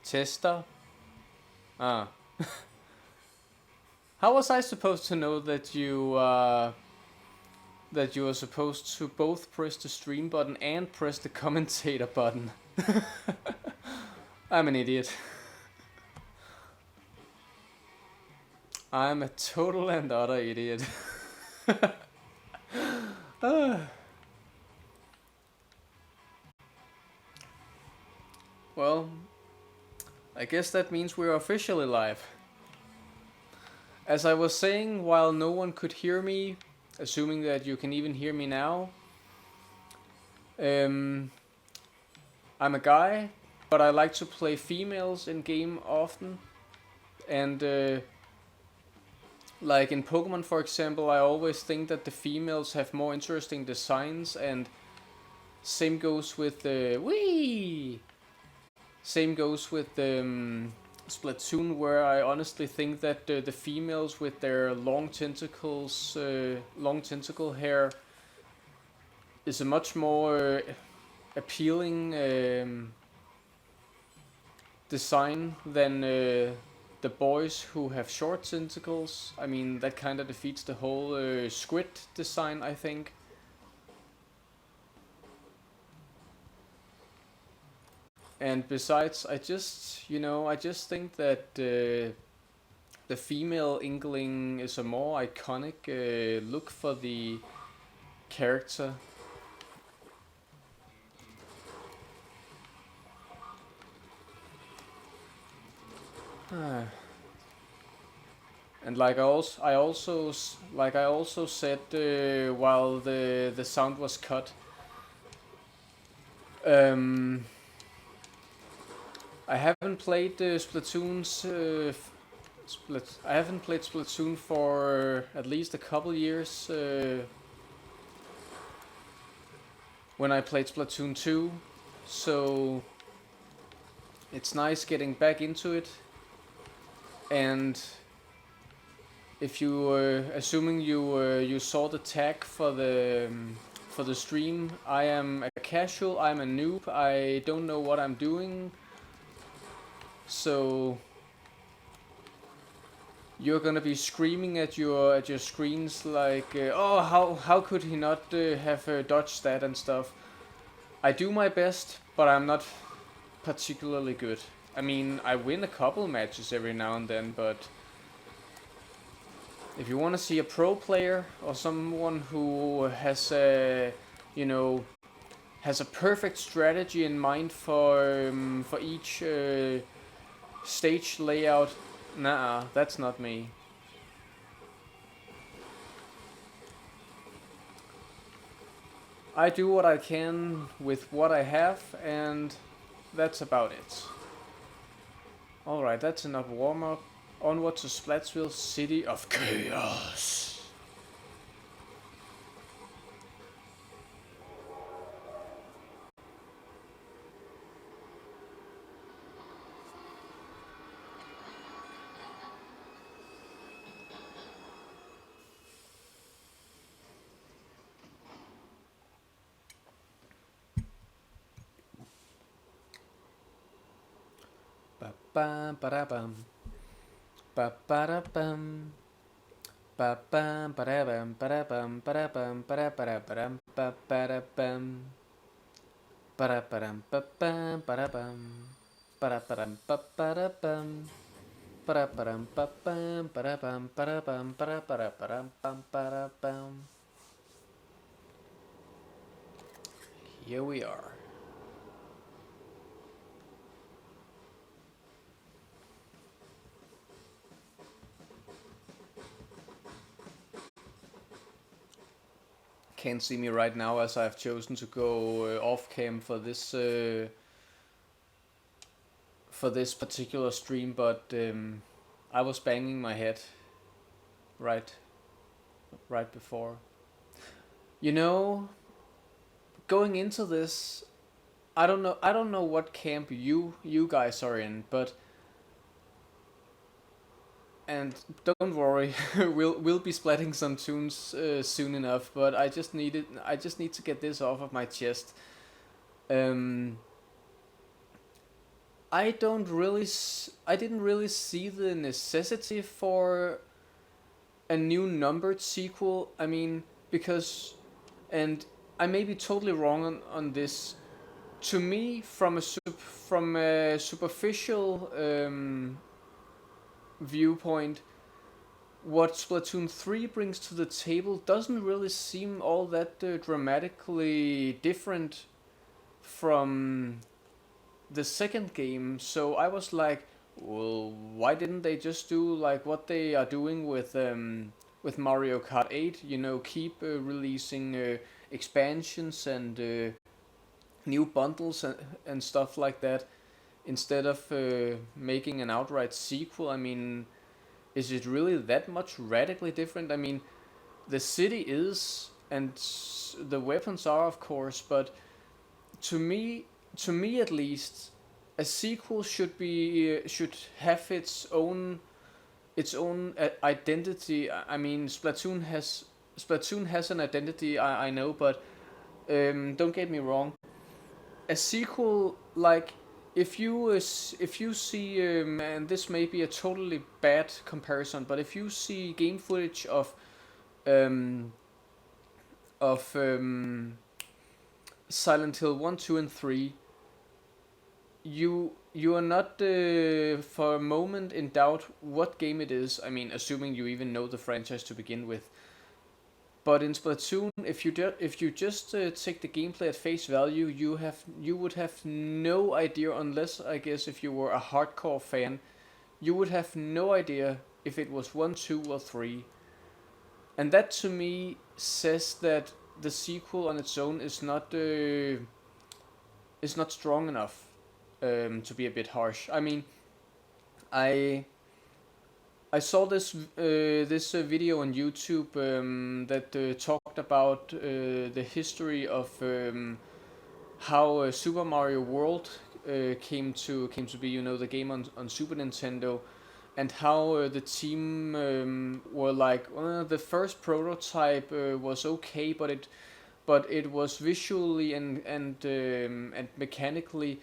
Tester? Ah. How was I supposed to know that you are supposed to both press the stream button and press the commentator button? I'm an idiot. I'm a total and utter idiot. Well, I guess that means we're officially live. As I was saying, while no one could hear me, assuming that you can even hear me now, I'm a guy, but I like to play females in game often. And like in Pokemon, for example, I always think that the females have more interesting designs, and same goes with the Wii. Same goes with Splatoon, where I honestly think that the females with their long tentacles, long tentacle hair, is a much more appealing design than the boys who have short tentacles. I mean, that kind of defeats the whole squid design, I think. And besides, I just think that the female Inkling is a more iconic look for the character. And like I also said while the sound was cut, I haven't played Splatoon's I haven't played Splatoon for at least a couple years. When I played Splatoon 2, so it's nice getting back into it. And if you assuming you saw the tag for the stream, I am a casual, I'm a noob, I don't know what I'm doing. So you're gonna be screaming at your screens like, oh, how could he not have dodged that and stuff. I do my best, but I'm not particularly good. I mean, I win a couple matches every now and then, but if you want to see a pro player or someone who has has a perfect strategy in mind for each stage layout, nah, that's not me. I do what I can with what I have, and that's about it. Alright, that's enough warm-up. Onward to Splatsville, City of Chaos. Ba ba bum. Ba ba bum. Ba bum ba bum ba bum ba bum ba bum ba bum. Ba bum ba bum ba bum. Ba bum ba bum. Ba bum ba bum ba bum ba bum ba bum. Here we are. Can't see me right now as I've chosen to go off cam for this particular stream, but I was banging my head right before. You know, going into this, I don't know what camp you guys are in, but and don't worry, we'll be splatting some tunes soon enough. But I just need to get this off of my chest. I didn't really see the necessity for a new numbered sequel. I mean, because, and I may be totally wrong on this. To me, from a superficial viewpoint, what Splatoon 3 brings to the table doesn't really seem all that dramatically different from the second game. So I was like, well, why didn't they just do like what they are doing with Mario Kart 8? You know, keep releasing expansions and new bundles and stuff like that instead of making an outright sequel. I mean, is it really that much radically different? I mean, the city is, and the weapons are, of course, but to me, to me at least, a sequel should have its own identity. I mean, Splatoon has an identity. I know, but don't get me wrong. A sequel, like, if you see and this may be a totally bad comparison, but if you see game footage um, of Silent Hill 1, 2, and 3, you are not for a moment in doubt what game it is. I mean, assuming you even know the franchise to begin with. But in Splatoon, if you just take the gameplay at face value, you would have no idea, unless I guess if you were a hardcore fan, you would have no idea if it was 1, 2, or 3. And that to me says that the sequel on its own is not strong enough, to be a bit harsh. I mean, I I saw this video on YouTube that talked about the history of how Super Mario World came to be. You know, the game on Super Nintendo, and how the team were like, the first prototype was okay, but it was visually and mechanically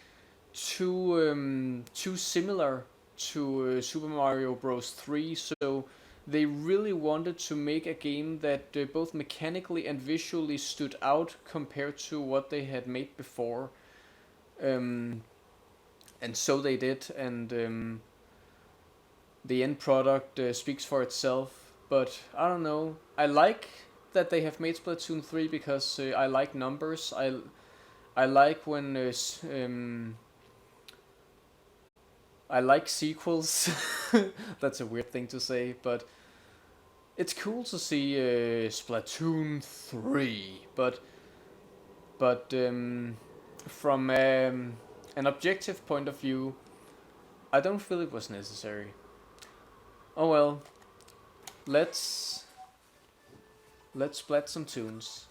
too similar to Super Mario Bros. 3, so they really wanted to make a game that both mechanically and visually stood out compared to what they had made before. Um, and so they did, and the end product speaks for itself. But I don't know. I like that they have made Splatoon 3 because I like numbers. I like when I like sequels. That's a weird thing to say, but it's cool to see Splatoon 3. But from an objective point of view, I don't feel it was necessary. Oh well, let's let's splat some tunes.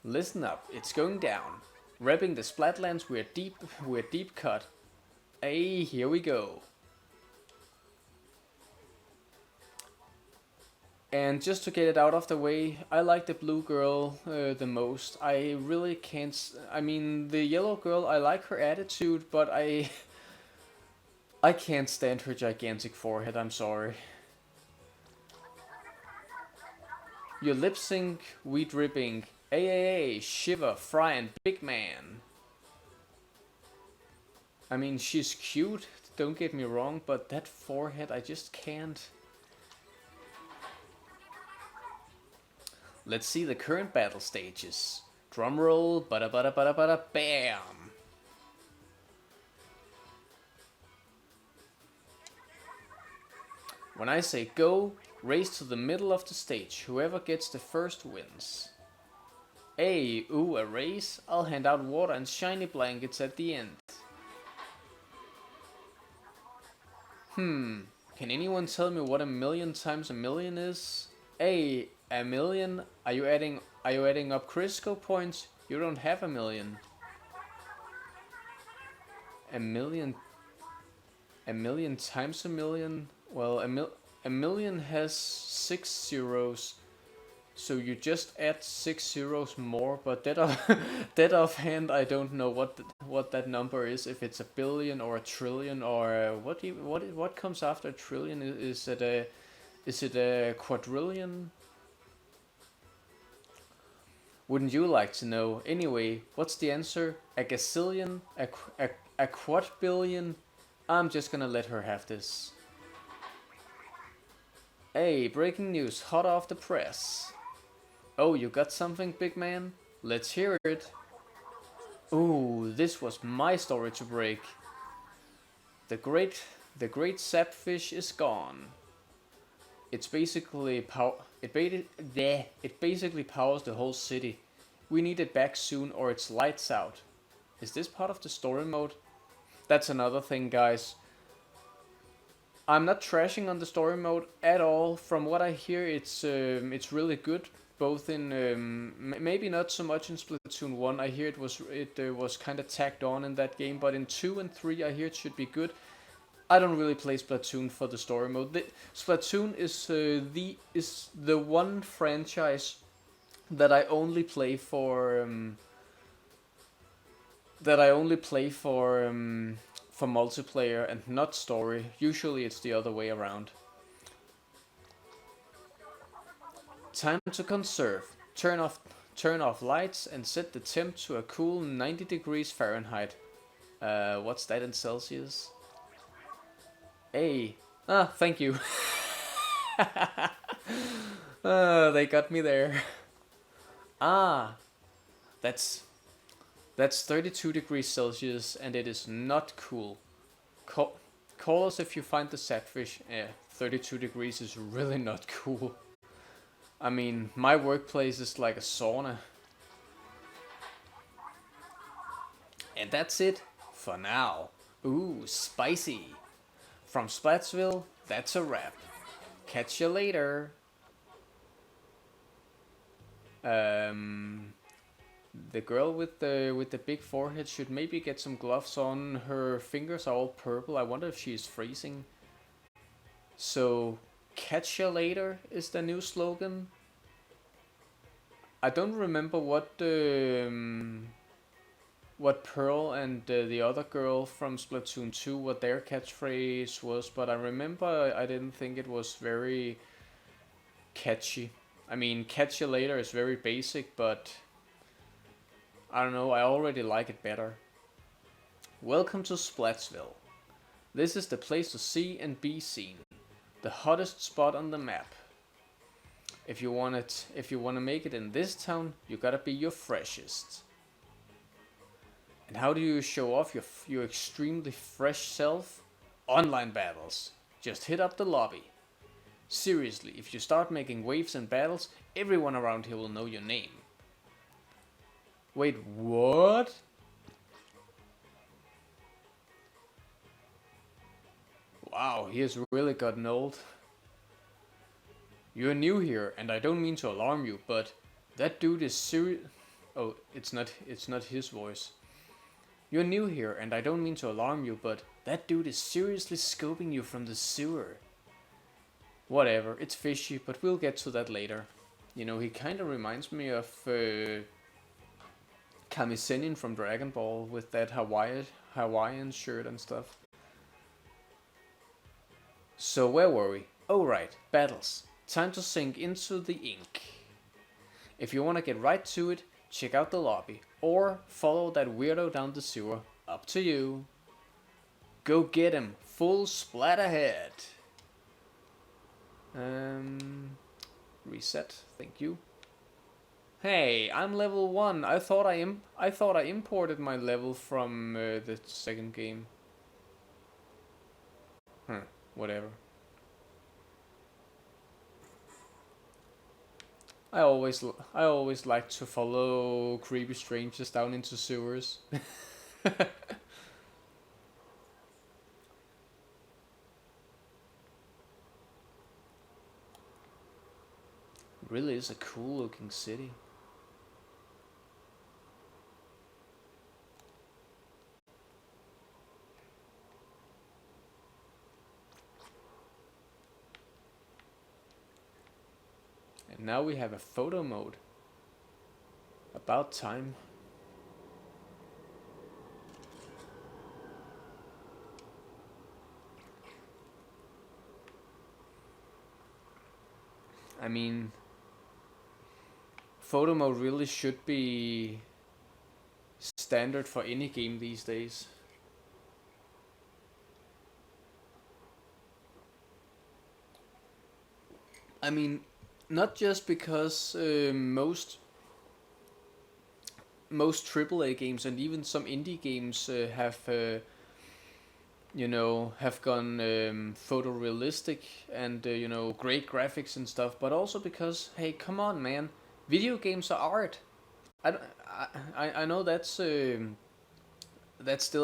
Listen up, it's going down. Repping the Splatlands, we're deep cut. Hey, here we go. And just to get it out of the way, I like the blue girl the most. I really can't. I mean, the yellow girl, I like her attitude, but I can't stand her gigantic forehead. I'm sorry. Your lip sync, we dripping. AAA, Shiver, Fry, and Big Man. I mean, she's cute, don't get me wrong, but that forehead, I just can't. Let's see the current battle stages. Drumroll, bada bada bada bada bam! When I say go, race to the middle of the stage. Whoever gets the first wins. Hey, ooh, a race? I'll hand out water and shiny blankets at the end. Can anyone tell me what a million times a million is? Hey, a million? Are you adding up Crisco points? You don't have a million. A million times a million? Well, a million has 6 zeros. So you just add 6 zeros more, but that offhand I don't know what that number is. If it's a billion or a trillion or what comes after a trillion? Is it a quadrillion? Wouldn't you like to know? Anyway, what's the answer? A gazillion? A quadrillion? I'm just gonna let her have this. Hey, breaking news, hot off the press. Oh, you got something, big man? Let's hear it. Ooh, this was my story to break. The great sapfish is gone. It's basically it basically powers the whole city. We need it back soon or it's lights out. Is this part of the story mode? That's another thing, guys. I'm not trashing on the story mode at all. From what I hear, it's really good. Both in maybe not so much in Splatoon 1. I hear it was kind of tacked on in that game, but in 2 and 3 I hear it should be good. I don't really play Splatoon for the story mode. Splatoon is the one franchise that I only play for for multiplayer and not story. Usually it's the other way around. Time to conserve. Turn off lights and set the temp to a cool 90 degrees Fahrenheit. What's that in Celsius? Hey. Ah, thank you. They got me there. Ah, that's 32 degrees Celsius and it is not cool. Call us if you find the sapfish. 32 degrees is really not cool. I mean, my workplace is like a sauna. And that's it for now. Ooh, spicy. From Splatsville, that's a wrap. Catch you later. The girl with the big forehead should maybe get some gloves on. Her fingers are all purple. I wonder if she's freezing. So, catch you later is the new slogan. I don't remember what Pearl and the other girl from Splatoon 2, what their catchphrase was, but I remember I didn't think it was very catchy. I mean, catch you later is very basic, but I don't know, I already like it better. Welcome to Splatsville. This is the place to see and be seen. The hottest spot on the map. If you wanna make it in this town, you gotta be your freshest. And how do you show off your extremely fresh self? Online battles. Just hit up the lobby. Seriously, if you start making waves and battles, everyone around here will know your name. Wait, what? Wow, he has really gotten old. You're new here, and I don't mean to alarm you, but that dude is serious. Oh, it's not his voice. You're new here, and I don't mean to alarm you, but that dude is seriously scoping you from the sewer. Whatever, it's fishy, but we'll get to that later. You know, he kind of reminds me of Kamisenin from Dragon Ball with that Hawaiian shirt and stuff. So where were we? Oh right, battles. Time to sink into the ink. If you want to get right to it, check out the lobby, or follow that weirdo down the sewer. Up to you. Go get him. Full splat ahead. Reset. Thank you. Hey, I'm level 1. I thought I imported my level from the second game. Whatever. I always like to follow creepy strangers down into sewers. Really is a cool looking city. And now we have a photo mode. About time. I mean, photo mode really should be standard for any game these days. I mean, not just because most AAA games and even some indie games have have gone photorealistic and great graphics and stuff, but also because, hey, come on, man, video games are art. I don't- I know that's still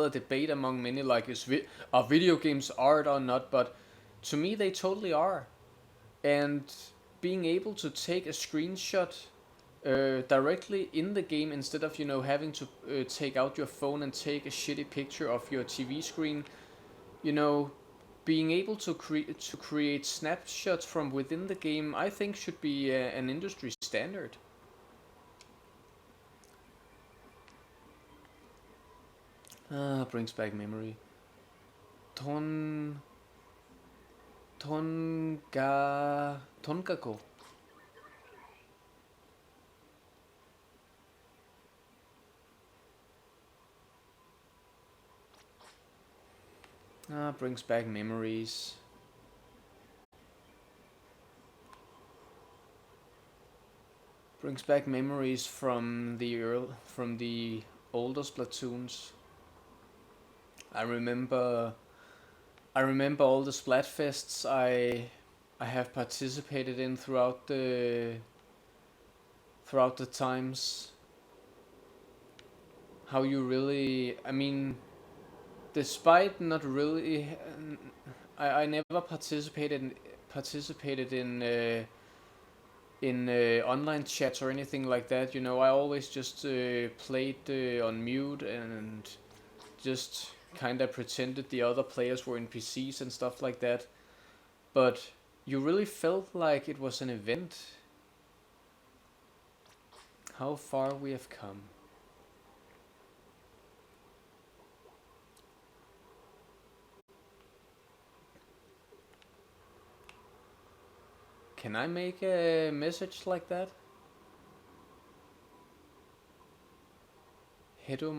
a debate among many, like, are video games art or not, but to me they totally are. And being able to take a screenshot directly in the game instead of having to take out your phone and take a shitty picture of your TV screen, you know, being able to create snapshots from within the game, I think should be an industry standard. Brings back memory. Tonkako. Brings back memories. Brings back memories from the older Splatoons. I remember all the Splatfests I have participated in throughout the times. How you really, I mean, despite not really, I never participated in online chats or anything like that. I always just played on mute and just kind of pretended the other players were NPCs and stuff like that. But you really felt like it was an event. How far we have come. Can I make a message like that? Hedo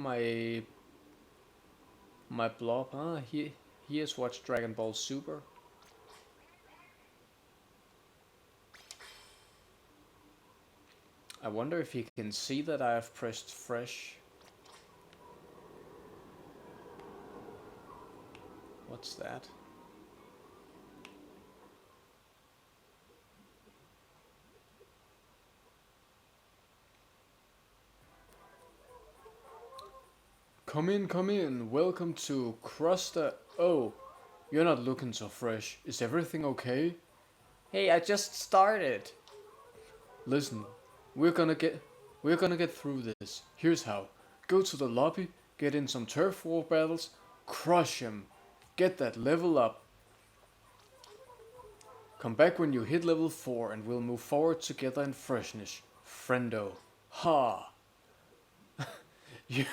my blob. He has watched Dragon Ball Super. I wonder if he can see that I have pressed fresh. What's that? Come in. Welcome to Cruster. Oh, you're not looking so fresh. Is everything okay? Hey, I just started. Listen, we're gonna get through this. Here's how. Go to the lobby, get in some turf war battles, crush 'em, get that level up. Come back when you hit level 4 and we'll move forward together in freshness. Friendo. Ha! You,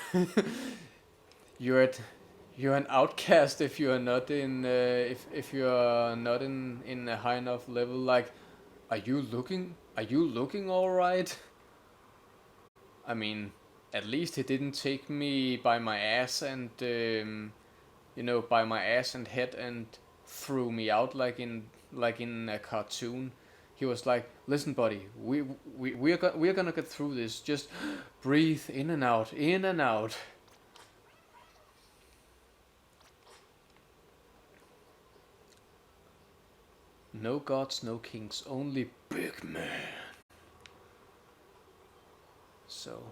you're an outcast if you are not in if you are not in a high enough level. Like, are you looking all right? I mean, at least he didn't take me by my ass and by my ass and head and threw me out like in a cartoon. He was like, "Listen, buddy, we're gonna get through this. Just breathe in and out, in and out." No gods, no kings, only big man. So,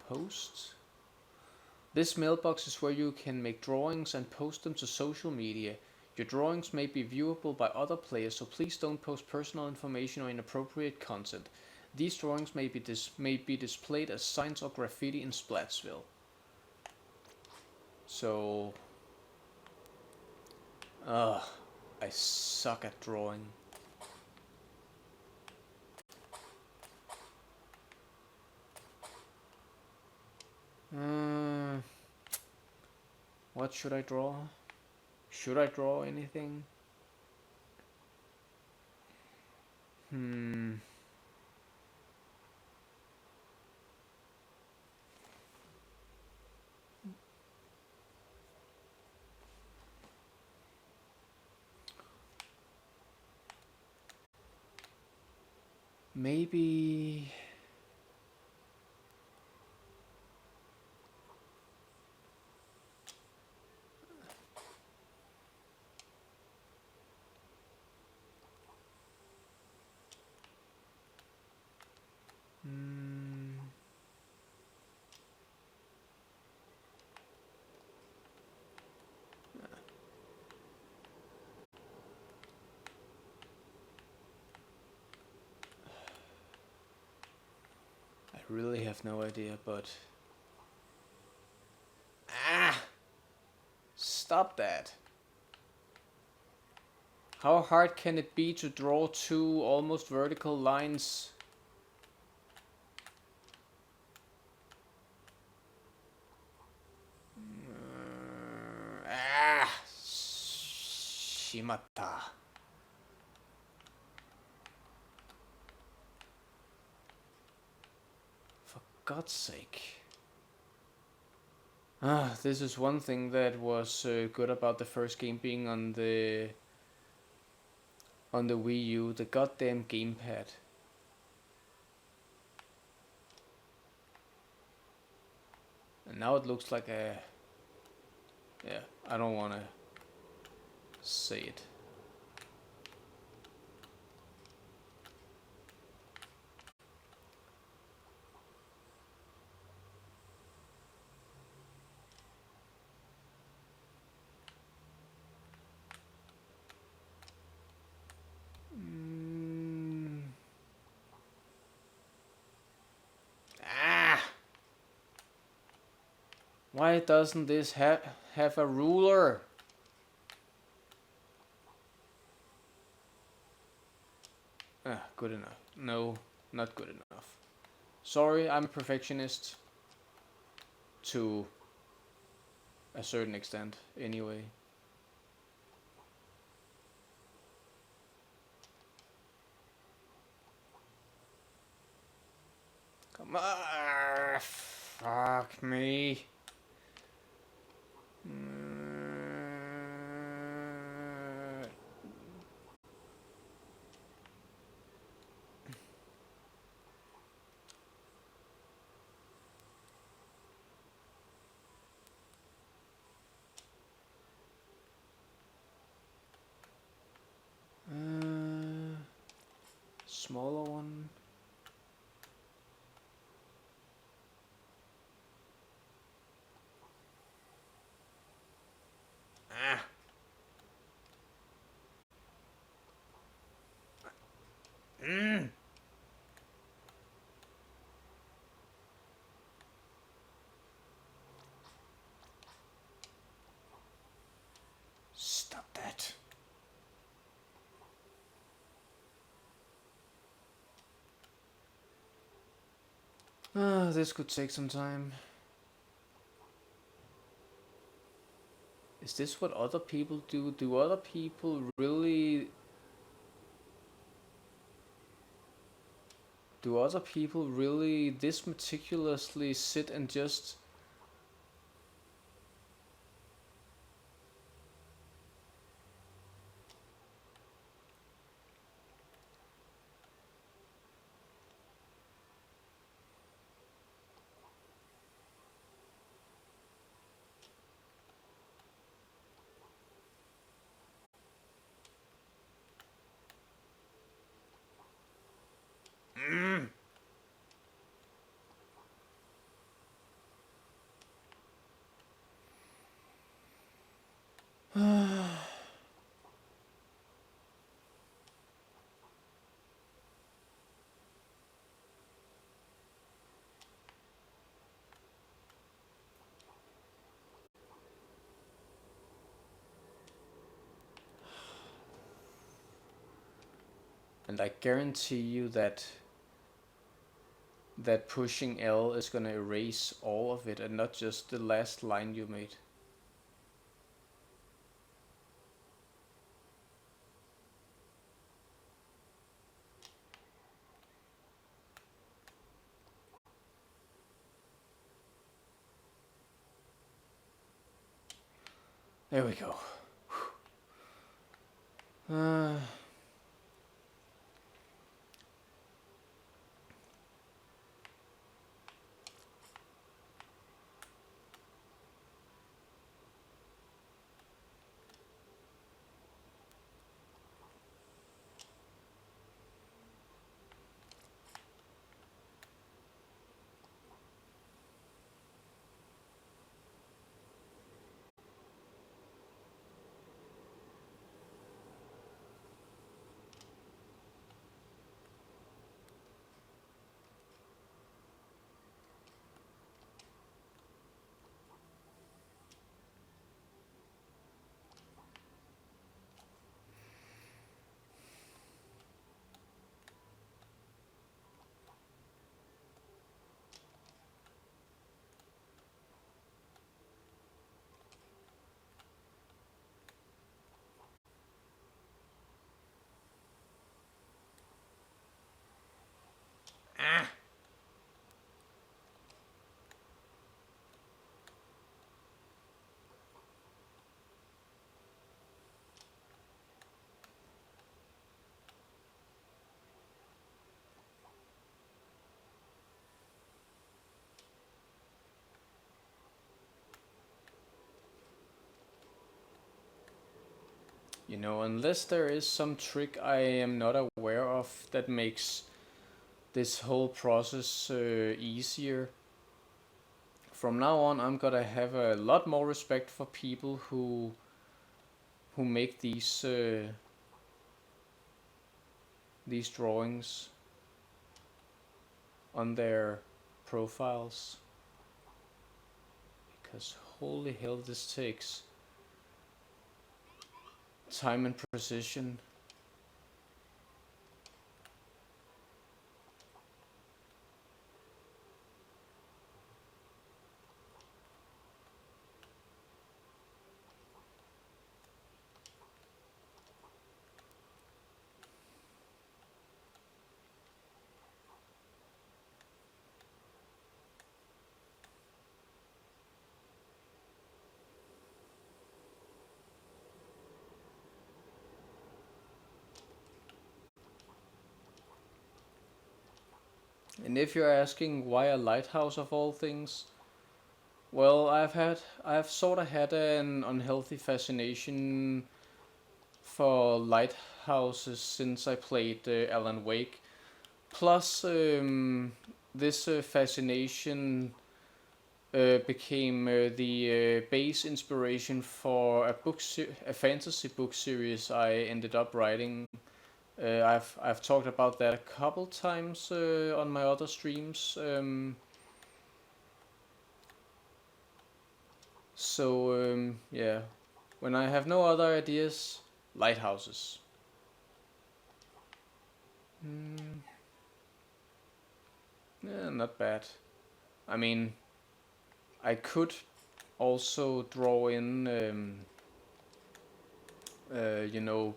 post. This mailbox is where you can make drawings and post them to social media. Your drawings may be viewable by other players, so please don't post personal information or inappropriate content. These drawings may be displayed as signs or graffiti in Splatsville. So, I suck at drawing. What should I draw? Should I draw anything? Maybe... I really have no idea, but... Stop that. How hard can it be to draw two almost vertical lines? Shimata. For God's sake. This is one thing that was good about the first game being on the Wii U, the goddamn gamepad. And now it looks like a... Yeah, I don't want to say it. Why doesn't this have a ruler? Good enough. No, not good enough. Sorry, I'm a perfectionist. To a certain extent, anyway. Come on, fuck me. Smaller one. Stop that. This could take some time. Is this what other people do? Do other people really... Do other people really this meticulously sit and just... And I guarantee you that pushing L is gonna erase all of it and not just the last line you made. There we go. Uh, you know, unless there is some trick I am not aware of that makes this whole process easier, from now on I'm gonna have a lot more respect for people who make these drawings on their profiles, because holy hell, this takes time and precision. And if you're asking why a lighthouse of all things, well, I've sort of had an unhealthy fascination for lighthouses since I played Alan Wake. Plus, this fascination became the base inspiration for a fantasy book series I ended up writing. I've talked about that a couple times on my other streams. Yeah, when I have no other ideas, lighthouses. Mm, yeah, not bad. I mean, I could also draw in, you know,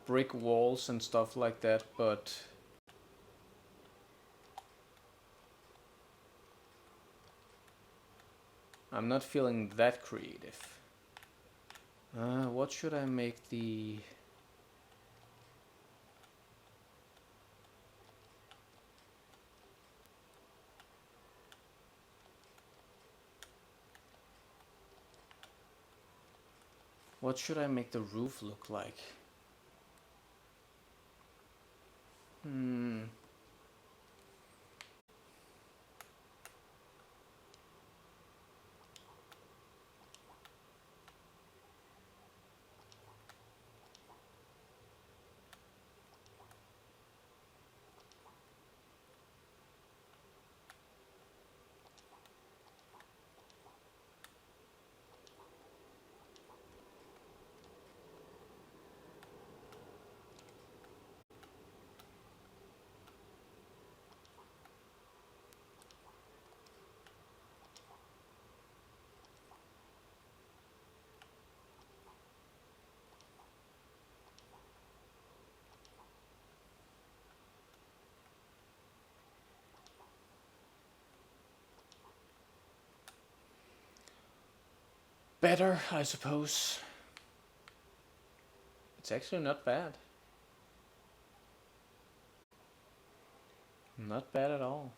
brick walls and stuff like that, but I'm not feeling that creative. What should I make the... What should I make the roof look like? Hmm. Better, I suppose. It's actually not bad. Not bad at all.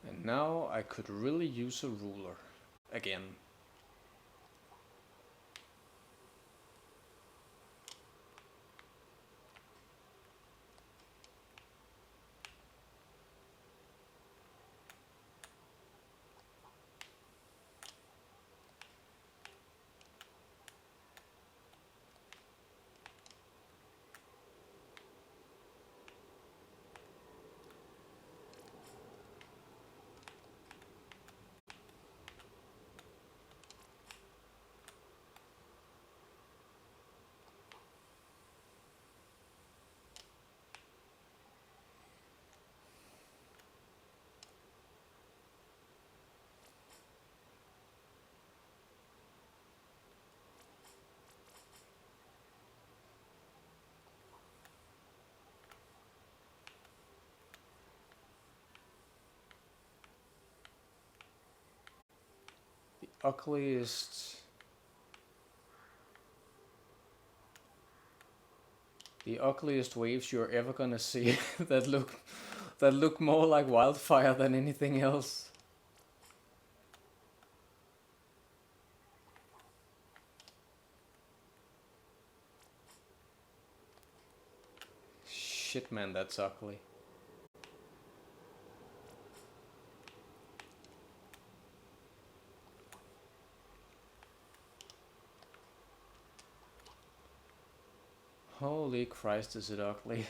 And now I could really use a ruler again. Ugliest. The ugliest waves you're ever gonna see that look more like wildfire than anything else. Shit, man, that's ugly. Holy Christ, is it ugly.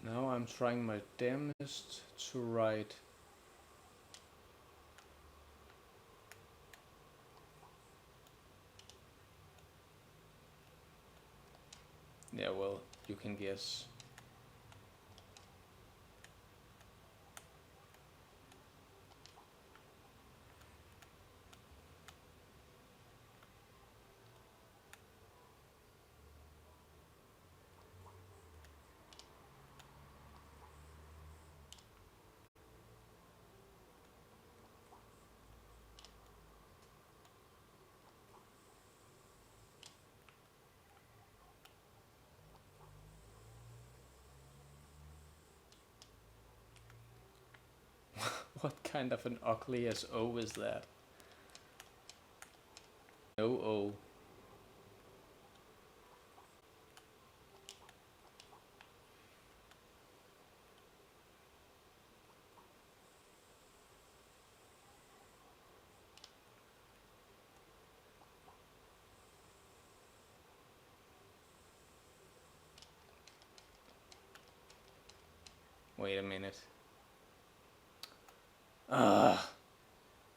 Now I'm trying my damnedest to write. Yeah, well, you can guess. What kind of an ugly SO is that? No O. Wait a minute.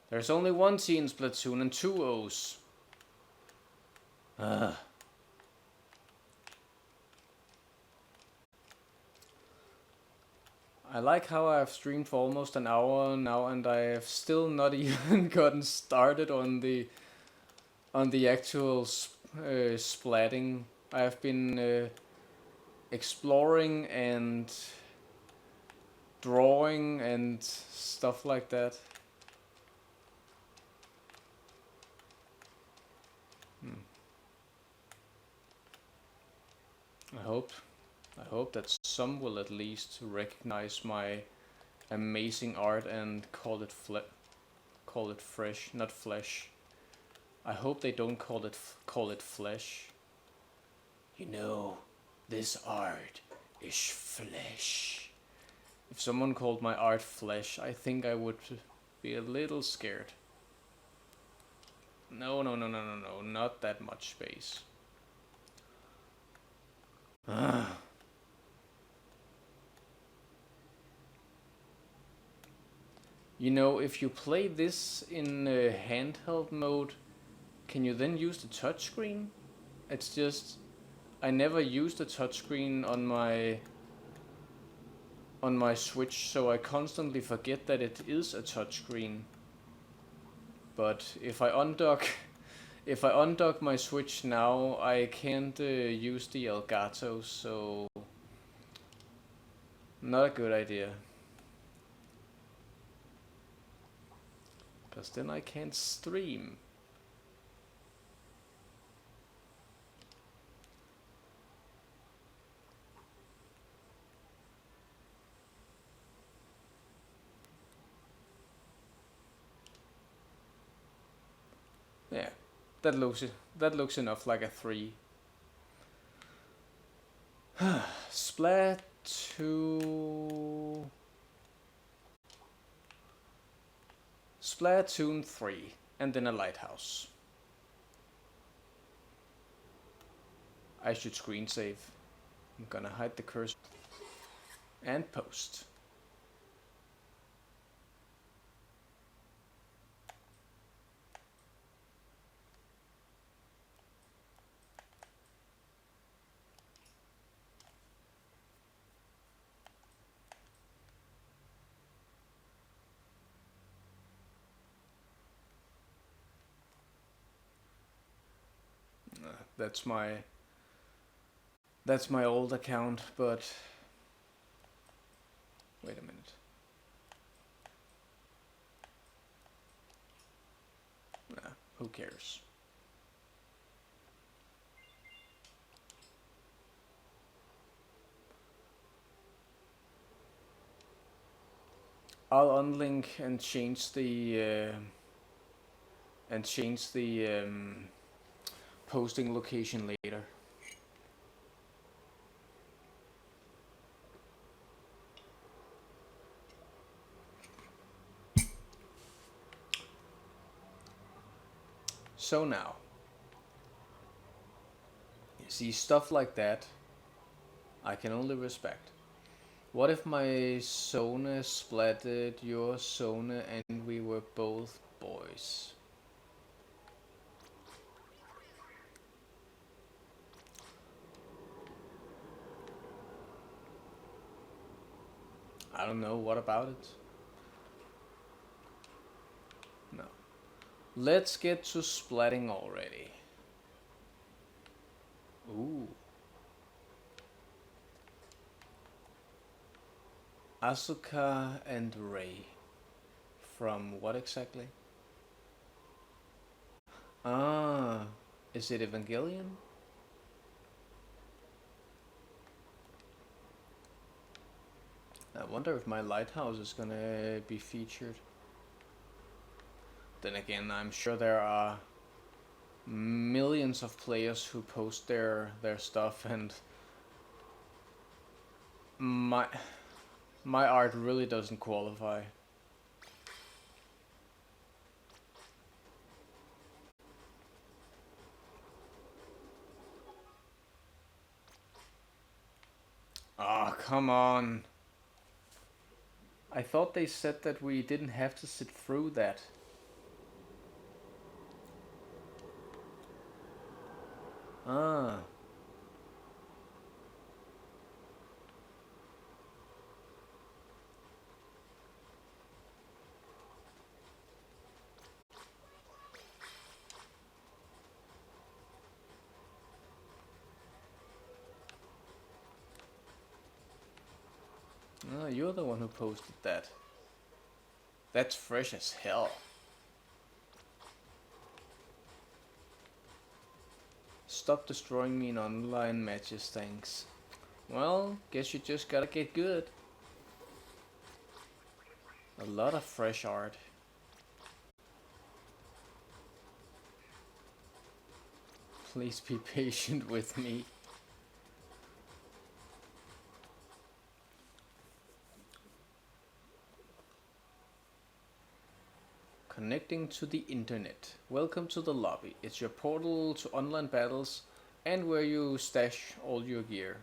There's only one T in Splatoon and two O's. I like how I've streamed for almost an hour now and I have still not even gotten started on the actual splatting. I have been exploring and drawing and stuff like that. I hope that some will at least recognize my amazing art and call it fresh, not flesh. I hope they don't call it flesh. You know, this art is flesh. If someone called my art flesh, I think I would be a little scared. No, not that much space. You know, if you play this in handheld mode, can you then use the touchscreen? It's just, I never used the touchscreen on my Switch, so I constantly forget that it is a touchscreen. But if I undock my Switch now, I can't use the Elgato, so not a good idea. Because then I can't stream. Yeah, that looks enough like a 3. Splatoon 3, and then a lighthouse. I should screen save. I'm gonna hide the cursor and post. That's my old account, but wait a minute. Nah, who cares? I'll unlink and change the posting location later. So now, you see stuff like that, I can only respect. What if my Sona splatted your Sona and we were both boys? I don't know, what about it? No. Let's get to splatting already. Ooh. Asuka and Rei. From what exactly? Ah, is it Evangelion? I wonder if my lighthouse is gonna be featured. Then again, I'm sure there are millions of players who post their stuff, and my art really doesn't qualify. Oh, come on. I thought they said that we didn't have to sit through that. Ah. Oh, you're the one who posted that. That's fresh as hell. Stop destroying me in online matches, thanks. Well, guess you just gotta get good. A lot of fresh art. Please be patient with me. Connecting to the internet. Welcome to the lobby. It's your portal to online battles and where you stash all your gear.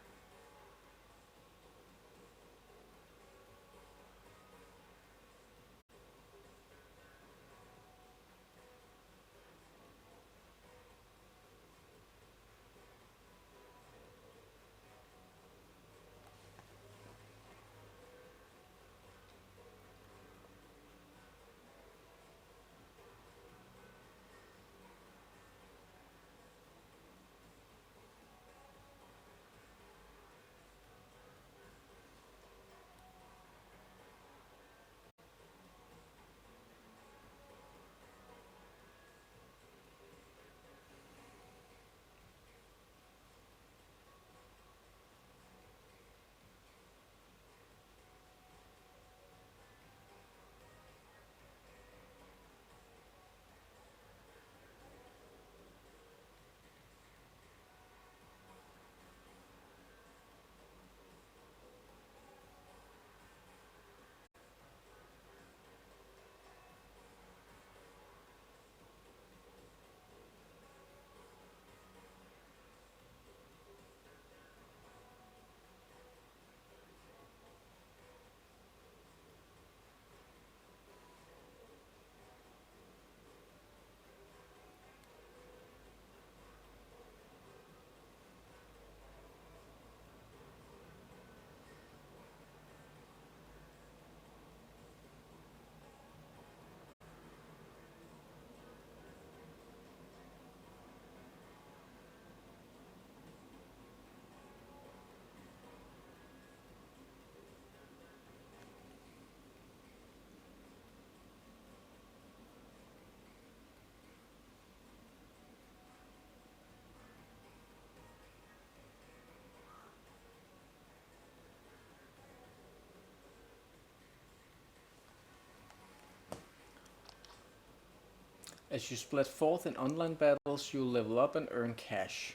As you split forth in online battles, you level up and earn cash.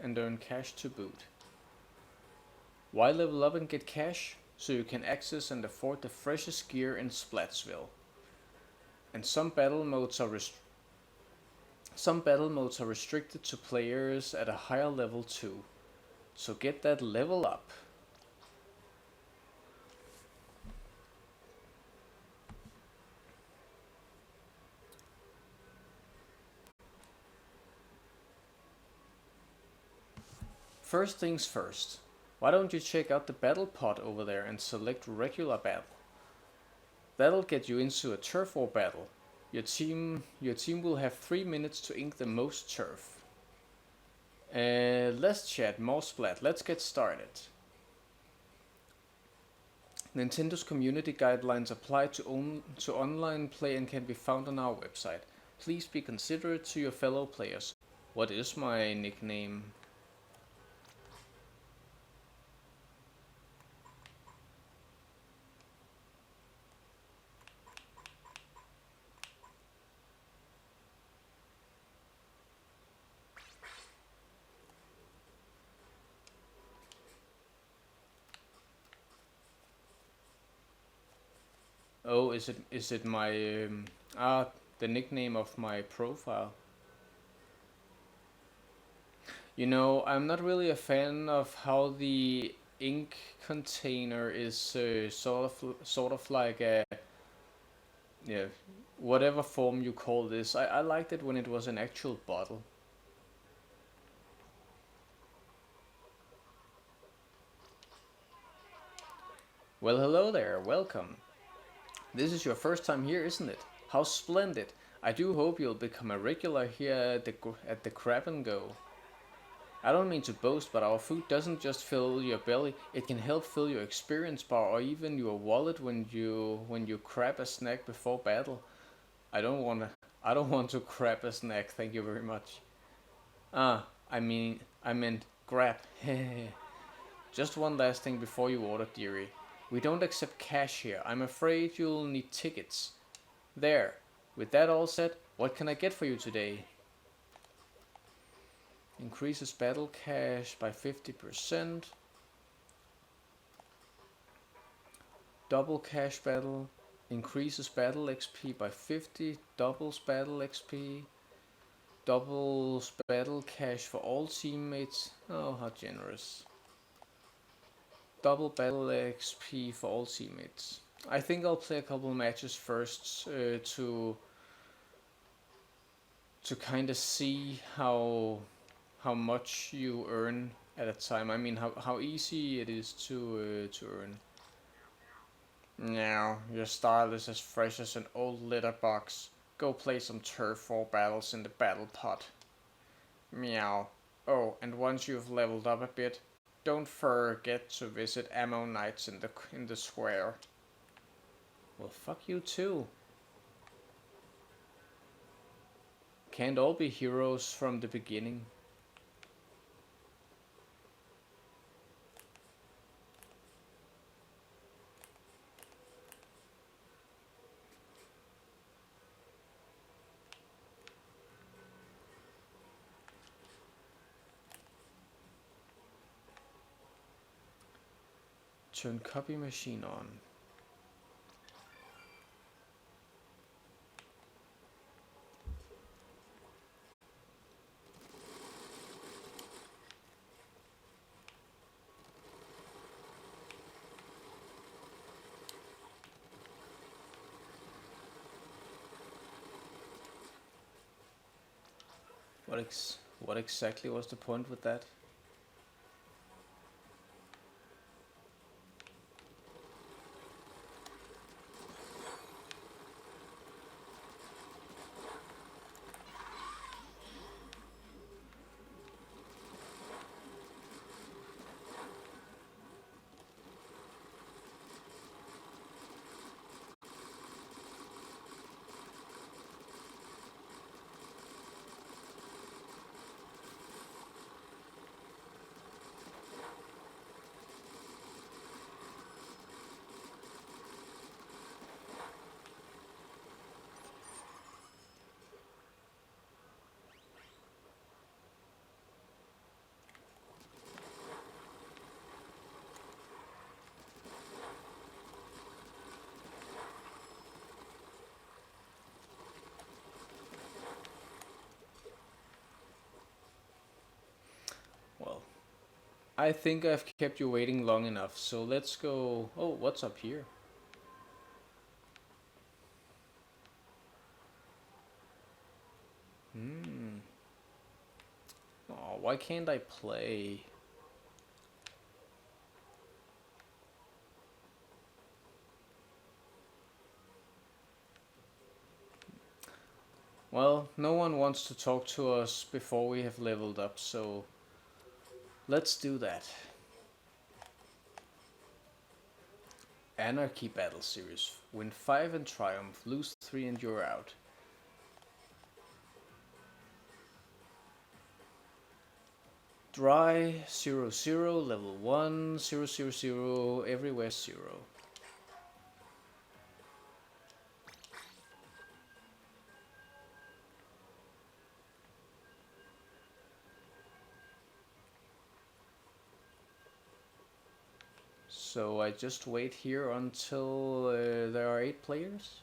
And earn cash to boot. Why level up and get cash? So you can access and afford the freshest gear in Splatsville. And some battle modes are restricted to players at a higher level too. So get that level up. First things first, why don't you check out the battle pod over there and select regular battle? That'll get you into a turf war battle. Your team will have 3 minutes to ink the most turf. Less chat, more splat. Let's get started. Nintendo's community guidelines apply to online play and can be found on our website. Please be considerate to your fellow players. What is my nickname? Oh, is it my the nickname of my profile? You know, I'm not really a fan of how the ink container is sort of like a, yeah, whatever form you call this. I liked it when it was an actual bottle. Well, hello there, welcome. This is your first time here, isn't it? How splendid! I do hope you'll become a regular here at the Grab and Go. I don't mean to boast, but our food doesn't just fill your belly. It can help fill your experience bar or even your wallet when you grab a snack before battle. I don't wanna. I don't want to grab a snack. Thank you very much. I meant grab. Just one last thing before you order, dearie. We don't accept cash here. I'm afraid you'll need tickets. There. With that all said, what can I get for you today? Increases battle cash by 50%. Double cash battle. Increases battle XP by 50. Doubles battle XP. Doubles battle cash for all teammates. Oh, how generous. Double battle XP for all teammates. I think I'll play a couple matches first to kind of see how much you earn at a time. I mean, how easy it is to earn. Now, your style is as fresh as an old litter box. Go play some turf war battles in the battle pot. Meow. Oh, and once you've leveled up a bit, don't forget to visit Ammo Nights in the square. Well, fuck you too. Can't all be heroes from the beginning. Turn copy machine on. What exactly was the point with that? Well, I think I've kept you waiting long enough, so let's go. Oh, what's up here? Oh, why can't I play? Well, no one wants to talk to us before we have leveled up, so let's do that. Anarchy Battle Series. Win 5 and triumph, lose 3 and you're out. Dry 0 0, level 1, 0 0 0, everywhere 0. So I just wait here until there are 8 players.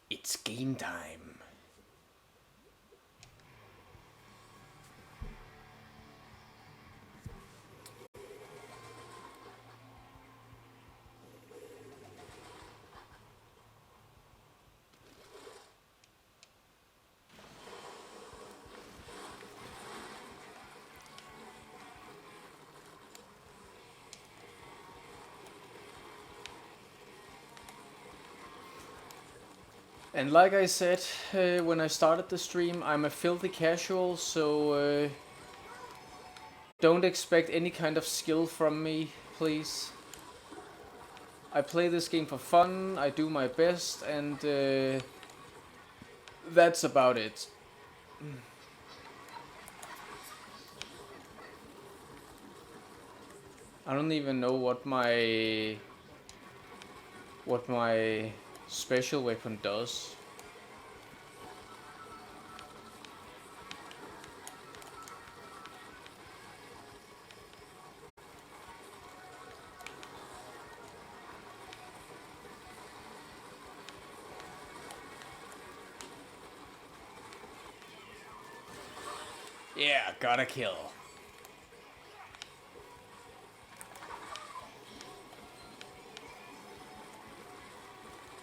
It's game time. And like I said when I started the stream, I'm a filthy casual, so don't expect any kind of skill from me, please. I play this game for fun, I do my best, and that's about it. I don't even know what my special weapon does. Yeah, gotta kill.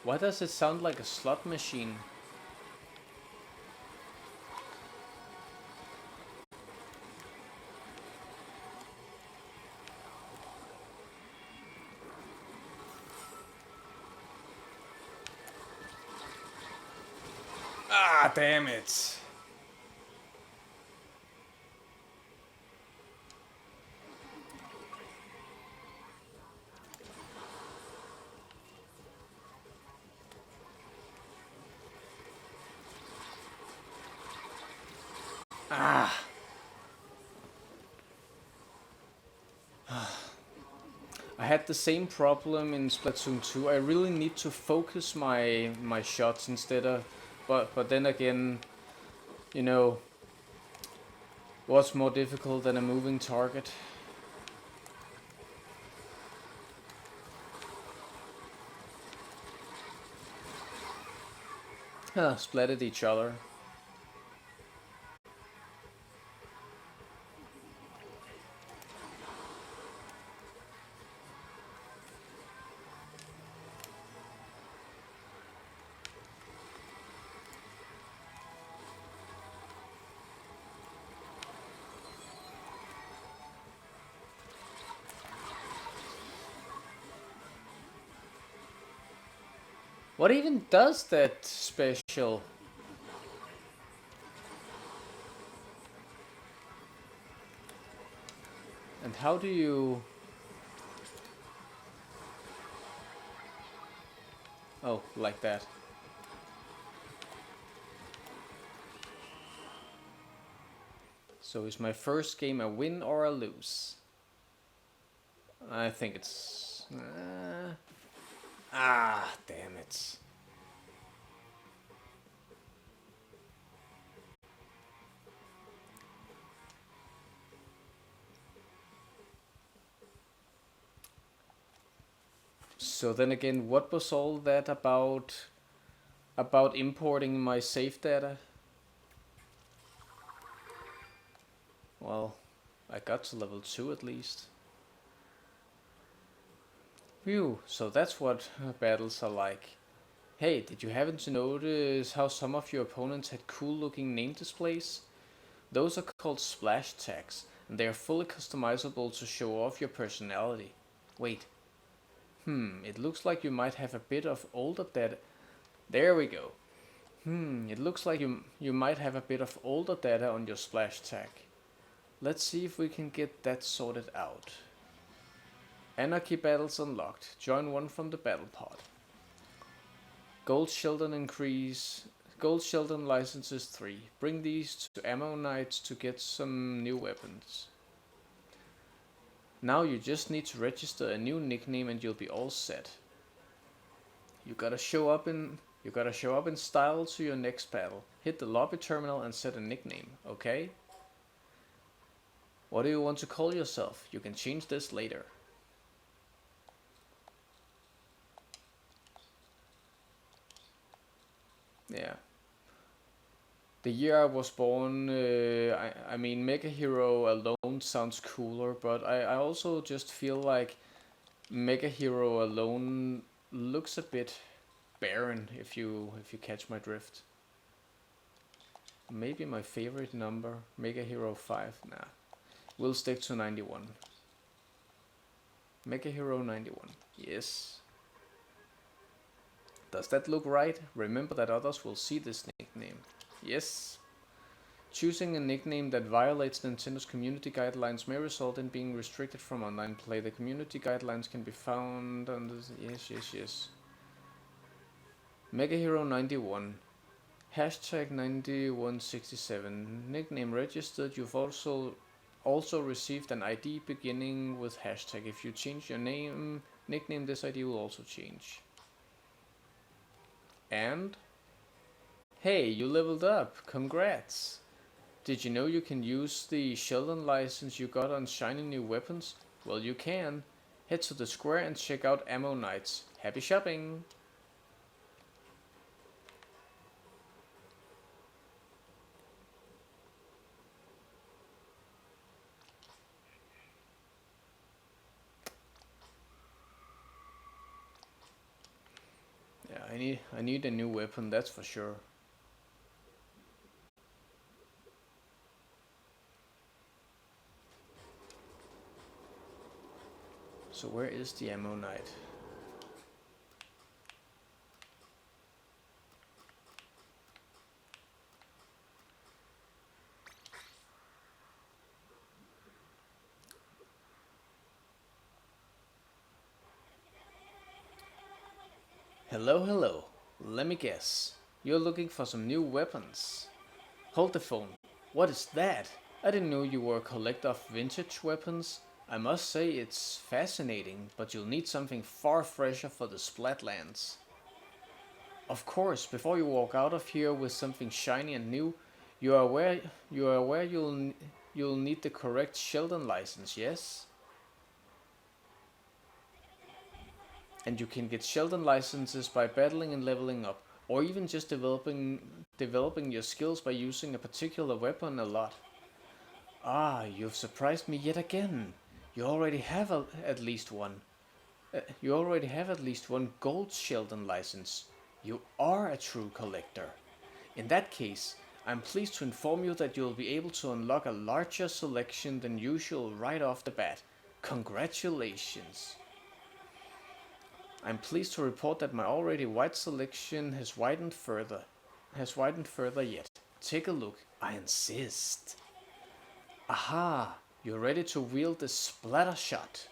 Why does it sound like a slot machine? Ah, damn it. Ah. I had the same problem in Splatoon 2. I really need to focus my shots instead of, but then again, you know, what's more difficult than a moving target? Splatted each other. What even does that special? And how do you... Oh, like that. So is my first game a win or a lose? I think it's... damn it. So then again, what was all that about importing my save data? Well, I got to level 2 at least. Phew, so that's what battles are like. Hey, did you happen to notice how some of your opponents had cool looking name displays? Those are called splash tags, and they are fully customizable to show off your personality. Wait. It looks like you might have a bit of older data. There we go. It looks like you might have a bit of older data on your splash tag. Let's see if we can get that sorted out. Anarchy battles unlocked. Join one from the battle pod. Gold Sheldon increase. Gold Sheldon licenses 3. Bring these to Ammo Knights to get some new weapons. Now you just need to register a new nickname and you'll be all set. You gotta show up in style to your next battle. Hit the lobby terminal and set a nickname, okay? What do you want to call yourself? You can change this later. Yeah. The year I was born, I mean, Mega Hero alone sounds cooler, but I also just feel like Mega Hero alone looks a bit barren, if you catch my drift. Maybe my favorite number, Mega Hero 5, nah. We'll stick to 91. Mega Hero 91, yes. Does that look right? Remember that others will see this nickname. Yes. Choosing a nickname that violates Nintendo's community guidelines may result in being restricted from online play. The community guidelines can be found on this. Yes. Mega Hero 91. Hashtag 9167. Nickname registered. You've also received an ID beginning with hashtag. If you change your nickname, this ID will also change. And hey, you leveled up. Congrats. Did you know you can use the Sheldon license you got on shiny new weapons? Well, you can. Head to the square and check out Ammo Nights. Happy shopping! Yeah, I need a new weapon, that's for sure. So where is the Ammo Knight? Hello. Let me guess. You're looking for some new weapons. Hold the phone. What is that? I didn't know you were a collector of vintage weapons. I must say it's fascinating, but you'll need something far fresher for the Splatlands. Of course, before you walk out of here with something shiny and new, you are aware you'll need the correct Sheldon license, yes? And you can get Sheldon licenses by battling and leveling up, or even just developing your skills by using a particular weapon a lot. Ah, you've surprised me yet again. You already have at least one. You already have at least one gold Sheldon license. You are a true collector. In that case, I'm pleased to inform you that you'll be able to unlock a larger selection than usual right off the bat. Congratulations! I'm pleased to report that my already wide selection has widened further yet. Take a look, I insist. Aha! You're ready to wield the splatter shot.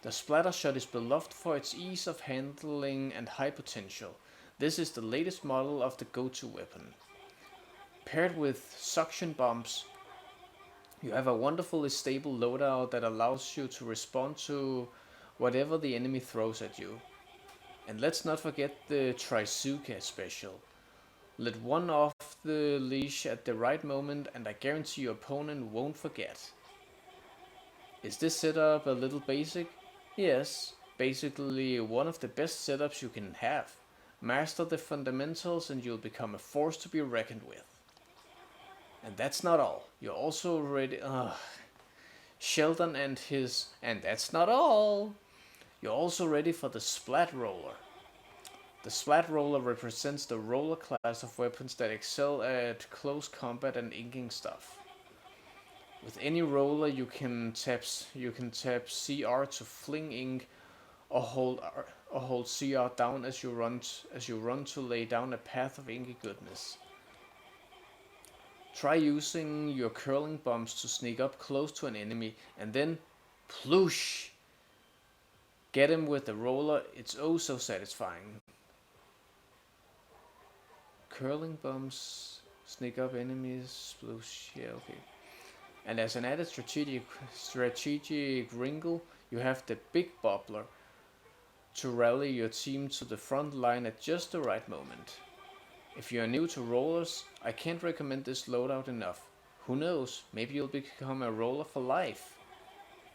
The splatter shot is beloved for its ease of handling and high potential. This is the latest model of the go-to weapon. Paired with suction bombs, you have a wonderfully stable loadout that allows you to respond to whatever the enemy throws at you. And let's not forget the Trizuka special. Let one off the leash at the right moment and I guarantee your opponent won't forget. Is this setup a little basic? Yes, basically one of the best setups you can have. Master the fundamentals and you'll become a force to be reckoned with. And that's not all. You're also ready... Sheldon and his... And that's not all. You're also ready for the Splat Roller. The Splat Roller represents the roller class of weapons that excel at close combat and inking stuff. With any roller, you can tap CR to fling ink, or hold CR down as you run to lay down a path of inky goodness. Try using your curling bombs to sneak up close to an enemy and then ploosh! Get him with the roller. It's oh so satisfying. Curling bombs sneak up enemies. Sploosh. Yeah, okay. And as an added strategic wrinkle, you have the Big Bobbler to rally your team to the front line at just the right moment. If you are new to rollers, I can't recommend this loadout enough. Who knows, maybe you'll become a roller for life.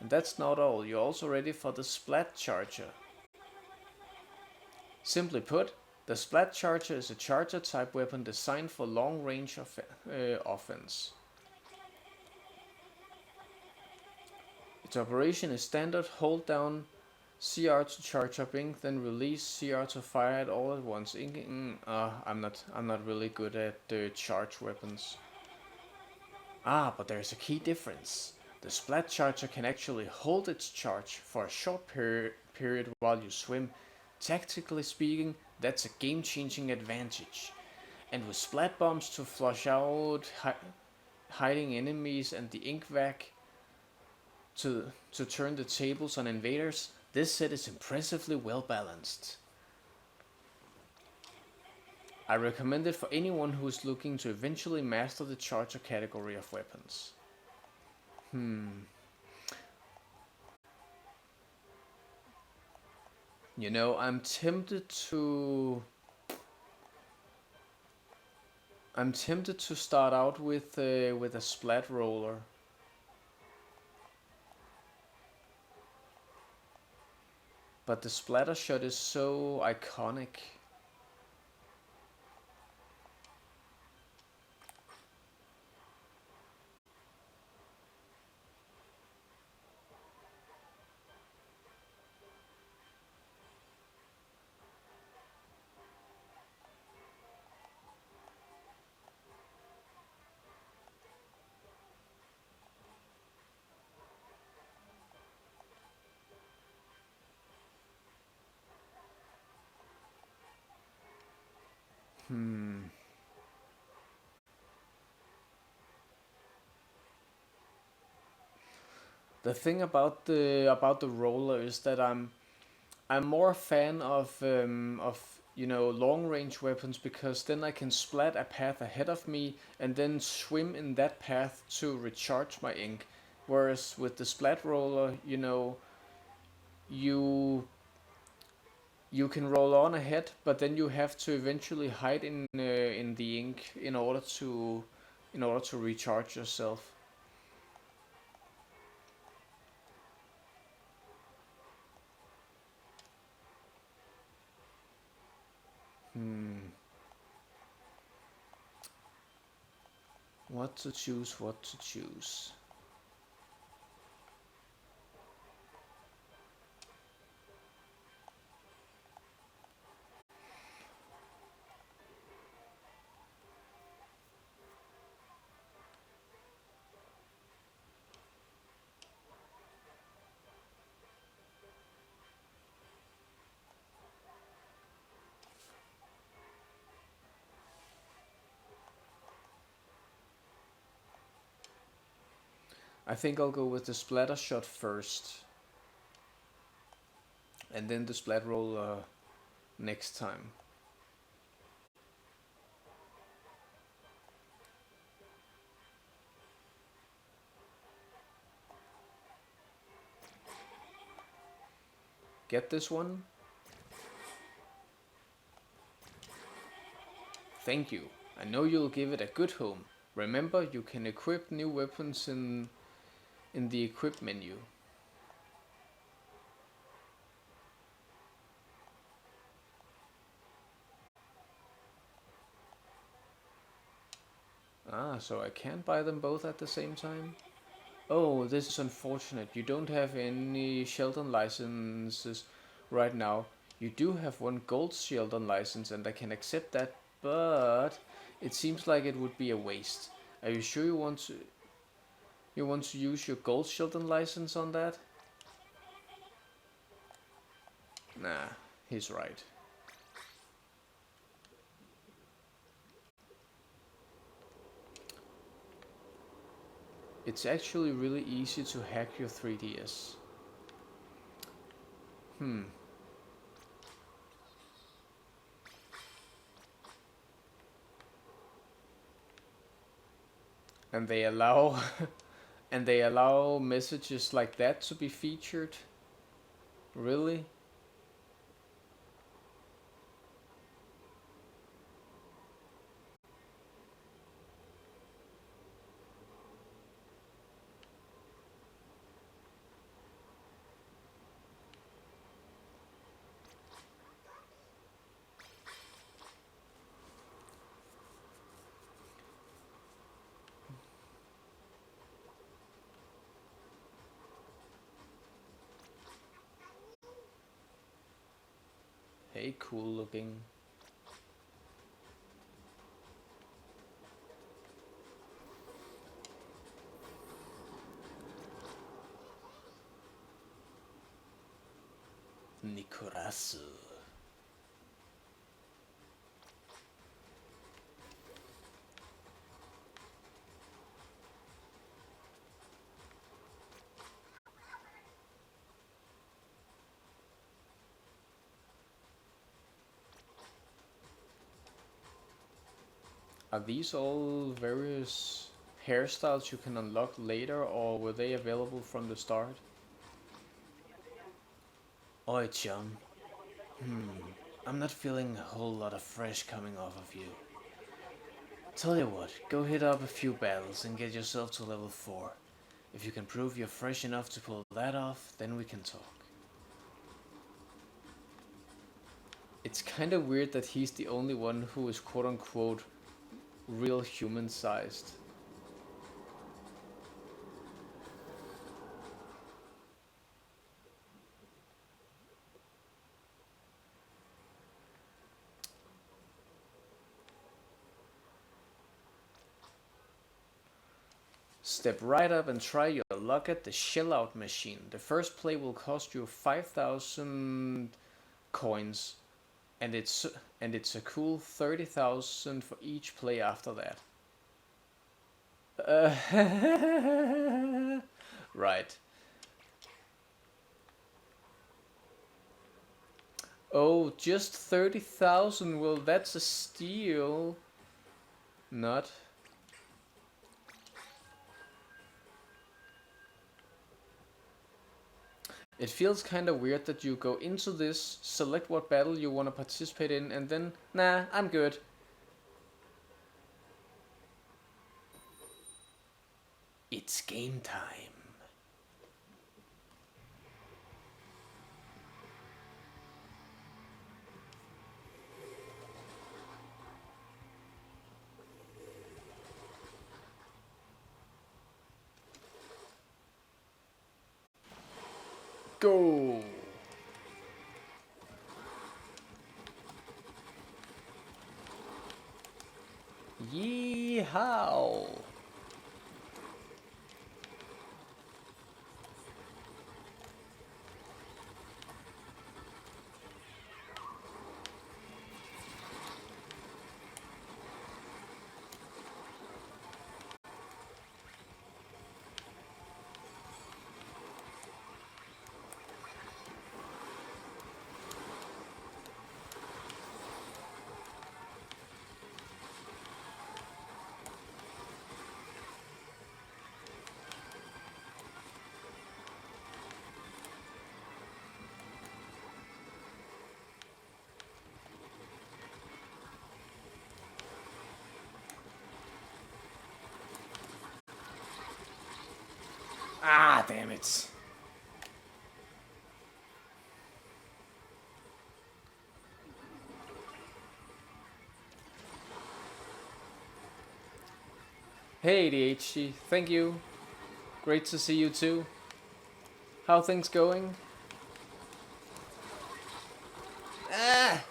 And that's not all, you're also ready for the Splat Charger. Simply put, the Splat Charger is a charger type weapon designed for long range offense. Its operation is standard: hold down CR to charge up ink, then release CR to fire it all at once. I'm not really good at charge weapons. But there's a key difference. The Splat Charger can actually hold its charge for a short period while you swim. Tactically speaking, that's a game-changing advantage. And with splat bombs to flush out hiding enemies and the ink vac to turn the tables on invaders, this set is impressively well balanced. I recommend it for anyone who is looking to eventually master the charger category of weapons. You know, I'm tempted to start out with a splat roller. But the splatter shot is so iconic. The thing about the roller is that I'm more a fan of long range weapons, because then I can splat a path ahead of me and then swim in that path to recharge my ink. Whereas with the splat roller, you can roll on ahead, but then you have to eventually hide in the ink in order to recharge yourself. What to choose? What to choose? I think I'll go with the splatter shot first, and then the splat roll next time. Get this one? Thank you. I know you'll give it a good home. Remember, you can equip new weapons in the equip menu. Ah, so I can't buy them both at the same time? Oh, this is unfortunate. You don't have any Sheldon licenses right now. You do have one gold Sheldon license, and I can accept that, but it seems like it would be a waste. Are you sure you want to use your gold Sheldon license on that? Nah, he's right. It's actually really easy to hack your 3DS. And they allow and they allow messages like that to be featured? Really? Hey, cool looking. Nikurasu. Are these all various hairstyles you can unlock later, or were they available from the start? Oi, chum. I'm not feeling a whole lot of fresh coming off of you. Tell you what, go hit up a few battles and get yourself to level 4. If you can prove you're fresh enough to pull that off, then we can talk. It's kinda weird that he's the only one who is quote unquote real human sized. Step right up and try your luck at the shell out machine. The first play will cost you 5,000 coins, and it's a cool 30,000 for each play after that. Right. Oh, just 30,000. Well, that's a steal. Not. It feels kind of weird that you go into this, select what battle you want to participate in, and then, nah, I'm good. It's game time. Go! Yeehaw! Ah, damn it. Hey, ADHD, thank you. Great to see you too. How things going? Ah!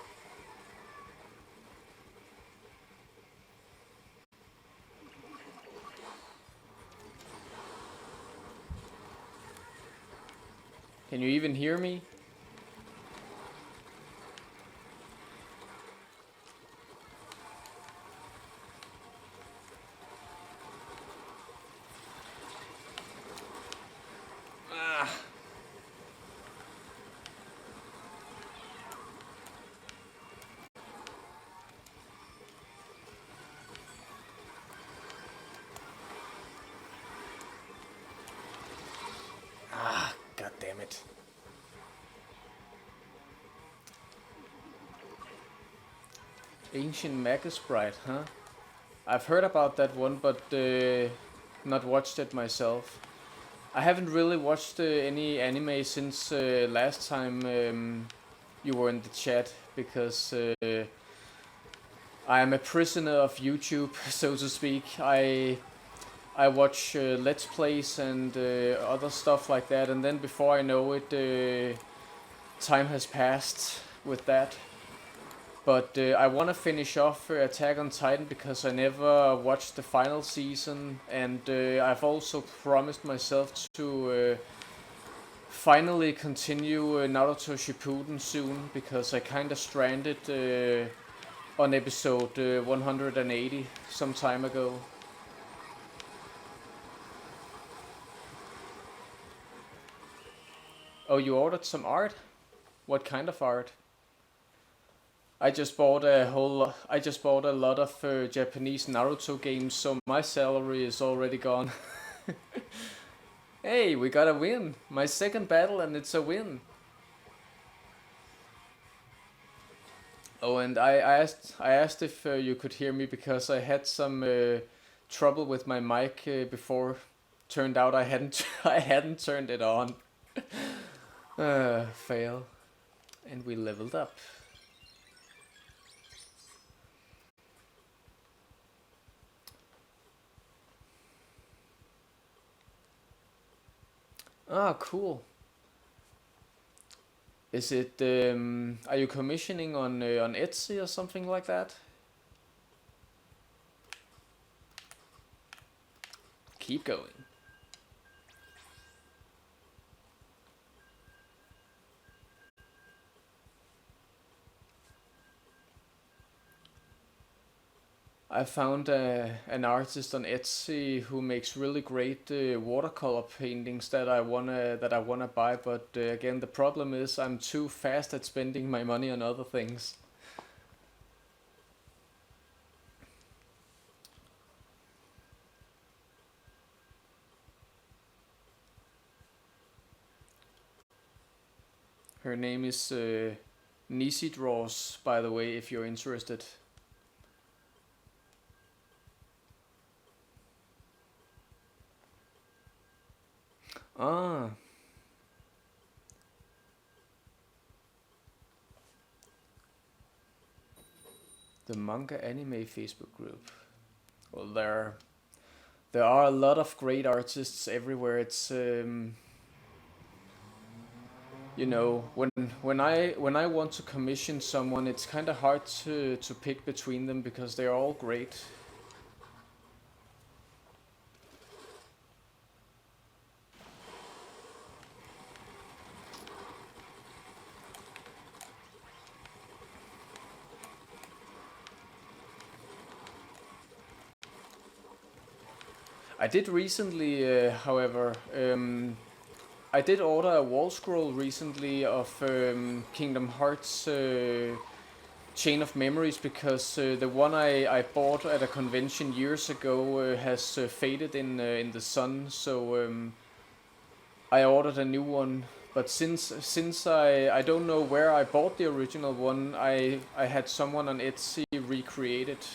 Can you even hear me? Ah! Ah, god damn it. Ancient Magus Sprite, huh? I've heard about that one, but not watched it myself. I haven't really watched any anime since last time you were in the chat, because I am a prisoner of YouTube, so to speak. I watch Let's Plays and other stuff like that, and then before I know it, time has passed with that. But I want to finish off Attack on Titan because I never watched the final season, and I've also promised myself to finally continue Naruto Shippuden soon, because I kinda stranded on episode 180 some time ago. Oh, you ordered some art? What kind of art? I just bought a lot of Japanese Naruto games, so my salary is already gone. Hey, we got a win! My second battle and it's a win. Oh, and I asked if you could hear me because I had some trouble with my mic before. Turned out I hadn't I hadn't turned it on. Fail. And we leveled up. Ah, cool. Is it? Are you commissioning on Etsy or something like that? Keep going. I found an artist on Etsy who makes really great watercolor paintings that I wanna buy, but again the problem is I'm too fast at spending my money on other things. Her name is Nisi Draws, by the way, if you're interested. Ah, the manga anime Facebook group. Well, there are a lot of great artists everywhere. It's when I want to commission someone, it's kind of hard to pick between them because they're all great. I did recently, however, I did order a wall scroll recently of Kingdom Hearts Chain of Memories because the one I bought at a convention years ago has faded in the sun, so I ordered a new one. But since I don't know where I bought the original one, I had someone on Etsy recreate it.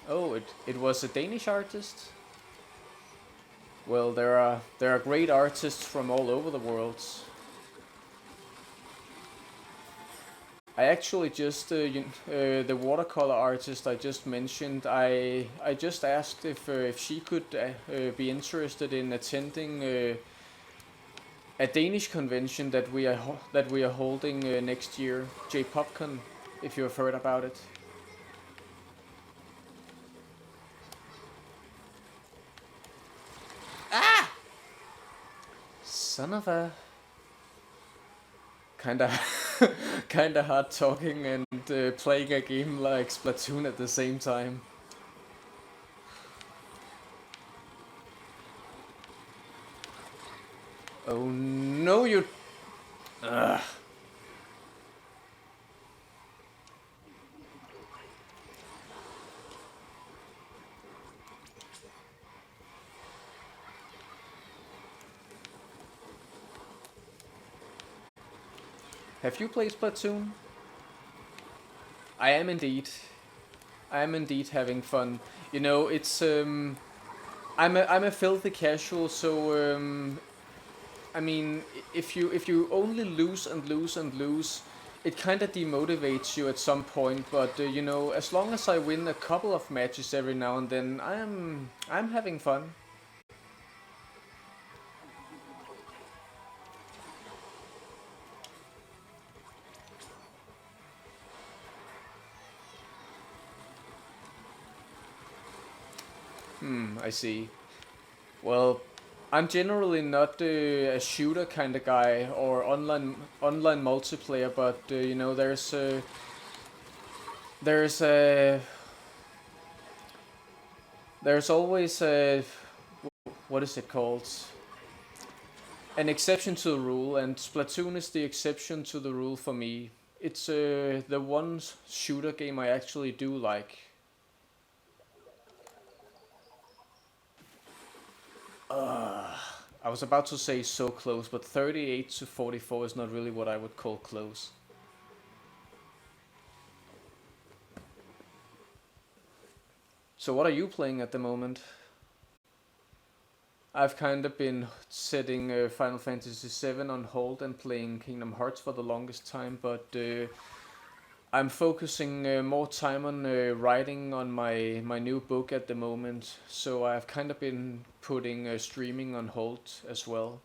Oh, it was a Danish artist. Well, there are great artists from all over the world. I actually just the watercolor artist I just mentioned. I just asked if she could be interested in attending a Danish convention that we are holding next year, J-PopCon, if you have heard about it. Son of a kinda kinda hard talking and playing a game like Splatoon at the same time. Oh no, you. Ugh. Have you played Splatoon? I am indeed. I am indeed having fun. It's I'm a filthy casual, so I mean, if you only lose and lose and lose, it kind of demotivates you at some point. But as long as I win a couple of matches every now and then, I'm having fun. I see. Well, I'm generally not a shooter kind of guy or online multiplayer, but there's There's a there's always a, what is it called? An exception to the rule, and Splatoon is the exception to the rule for me. It's the one shooter game I actually do like. I was about to say so close, but 38 to 44 is not really what I would call close. So what are you playing at the moment? I've kind of been setting Final Fantasy VII on hold and playing Kingdom Hearts for the longest time, but I'm focusing more time on writing on my new book at the moment, so I've kind of been putting streaming on hold as well.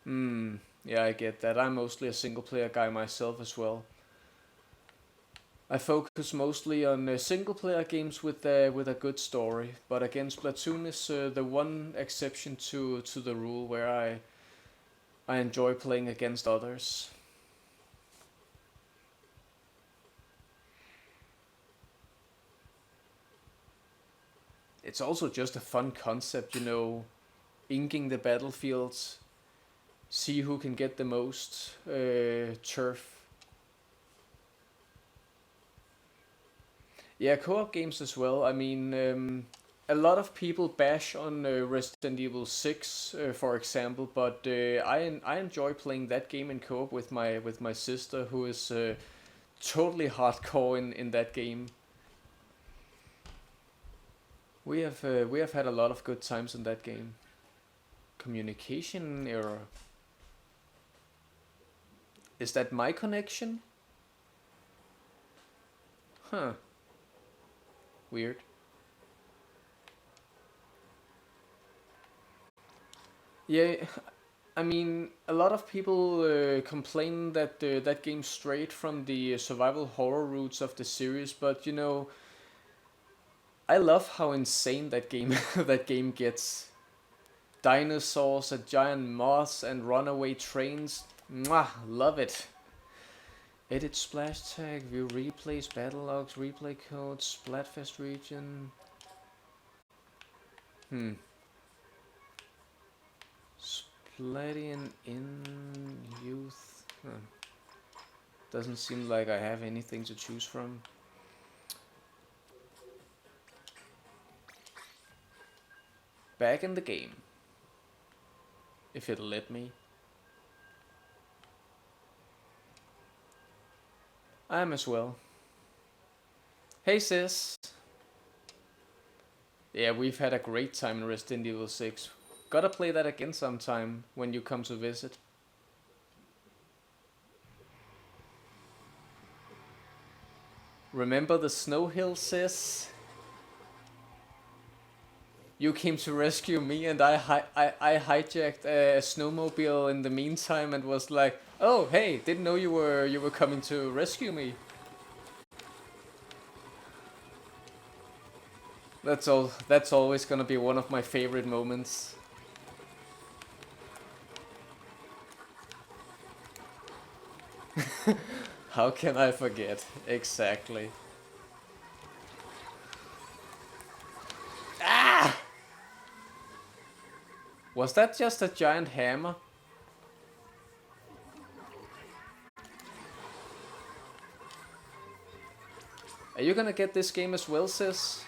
Yeah, I get that. I'm mostly a single player guy myself as well. I focus mostly on single player games with a good story, but again, Splatoon is the one exception to the rule where I enjoy playing against others. It's also just a fun concept, inking the battlefields, see who can get the most turf. Yeah, co-op games as well. I mean, a lot of people bash on Resident Evil 6, for example, but I enjoy playing that game in co-op with my sister, who is totally hardcore in that game. We have had a lot of good times in that game. Communication error. Is that my connection? Huh. Weird. Yeah, I mean, a lot of people complain that that game strayed from the survival horror roots of the series, but I love how insane that game that game gets. Dinosaurs, a giant moths, and runaway trains. Mwah, love it. Edit splash tag, view replays, battle logs, replay codes, Splatfest region. Splatian in youth. Doesn't seem like I have anything to choose from. Back in the game. If it'll let me. I am as well. Hey sis. Yeah, we've had a great time in Resident Evil 6. Gotta play that again sometime when you come to visit. Remember the snow hill, sis? You came to rescue me, and I hijacked a snowmobile in the meantime and was like, "Oh, hey, didn't know you were coming to rescue me." That's always gonna be one of my favorite moments. How can I forget? Exactly. Ah! Was that just a giant hammer? Are you gonna get this game as well, sis?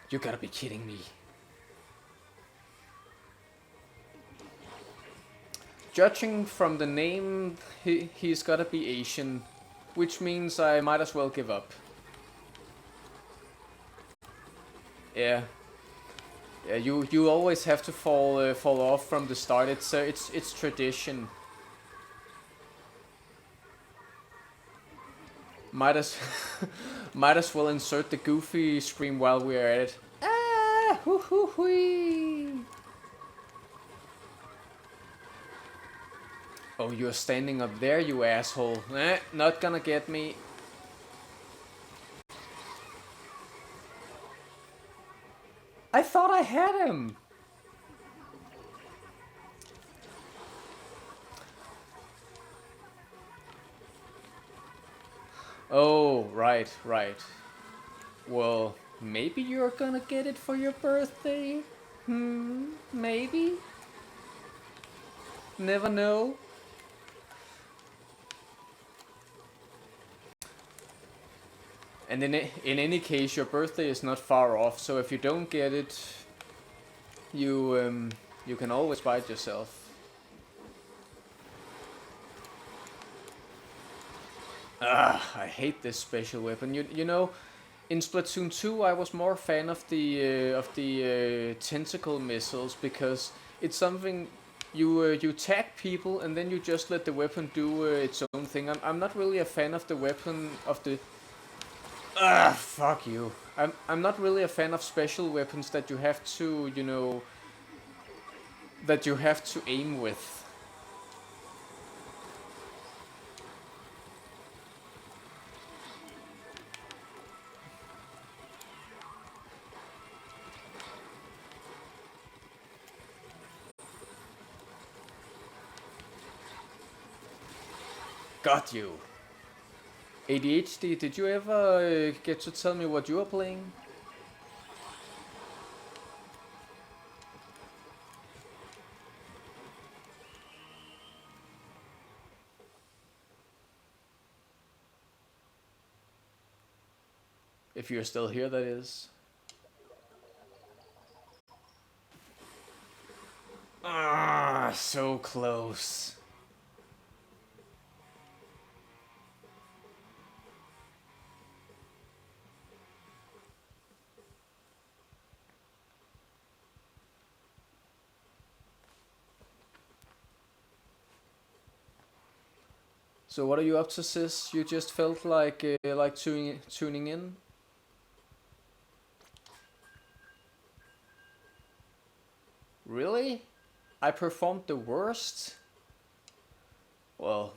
You gotta be kidding me. Judging from the name, he's gotta be Asian, which means I might as well give up. Yeah. Yeah, you always have to fall off from the start. It's tradition. Might as might as well insert the goofy scream while we're at it. Ah, hoo hoo hoo. Oh, you're standing up there, you asshole. Not gonna get me. I thought I had him. Oh, right, right. Well, maybe you're gonna get it for your birthday? Maybe? Never know. And in any case, your birthday is not far off, so if you don't get it, you can always buy it yourself. I hate this special weapon. You know, in Splatoon 2, I was more a fan of the tentacle missiles because it's something you tag people and then you just let the weapon do its own thing. I'm not really a fan of the weapon of the. Fuck you. I'm not really a fan of special weapons that you have to that you have to aim with. Got you. ADHD, did you ever get to tell me what you are playing? If you're still here, that is. Ah, so close. So what are you up to, sis? You just felt like tuning in? Really? I performed the worst? Well,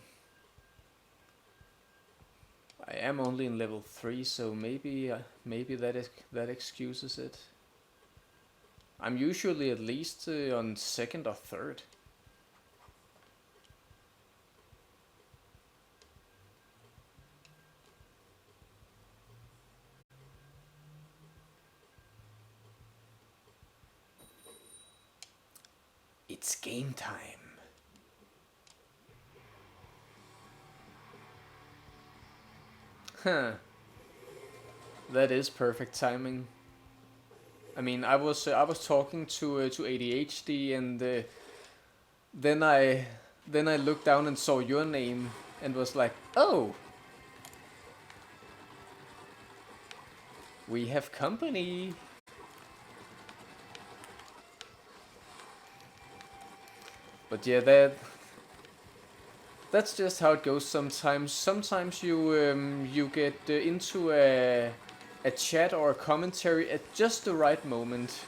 I am only in level 3, so maybe that excuses it. I'm usually at least on second or third. It's game time. Huh. That is perfect timing. I mean, I was talking to ADHD, and then I looked down and saw your name and was like, oh, we have company. But yeah, that's just how it goes sometimes. Sometimes you get into a chat or a commentary at just the right moment,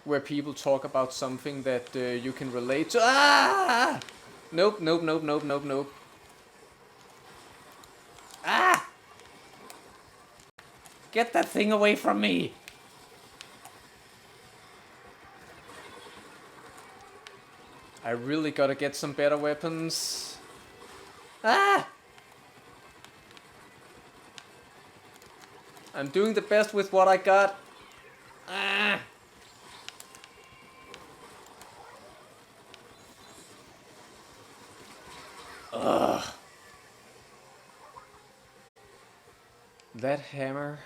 where people talk about something that you can relate to. Ah! Nope, nope, nope, nope, nope, nope. Ah! Get that thing away from me! I really gotta get some better weapons. Ah! I'm doing the best with what I got. Ah! Ugh. That hammer.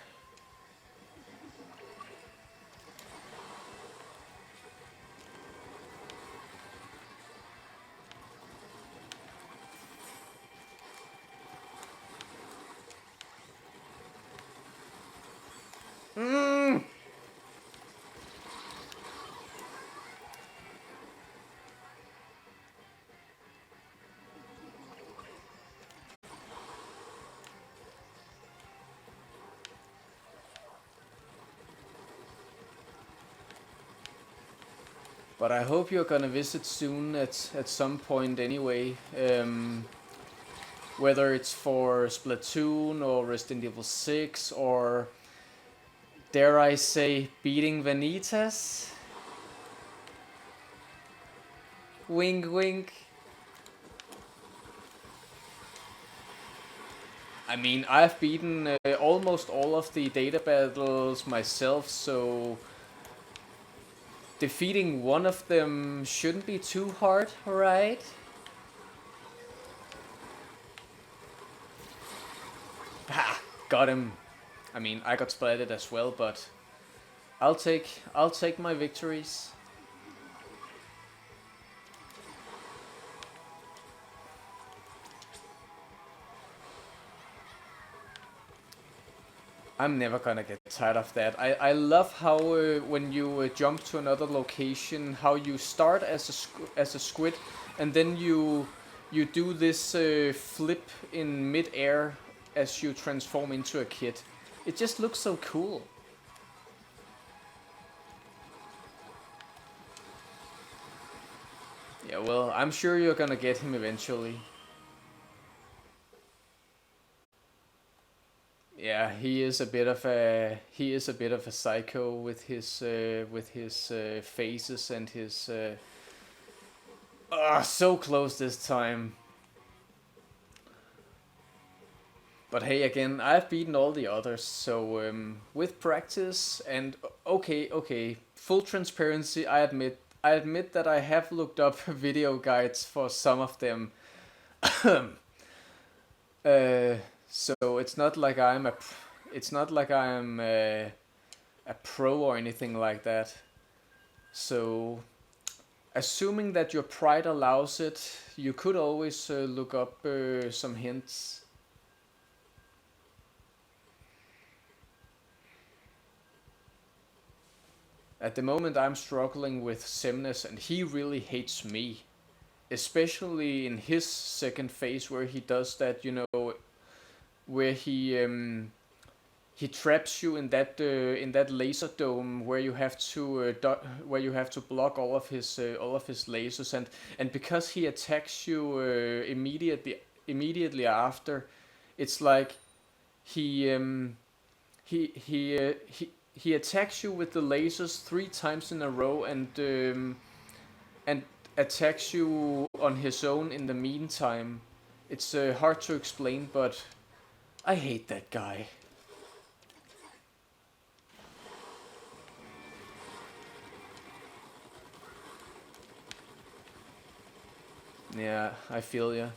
But I hope you're gonna visit soon at some point anyway. Whether it's for Splatoon or Resident Evil 6 or, dare I say, beating Vanitas? Wink wink. I mean, I've beaten almost all of the data battles myself, so defeating one of them shouldn't be too hard, right? Ha! Got him. I mean, I got splatted as well, but I'll take my victories. I'm never gonna get tired of that. I love how when you jump to another location, how you start as a squid, and then you do this flip in mid-air as you transform into a kid. It just looks so cool. Yeah, well, I'm sure you're gonna get him eventually. Yeah, he is a bit of a psycho with his phases and his so close this time. But hey, again, I've beaten all the others, so with practice and okay, full transparency, I admit that I have looked up video guides for some of them. uh, so it's not like I'm a pro or anything like that. So, assuming that your pride allows it, you could always look up some hints. At the moment, I'm struggling with Semnes, and he really hates me, especially in his second phase where he does that, where he traps you in that laser dome where you have to where you have to block all of his lasers, and because he attacks you immediately after, it's like he he attacks you with the lasers 3 times in a row, and attacks you on his own in the meantime. It's hard to explain, but I hate that guy. Yeah, I feel ya.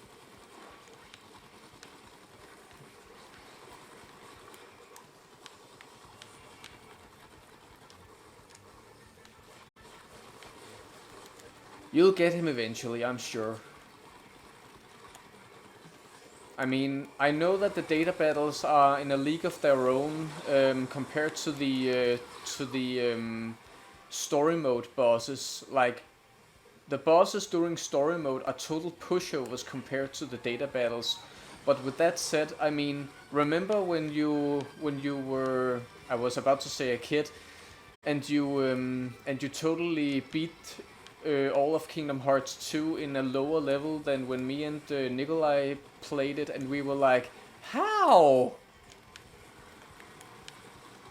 You'll get him eventually, I'm sure. I mean, I know that the data battles are in a league of their own compared to the story mode bosses. Like, the bosses during story mode are total pushovers compared to the data battles. But with that said, I mean, remember when you were, I was about to say, a kid, and you totally beat all of Kingdom Hearts 2 in a lower level than when me and Nikolai played it, and we were like, how?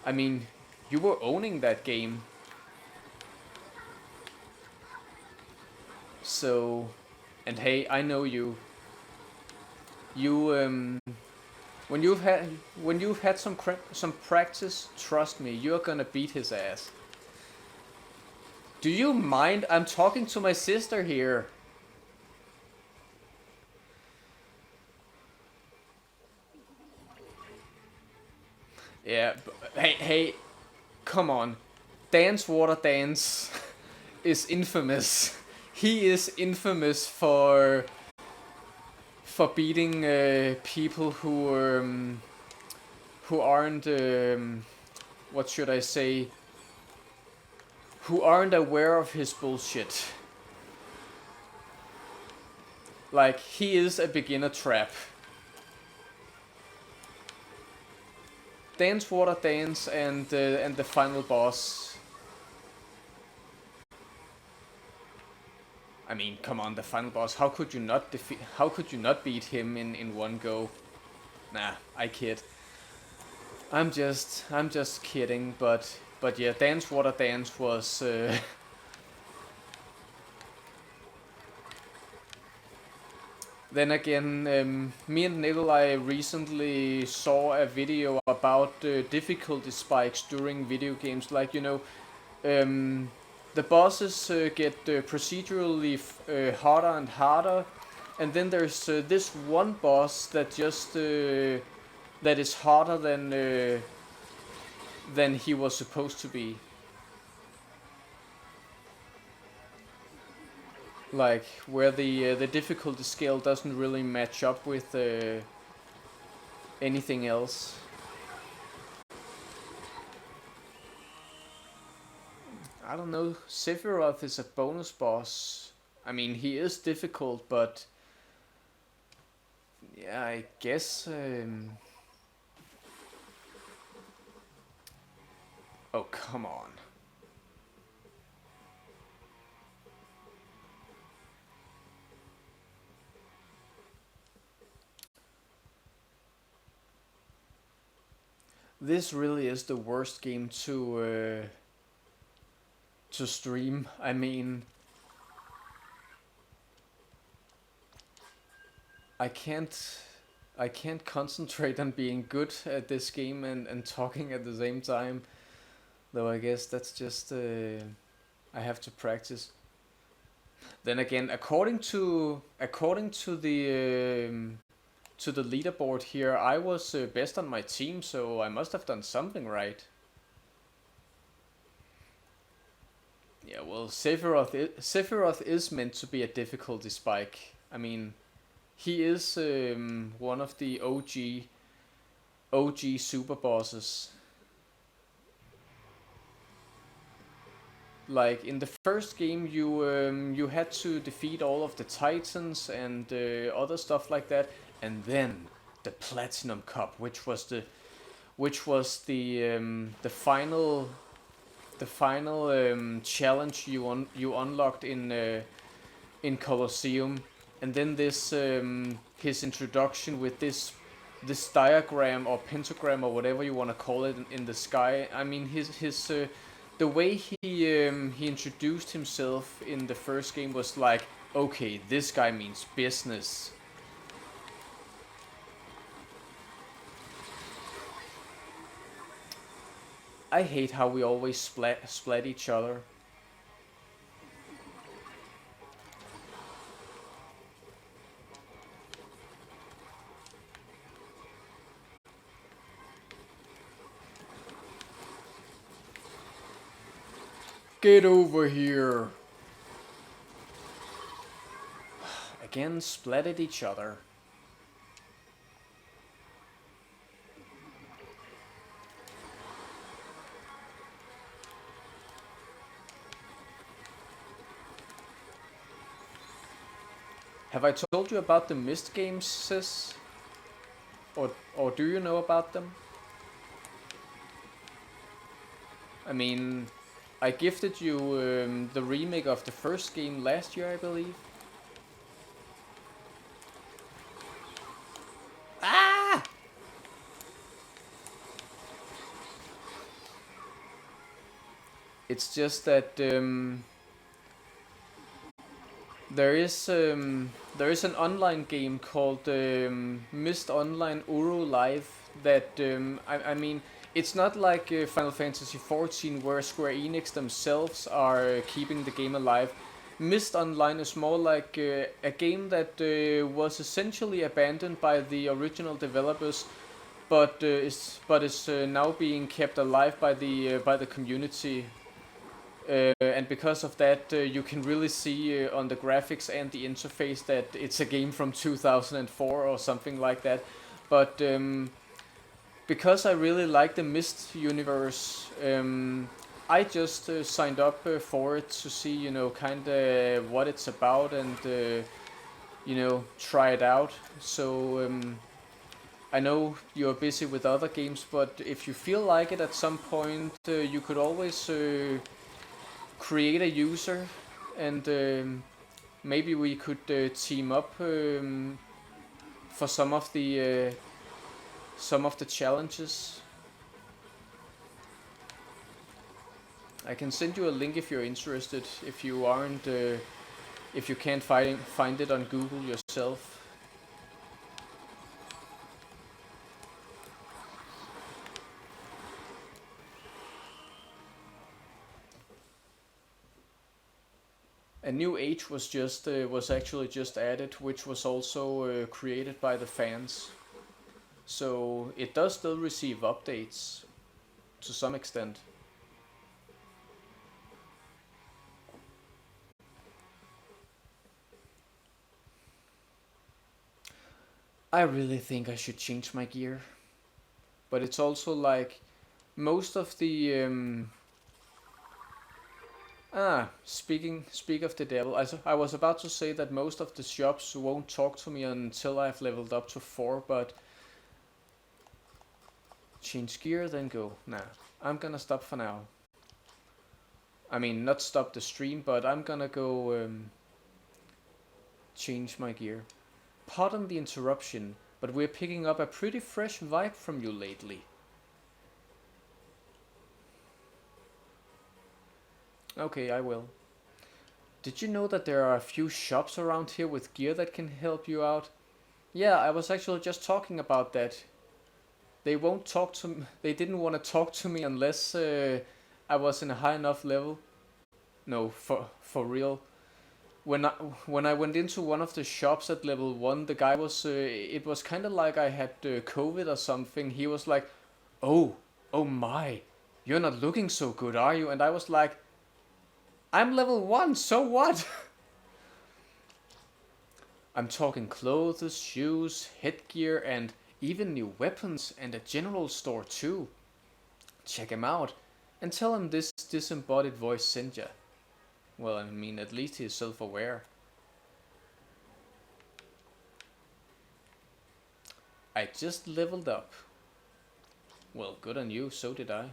I mean, you were owning that game. So, and hey, I know you. You when you've had some practice, trust me, you're gonna beat his ass. Do you mind? I'm talking to my sister here. Yeah, hey, come on. Dance Water Dance is infamous. He is infamous for beating people who aren't what should I say, who aren't aware of his bullshit. Like, he is a beginner trap. Dance Water Dance and the final boss. I mean, come on, the final boss. How could you not defeat? How could you not beat him in one go? Nah, I kid. I'm just kidding. But yeah, Dance Water Dance was. Then again, me and Nikolai recently saw a video about difficulty spikes during video games. Like, the bosses get procedurally harder and harder, and then there's this one boss that just that is harder than he was supposed to be. Like where the difficulty scale doesn't really match up with anything else. I don't know. Sephiroth is a bonus boss. I mean, he is difficult, but yeah, I guess. Oh, come on. This really is the worst game to stream. I mean, I can't concentrate on being good at this game and talking at the same time. Though I guess that's just I have to practice. Then again, according to the leaderboard here, I was best on my team, so I must have done something right. Yeah, well, Sephiroth is meant to be a difficulty spike. I mean, he is one of the OG super bosses. Like in the first game, you had to defeat all of the titans and other stuff like that, and then the Platinum Cup, which was the final challenge you unlocked in Colosseum, and then this his introduction with this diagram or pentagram or whatever you want to call it in the sky. I mean, his the way he introduced himself in the first game was like, okay, this guy means business. I hate how we always splat each other. Get over here! Again, splatted each other. Have I told you about the Myst games, sis? Or do you know about them? I mean, I gifted you the remake of the first game last year, I believe. Ah! It's just that there is an online game called Myst Online Uru Live that I mean, it's not like Final Fantasy XIV where Square Enix themselves are keeping the game alive. Myst Online is more like a game that was essentially abandoned by the original developers, but is now being kept alive by the community. And because of that, you can really see on the graphics and the interface that it's a game from 2004 or something like that. But because I really like the Myst universe, I just signed up for it to see, kind of what it's about and, try it out. So I know you're busy with other games, but if you feel like it at some point, you could always create a user and maybe we could team up for some of the challenges. I can send you a link if you're interested. If you can't find it on Google yourself. A new age was actually just added, which was also created by the fans. So it does still receive updates to some extent. I really think I should change my gear, but it's also like most of the speak of the devil. I was about to say that most of the shops won't talk to me until I've leveled up to 4, but change gear then go. Nah, I'm gonna stop for now. I mean, not stop the stream, but I'm gonna go change my gear. Pardon the interruption, but we're picking up a pretty fresh vibe from you lately. Okay, I will. Did you know that there are a few shops around here with gear that can help you out? Yeah, I was actually just talking about that. They won't talk to me. They didn't want to talk to me unless I was in a high enough level. No, for real. When I when I went into one of the shops at level 1, the guy was it was kind of like I had COVID or something. He was like, "Oh, oh my. You're not looking so good, are you?" And I was like, "I'm level 1, so what?" I'm talking clothes, shoes, headgear, and even new weapons, and a general store too. Check him out and tell him this disembodied voice sent ya. Well, I mean, at least he's self-aware. I just leveled up. Well, good on you, so did I.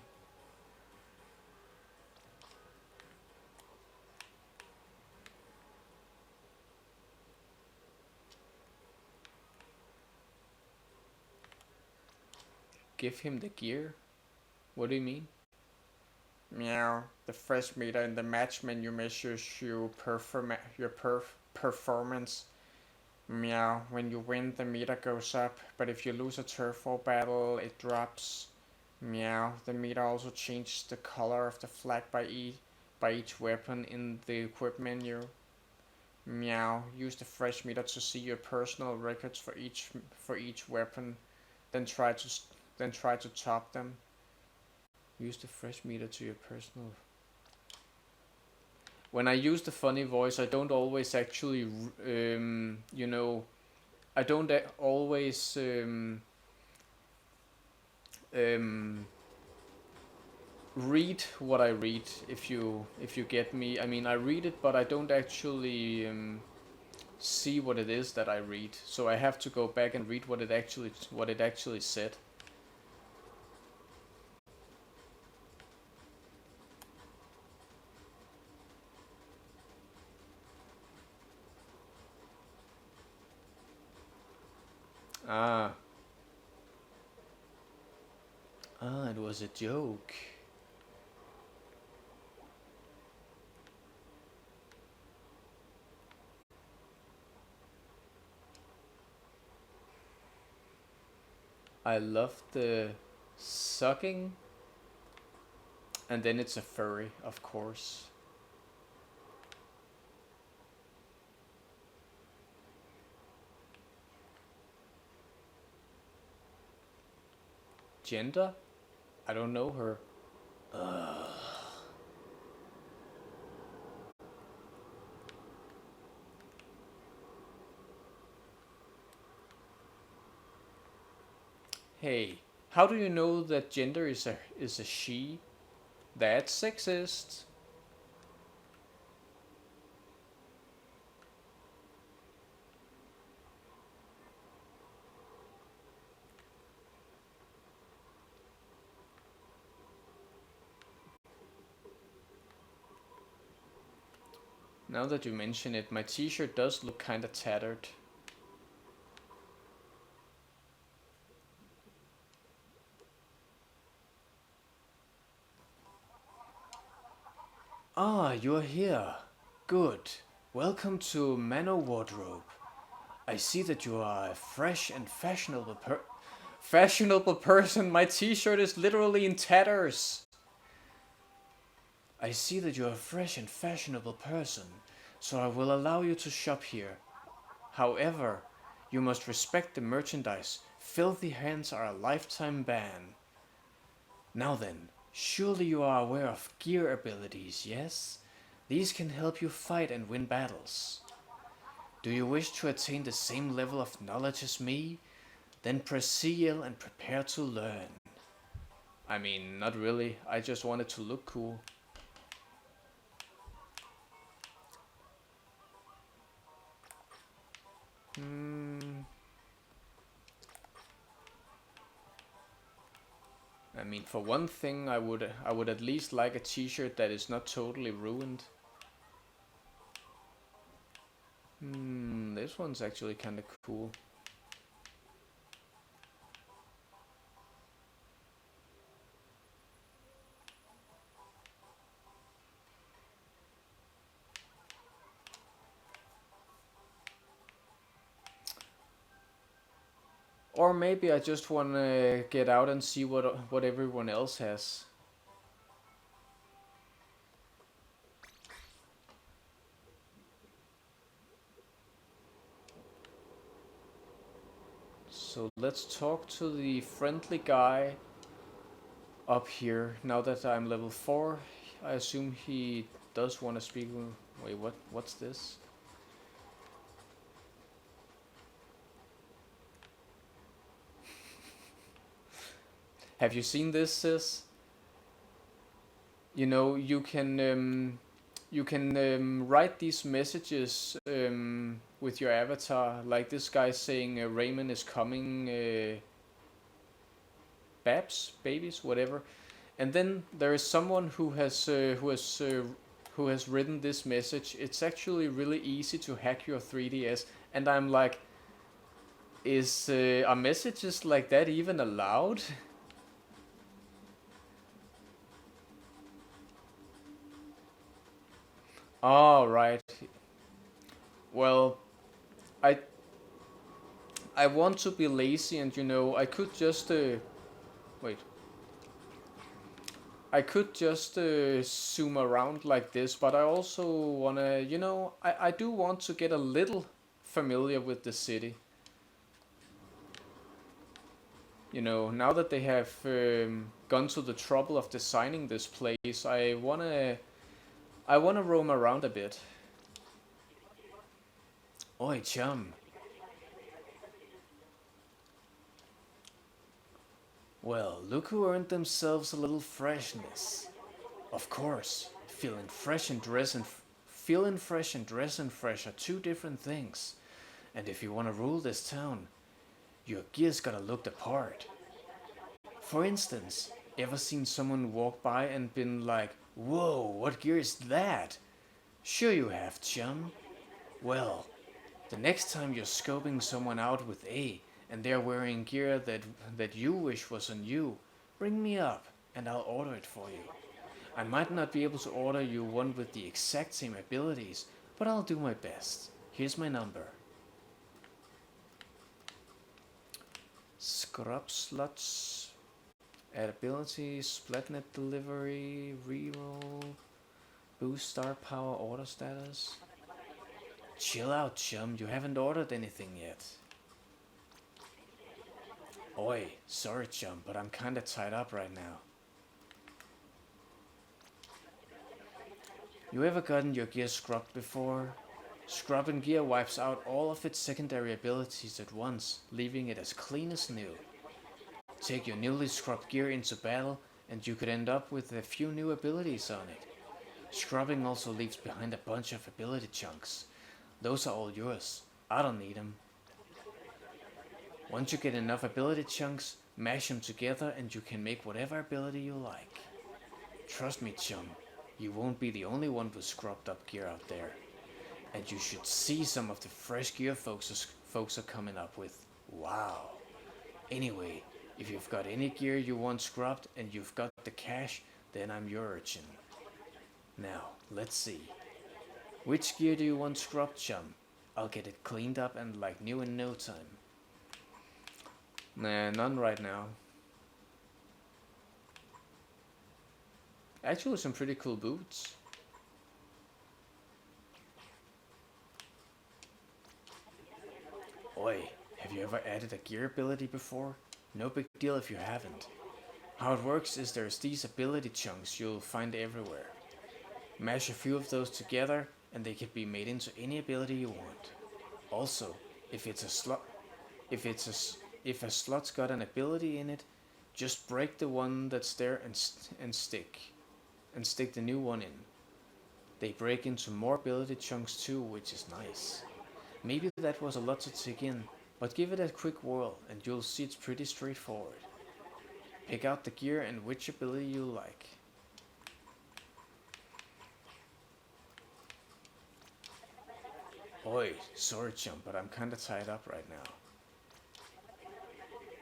Give him the gear? What do you mean? Meow. The fresh meter in the match menu measures your performance. Meow. When you win, the meter goes up, but if you lose a turf war battle, it drops. Meow. The meter also changes the color of the flag by each weapon in the equip menu. Meow. Use the fresh meter to see your personal records for each weapon, then try to top them. Use the fresh meter to your personal. When I use the funny voice, I don't always actually, I don't always read what I read. If you get me, I mean, I read it, but I don't actually see what it is that I read. So I have to go back and read what it actually said. Ah. Ah, it was a joke. I love the sucking. And then it's a furry, of course. Gender? I don't know her. Ugh. Hey, how do you know that gender is a she? That's sexist. Now that you mention it, my t-shirt does look kinda tattered. Ah, you're here. Good. Welcome to Manor Wardrobe. I see that you are a fresh and fashionable person. My t-shirt is literally in tatters. I see that you're a fresh and fashionable person. so I will allow you to shop here. However, you must respect the merchandise. Filthy hands are a lifetime ban. Now then, surely you are aware of gear abilities, yes? These can help you fight and win battles. Do you wish to attain the same level of knowledge as me? Then press CL and prepare to learn. I mean, not really. I just wanted to look cool. I mean, for one thing, I would at least like a t-shirt that is not totally ruined. This one's actually kind of cool. Or maybe I just want to get out and see what everyone else has. So let's talk to the friendly guy up here. Now that I'm level 4, I assume he does want to speak with... Wait, what's this? Have you seen this, sis? You know, you can write these messages with your avatar, like this guy saying Raymond is coming, Babs, babies, whatever. And then there is someone who has written this message. It's actually really easy to hack your 3DS, and I'm like, are messages like that even allowed? Oh, right. Well, I I want to be lazy, and I could just wait. I could just zoom around like this, but I also wanna, I do want to get a little familiar with the city. Now that they have gone to the trouble of designing this place, I wanna roam around a bit. Oi, chum. Well, look who earned themselves a little freshness. Of course, feeling fresh and dressing fresh are two different things. And if you want to rule this town, your gear's gotta look the part. For instance, ever seen someone walk by and been like, "Whoa, what gear is that?" Sure you have, chum. Well, the next time you're scoping someone out with A and they're wearing gear that you wish was on you, bring me up and I'll order it for you. I might not be able to order you one with the exact same abilities, but I'll do my best. Here's my number. Scrub slots, add abilities, Splatnet delivery, reroll, boost star power, order status. Chill out, chum, you haven't ordered anything yet. Oi, sorry chum, but I'm kinda tied up right now. You ever gotten your gear scrubbed before? Scrubbing gear wipes out all of its secondary abilities at once, leaving it as clean as new. Take your newly scrubbed gear into battle and you could end up with a few new abilities on it. Scrubbing also leaves behind a bunch of ability chunks. Those are all yours. I don't need them. Once you get enough ability chunks, mash them together and you can make whatever ability you like. Trust me, chum, you won't be the only one with scrubbed up gear out there. And you should see some of the fresh gear folks are coming up with. Wow. Anyway, if you've got any gear you want scrubbed and you've got the cash, then I'm your urchin. Now, let's see. Which gear do you want scrubbed, chum? I'll get it cleaned up and like new in no time. Nah, none right now. Actually, some pretty cool boots. Oi, have you ever added a gear ability before? No big deal if you haven't. How it works is there's these ability chunks you'll find everywhere. Mash a few of those together and they can be made into any ability you want. Also, if it's a slot if it's if a slot's got an ability in it, just break the one that's there and stick the new one in. They break into more ability chunks too, which is nice. Maybe that was a lot to take in, but give it a quick whirl and you'll see it's pretty straightforward. Pick out the gear and which ability you like. Oi, sorry chump, but I'm kinda tied up right now.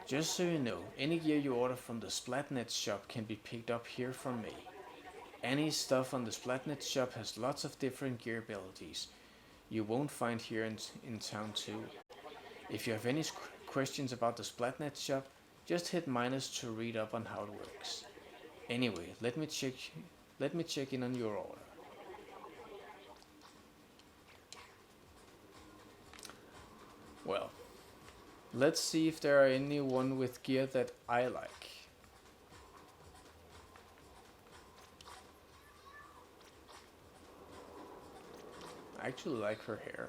Just so you know, any gear you order from the Splatnet shop can be picked up here from me. Any stuff on the Splatnet shop has lots of different gear abilities you won't find here in town too. If you have any questions about the Splatnet shop, just hit minus to read up on how it works. Anyway, let me check in on your order. Well, let's see if there are anyone with gear that I like. I actually like her hair.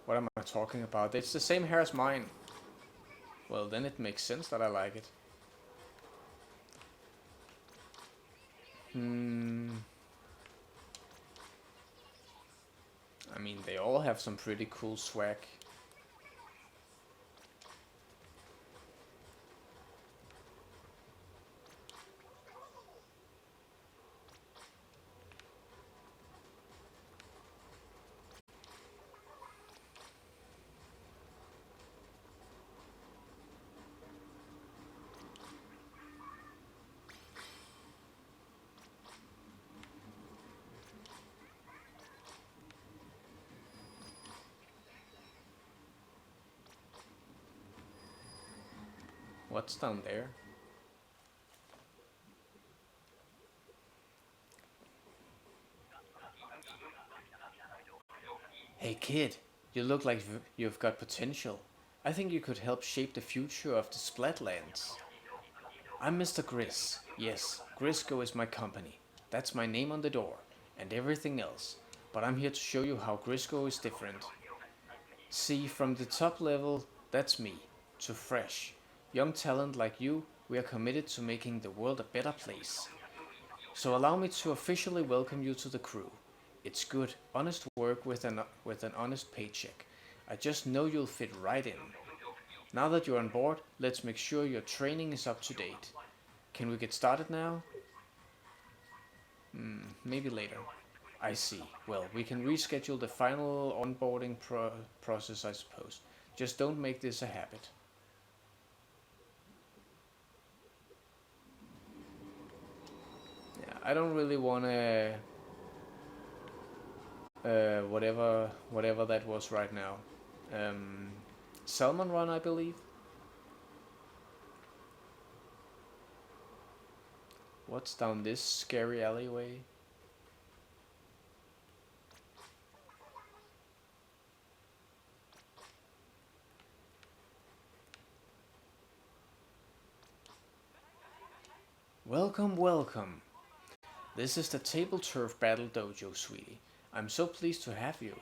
What am I talking about? It's the same hair as mine. Well, then it makes sense that I like it. I mean, they all have some pretty cool swag. What's down there? Hey kid, you look like you've got potential. I think you could help shape the future of the Splatlands. I'm Mr. Gris. Yes, Grisco is my company. That's my name on the door, and everything else. But I'm here to show you how Grisco is different. See, from the top level, that's me, to fresh. Young talent like you, we are committed to making the world a better place. So allow me to officially welcome you to the crew. It's good, honest work with an honest paycheck. I just know you'll fit right in. Now that you're on board, let's make sure your training is up to date. Can we get started now? Maybe later. I see. Well, we can reschedule the final onboarding process, I suppose. Just don't make this a habit. Yeah, I don't really wanna whatever that was right now. Salmon Run, I believe. What's down this scary alleyway? Welcome, welcome. This is the Table Turf Battle Dojo, sweetie. I'm so pleased to have you.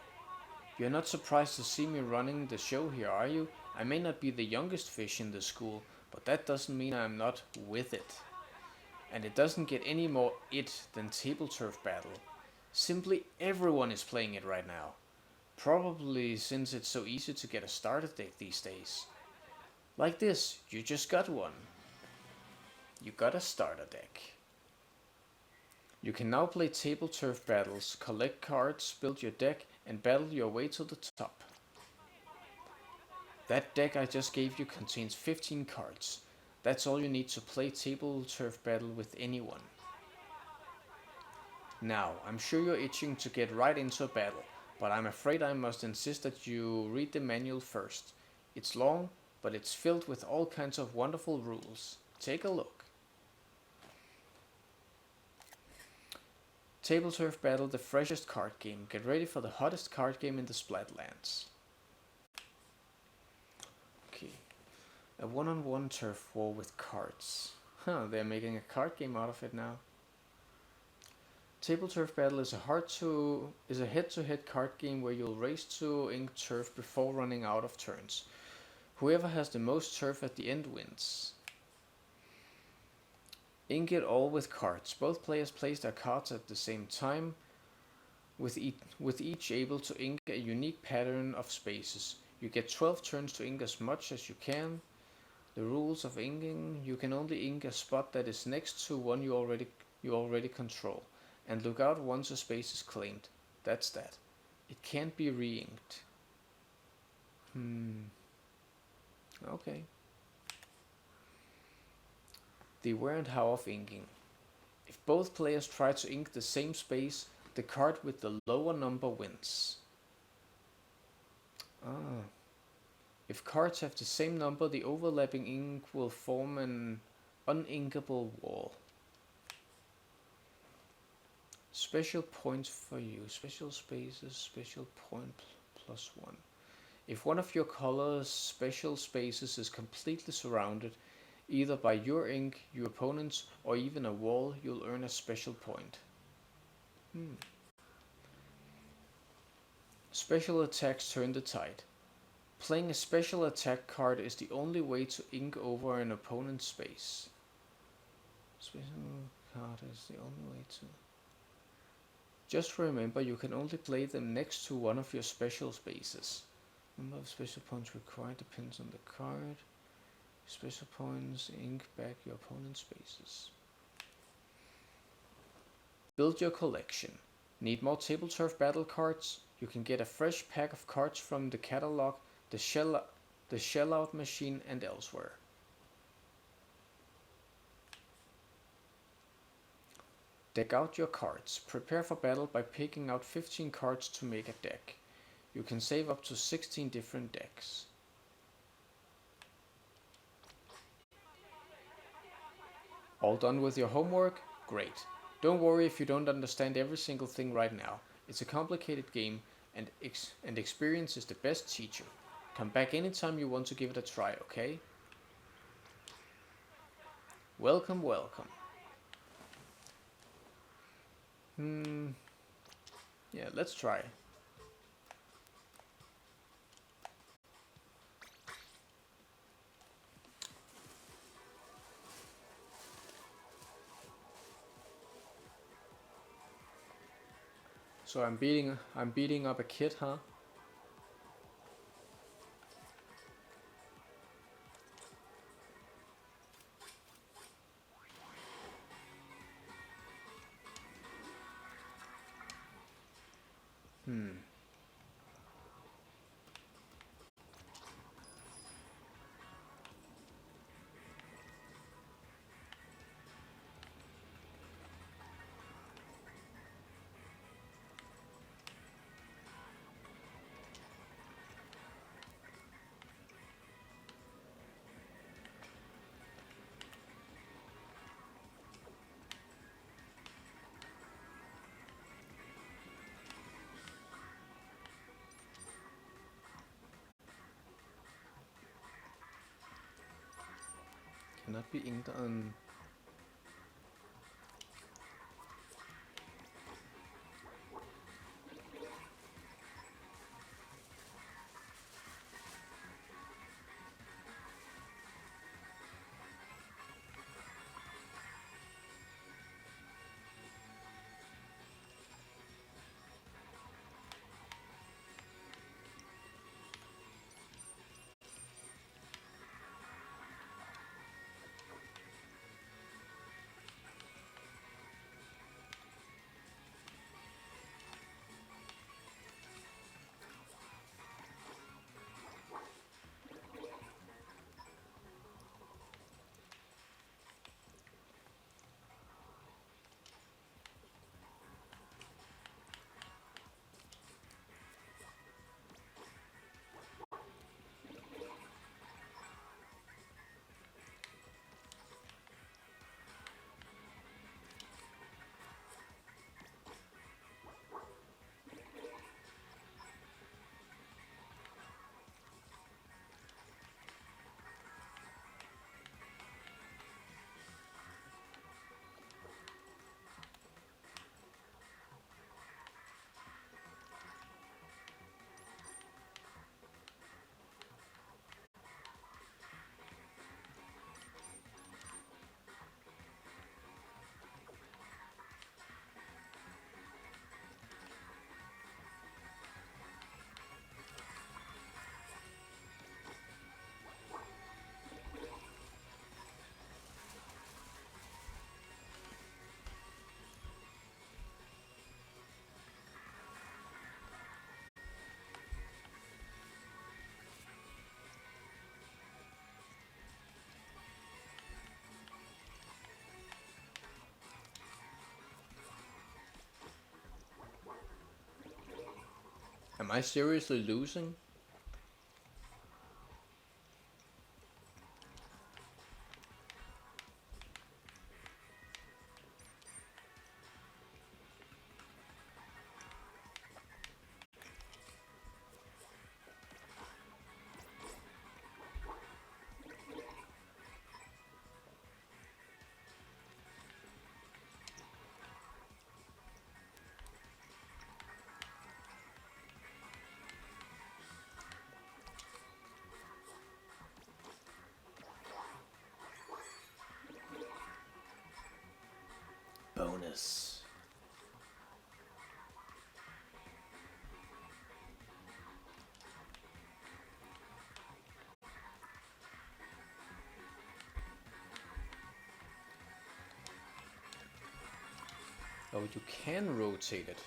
You're not surprised to see me running the show here, are you? I may not be the youngest fish in the school, but that doesn't mean I'm not with it. And it doesn't get any more it than Table Turf Battle. Simply everyone is playing it right now. Probably since it's so easy to get a starter deck these days. Like this, you just got one. You got a starter deck. You can now play table turf battles, collect cards, build your deck, and battle your way to the top. That deck I just gave you contains 15 cards. That's all you need to play table turf battle with anyone. Now, I'm sure you're itching to get right into a battle, but I'm afraid I must insist that you read the manual first. It's long, but it's filled with all kinds of wonderful rules. Take a look. Table Turf Battle, the freshest card game. Get ready for the hottest card game in the Splatlands. A one-on-one turf war with cards. Huh, they're making a card game out of it now. Table Turf Battle is a head-to-head card game where you'll race to ink turf before running out of turns. Whoever has the most turf at the end wins. Ink it all with cards. Both players place their cards at the same time, with each able to ink a unique pattern of spaces. You get 12 turns to ink as much as you can. The rules of inking: you can only ink a spot that is next to one you already control, and look out once a space is claimed. That's that. It can't be re-inked. Okay. The where and how of inking. If both players try to ink the same space, the card with the lower number wins. If cards have the same number, the overlapping ink will form an uninkable wall. Special points for you. Special spaces, special point +1. If one of your color's special spaces is completely surrounded, either by your ink, your opponent's, or even a wall, you'll earn a special point. Special attacks turn the tide. Playing a special attack card is the only way to ink over an opponent's space. Special card is the only way to... Just remember, you can only play them next to one of your special spaces. Number of special points required depends on the card. Special points ink back your opponent's spaces. Build your collection. Need more Table Turf Battle cards? You can get a fresh pack of cards from the catalog, the Shellout machine, and elsewhere. Deck out your cards. Prepare for battle by picking out 15 cards to make a deck. You can save up to 16 different decks. All done with your homework? Great. Don't worry if you don't understand every single thing right now. It's a complicated game, and experience is the best teacher. Come back anytime you want to give it a try, okay? Welcome, welcome. Yeah, let's try. So I'm beating up a kid, huh? Cannot be inked on. Am I seriously losing? Bonus. Oh, you can rotate it.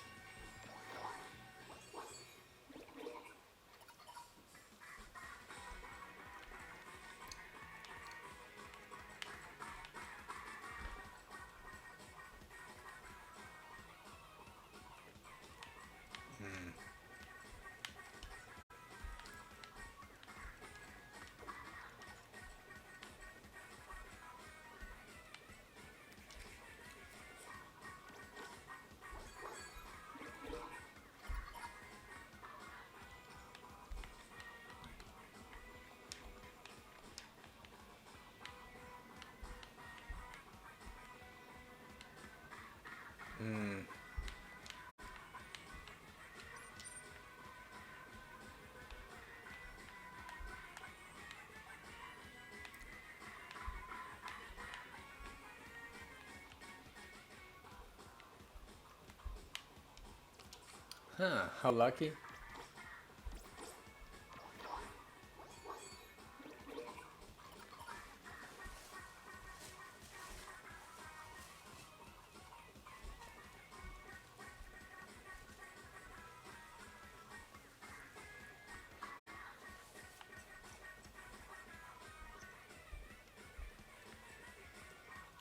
Huh, how lucky.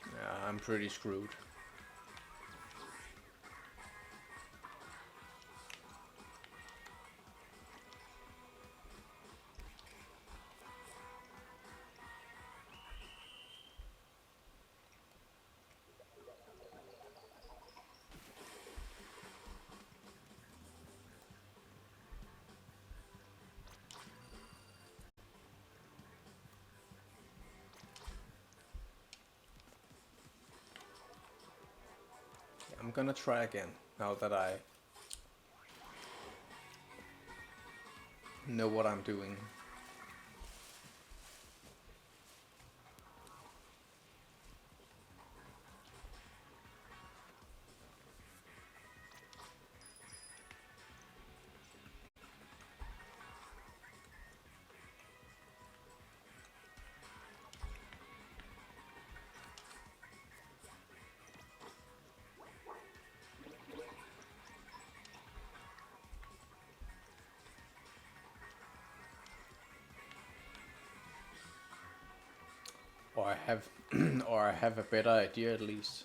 Yeah, I'm pretty screwed. I'm gonna try again, now that I know what I'm doing. Or I have, or I have a better idea at least.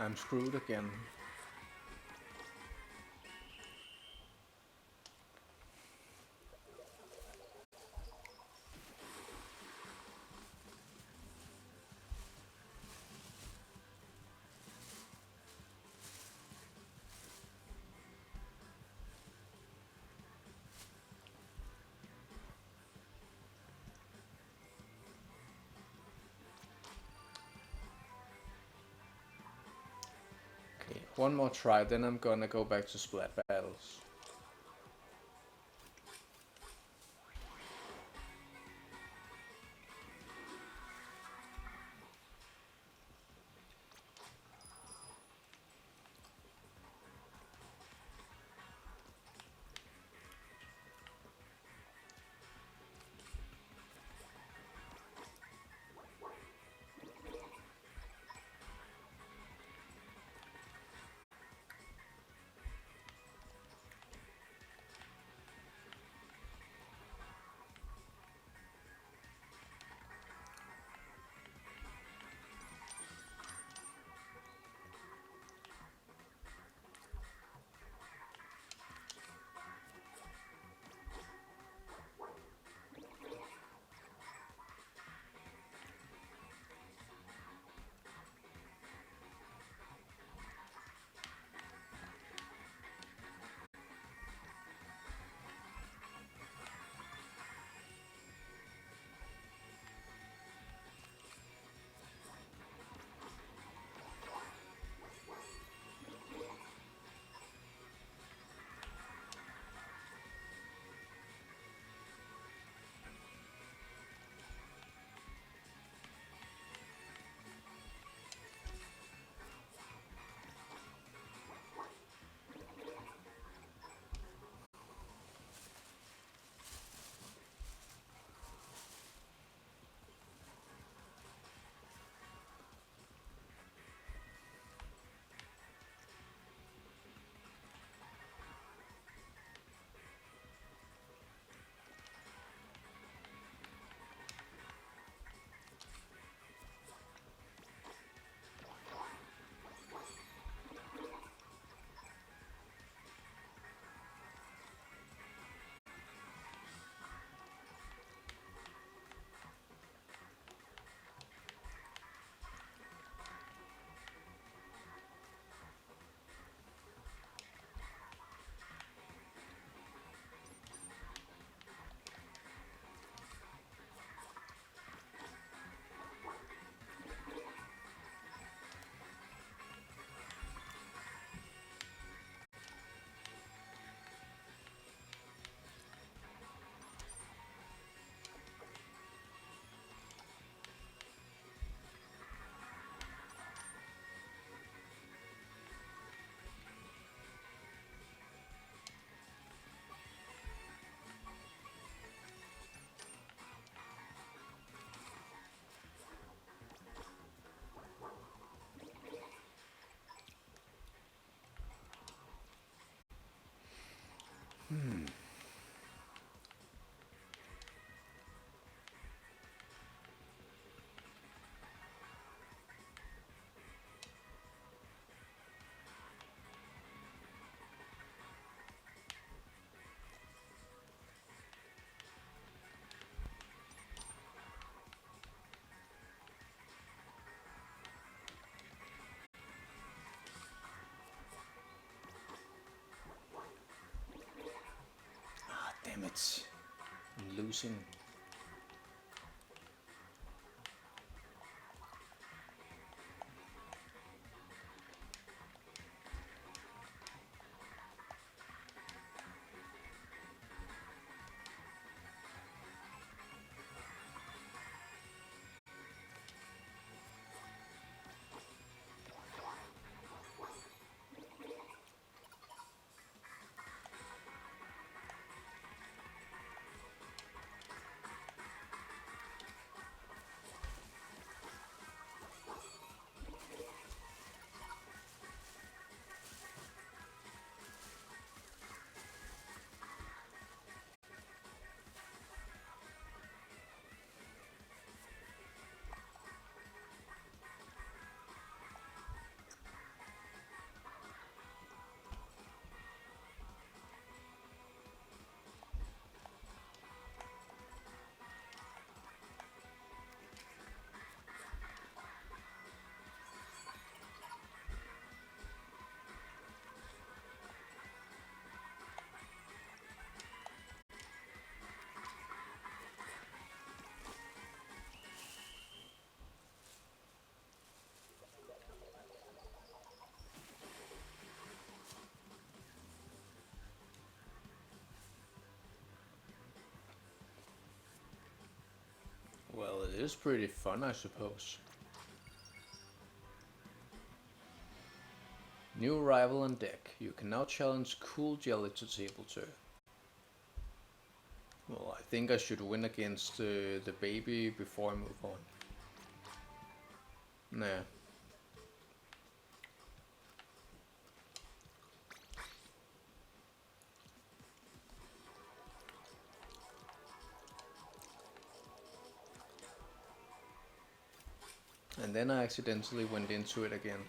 I'm screwed again. One more try, then I'm gonna go back to Splat battles. Damn it. I'm losing. it is pretty fun, I suppose. New arrival on deck. You can now challenge Cool Jelly to table turn. Well, I think I should win against the baby before I move on. Nah. And then I accidentally went into it again.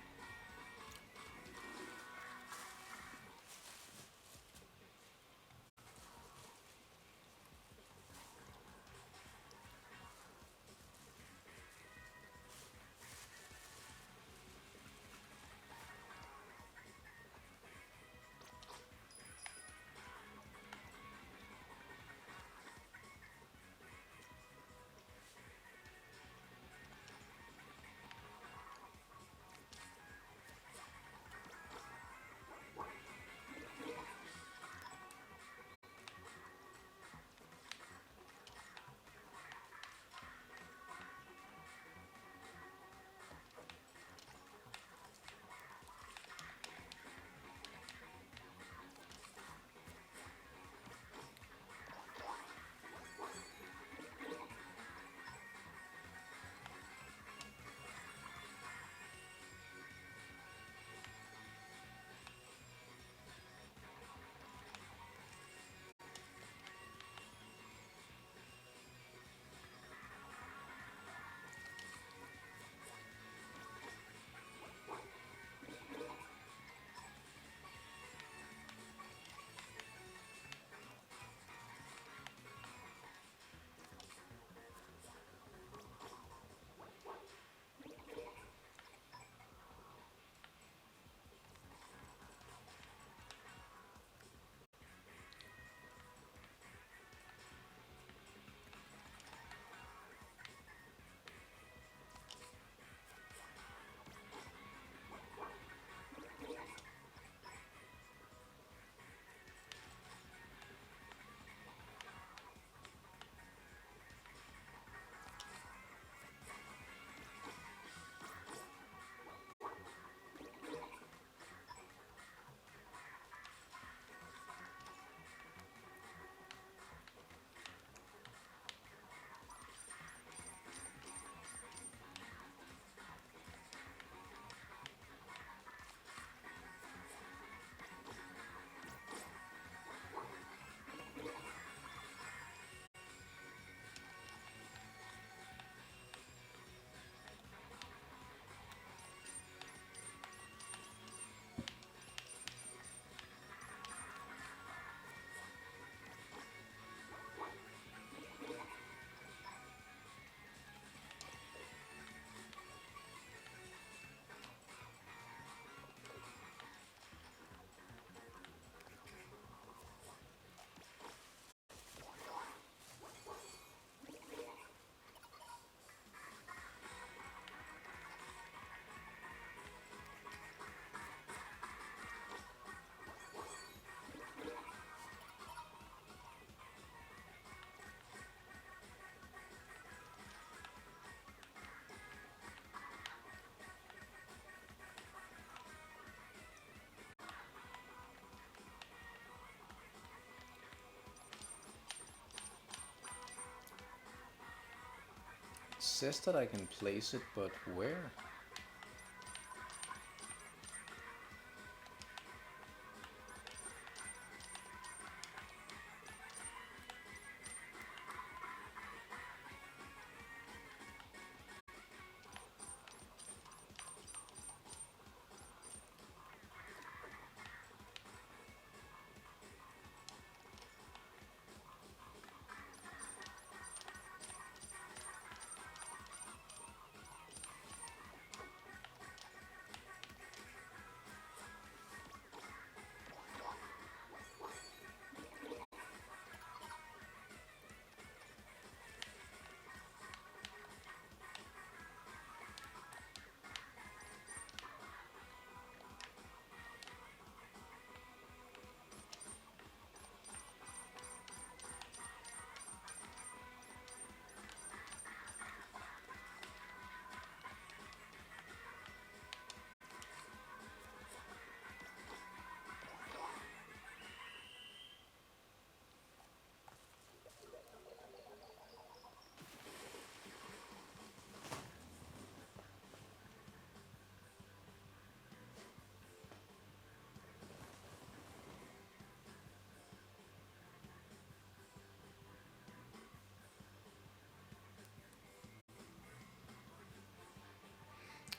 It says that I can place it, but where?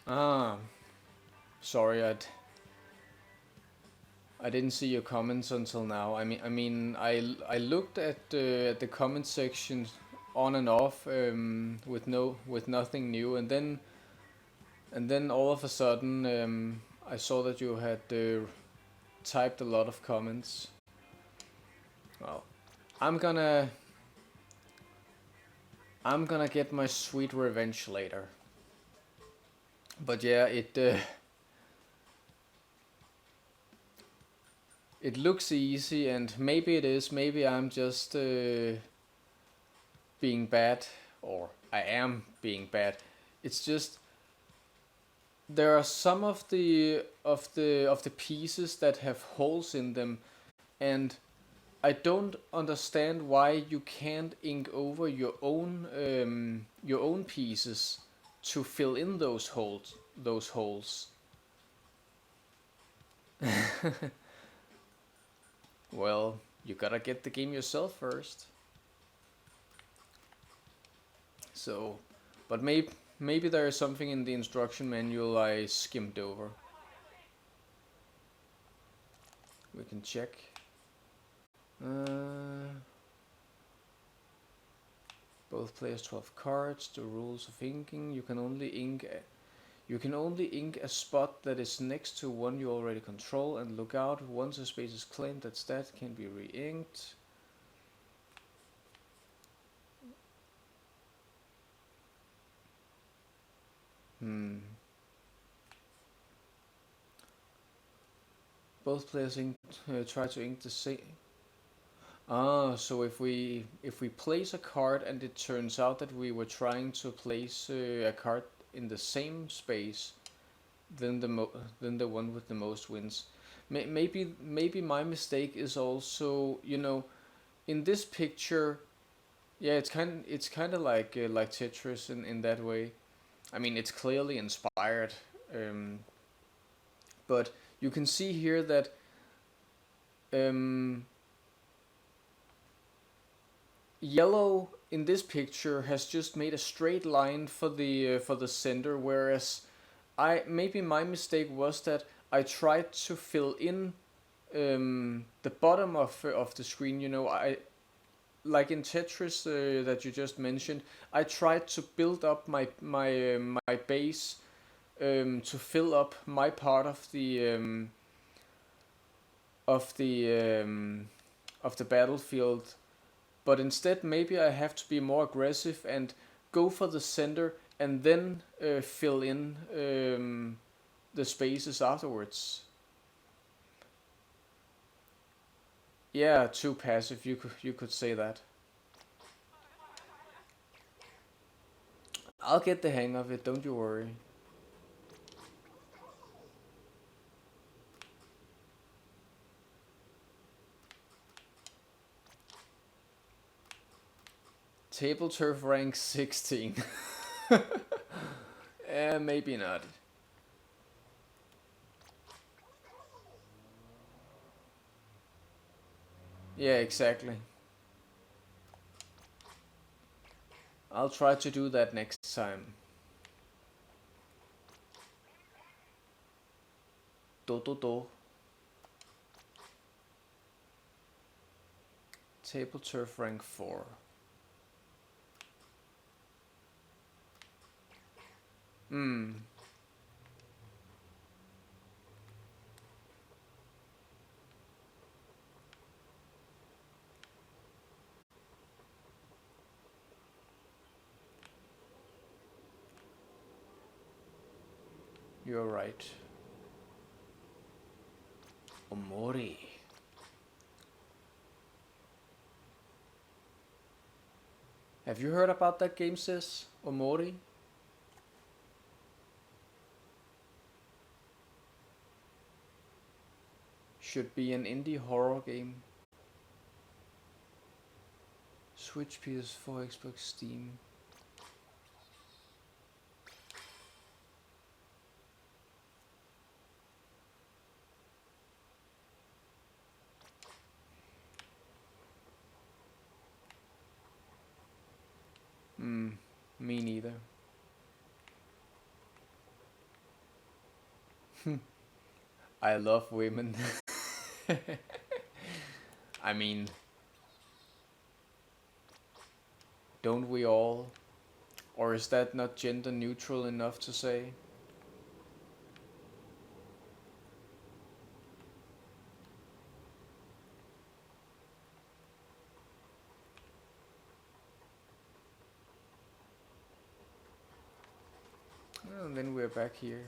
Ah, sorry, I didn't see your comments until now. I looked at the comment section on and off with nothing new, and then all of a sudden I saw that you had typed a lot of comments. Well, I'm gonna I'm gonna get my sweet revenge later. But yeah, it looks easy, and maybe it is. Maybe I'm just being bad, or I am being bad. It's just there are some of the pieces that have holes in them, and I don't understand why you can't ink over your own pieces to fill in those holes. Those holes. Well, you gotta get the game yourself first. So, but maybe there is something in the instruction manual I skimmed over. We can check. Both players 12 cards. The rules of inking. You can only ink a spot that is next to one you already control, and look out once a space is claimed that stat can be re-inked. Both players try to ink the same. Ah, so if we place a card and it turns out that we were trying to place a card in the same space, then then the one with the most wins. Maybe my mistake is also, you know, in this picture. Yeah, it's kind of like Tetris in that way. I mean, it's clearly inspired, um, but you can see here that um, yellow in this picture has just made a straight line for the center, whereas I maybe my mistake was that I tried to fill in the bottom of the screen. You know, I like in Tetris that you just mentioned. I tried to build up my base to fill up my part of the um, of the battlefield, but instead maybe I have to be more aggressive and go for the center and then fill in the spaces afterwards. Yeah, too passive. You could say that. I'll get the hang of it. Don't you worry. Table turf rank 16. Maybe not. Yeah, exactly. I'll try to do that next time. Do do do. Table turf rank 4. Hmm. You're right. Omori. Have you heard about that game, sis? Omori? Should be an indie horror game. Switch, PS4, Xbox, Steam. Hmm. Me neither. I love women. I mean, don't we all? Or is that not gender neutral enough to say? Well, then we're back here.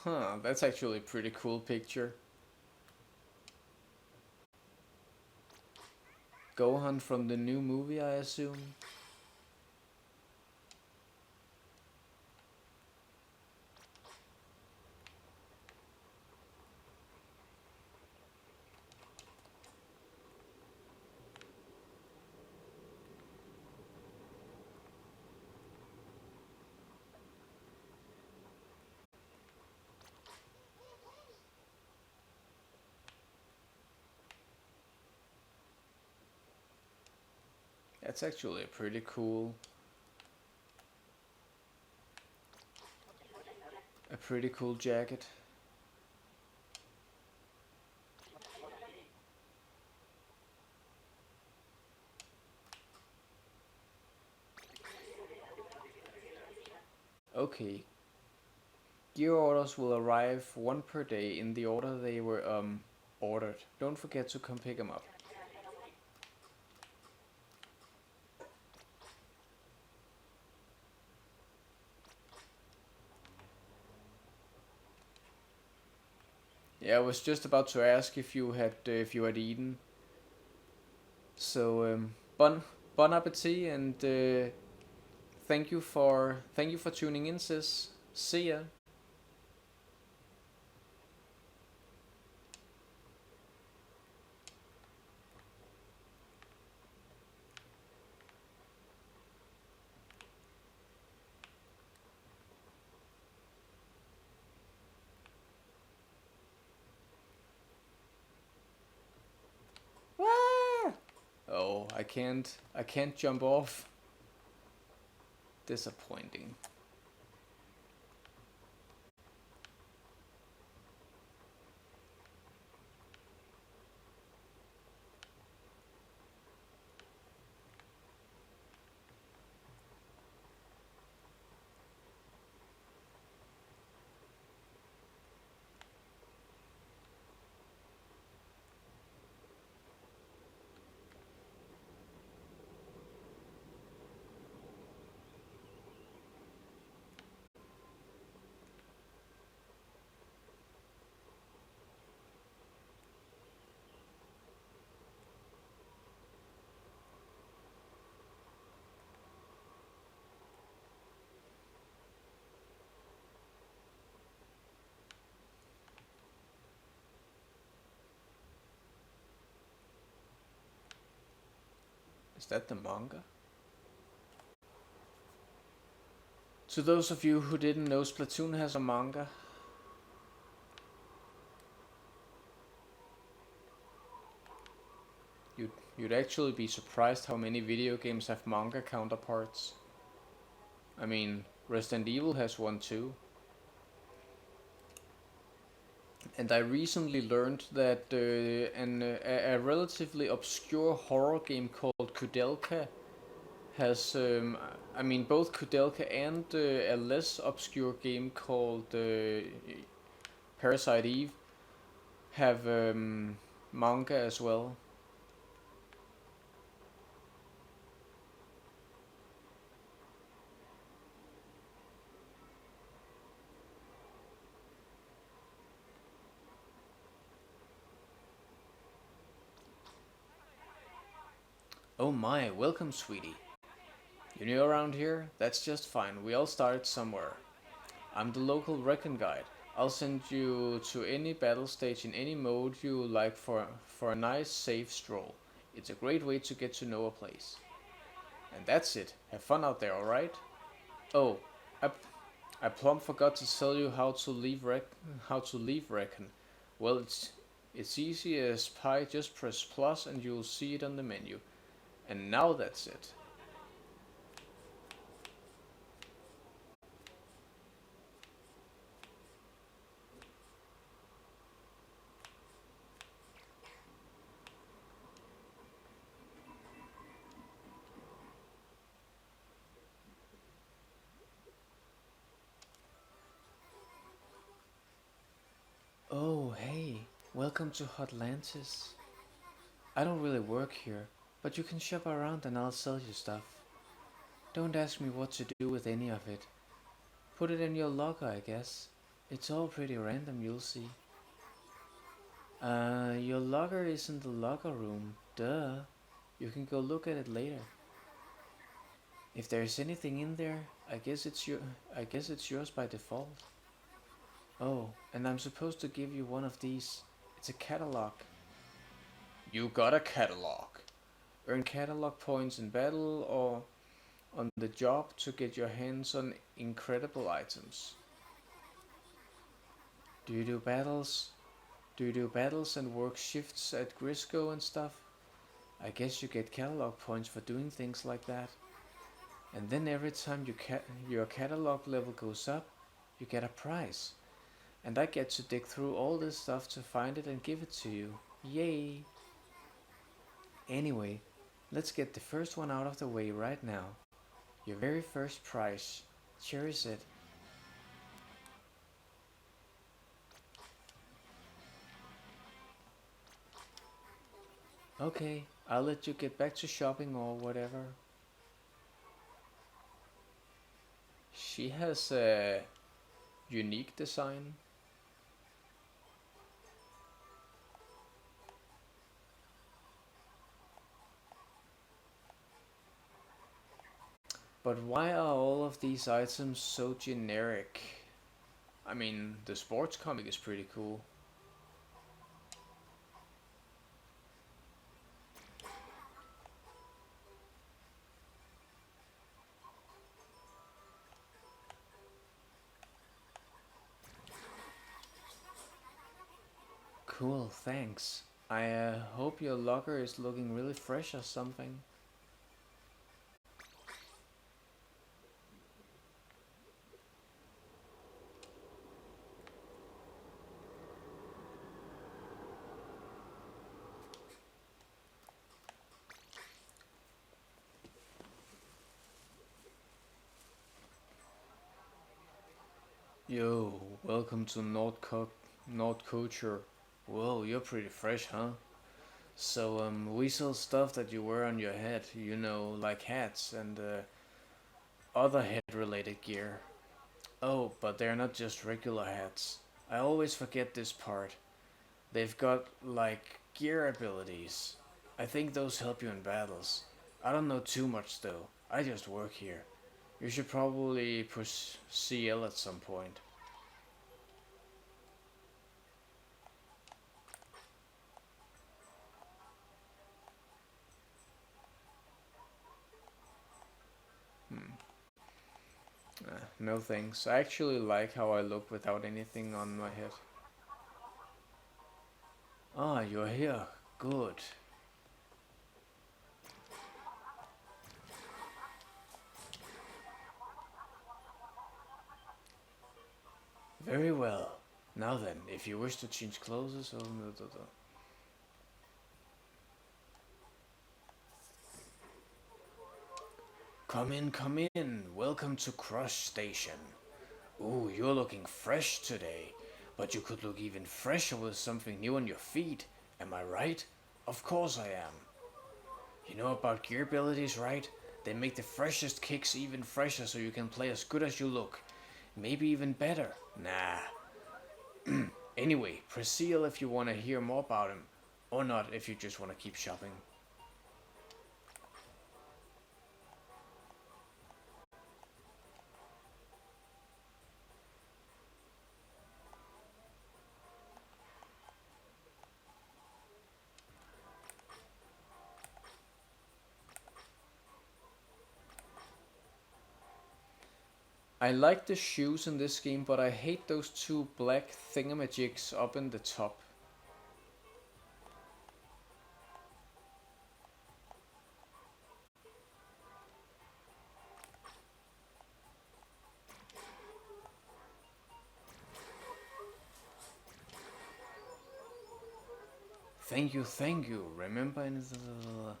Huh, that's actually a pretty cool picture. Gohan from the new movie, I assume. That's actually a pretty cool jacket. Okay. Gear orders will arrive one per day in the order they were ordered. Don't forget to come pick them up. Yeah, I was just about to ask if you had eaten. So bon appetit, and thank you for tuning in, sis. See ya. Oh, I can't jump off. Disappointing. Is that the manga? To those of you who didn't know, Splatoon has a manga. You'd actually be surprised how many video games have manga counterparts. I mean, Resident Evil has one too. And I recently learned that a relatively obscure horror game called Kudelka has, I mean, both Kudelka and a less obscure game called Parasite Eve have manga as well. Oh my, welcome, sweetie. You're new around here? That's just fine. We all started somewhere. I'm the local recon guide. I'll send you to any battle stage in any mode you like for a nice, safe stroll. It's a great way to get to know a place. And that's it. Have fun out there, alright? Oh, I, I plumb forgot to tell you how to leave reckon. Well, it's easy as pie. Just press plus and you'll see it on the menu. And now that's it. Oh, hey, welcome to Hotlantis. I don't really work here, but you can shop around and I'll sell you stuff. Don't ask me what to do with any of it. Put it in your locker, I guess. It's all pretty random, you'll see. Your locker is in the locker room. Duh. You can go look at it later. If there's anything in there, I guess it's yours by default. Oh, and I'm supposed to give you one of these. It's a catalog. You got a catalog. Earn catalog points in battle or on the job to get your hands on incredible items. Do you do battles? Do you do battles and work shifts at Grisco and stuff? I guess you get catalog points for doing things like that. And then every time your catalog level goes up, you get a prize. And I get to dig through all this stuff to find it and give it to you. Yay! Anyway, let's get the first one out of the way right now. Your very first prize. Cherish it. Okay, I'll let you get back to shopping or whatever. She has a unique design. But why are all of these items so generic? I mean, the sports comic is pretty cool. Cool, thanks. I hope your locker is looking really fresh or something. Yo, welcome to North Culture. Whoa, you're pretty fresh, huh? So, we sell stuff that you wear on your head, you know, like hats and other head-related gear. Oh, but they're not just regular hats. I always forget this part. They've got, like, gear abilities. I think those help you in battles. I don't know too much though. I just work here. You should probably push CL at some point. No thanks. I actually like how I look without anything on my head. Ah, you're here. Good. Very well. Now then, if you wish to change clothes, oh no, no, no. Come in, come in. Welcome to Crush Station. Ooh, you're looking fresh today. But you could look even fresher with something new on your feet. Am I right? Of course I am. You know about gear abilities, right? They make the freshest kicks even fresher so you can play as good as you look. Maybe even better. Nah. Anyway, press seal if you want to hear more about him. Or not if you just want to keep shopping. I like the shoes in this game, but I hate those two black thingamajigs up in the top. Thank you, thank you. Remember in the...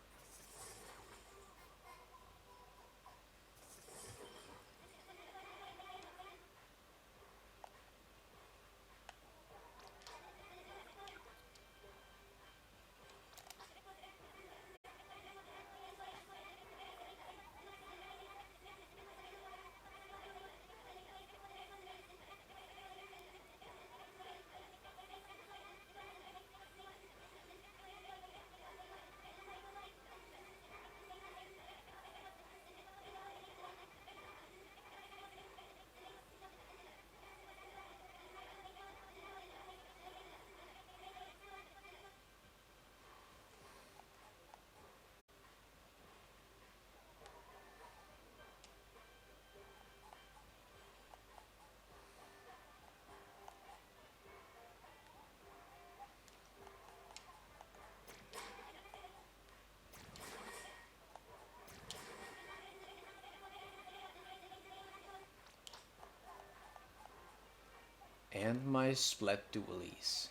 And my Splat dualies.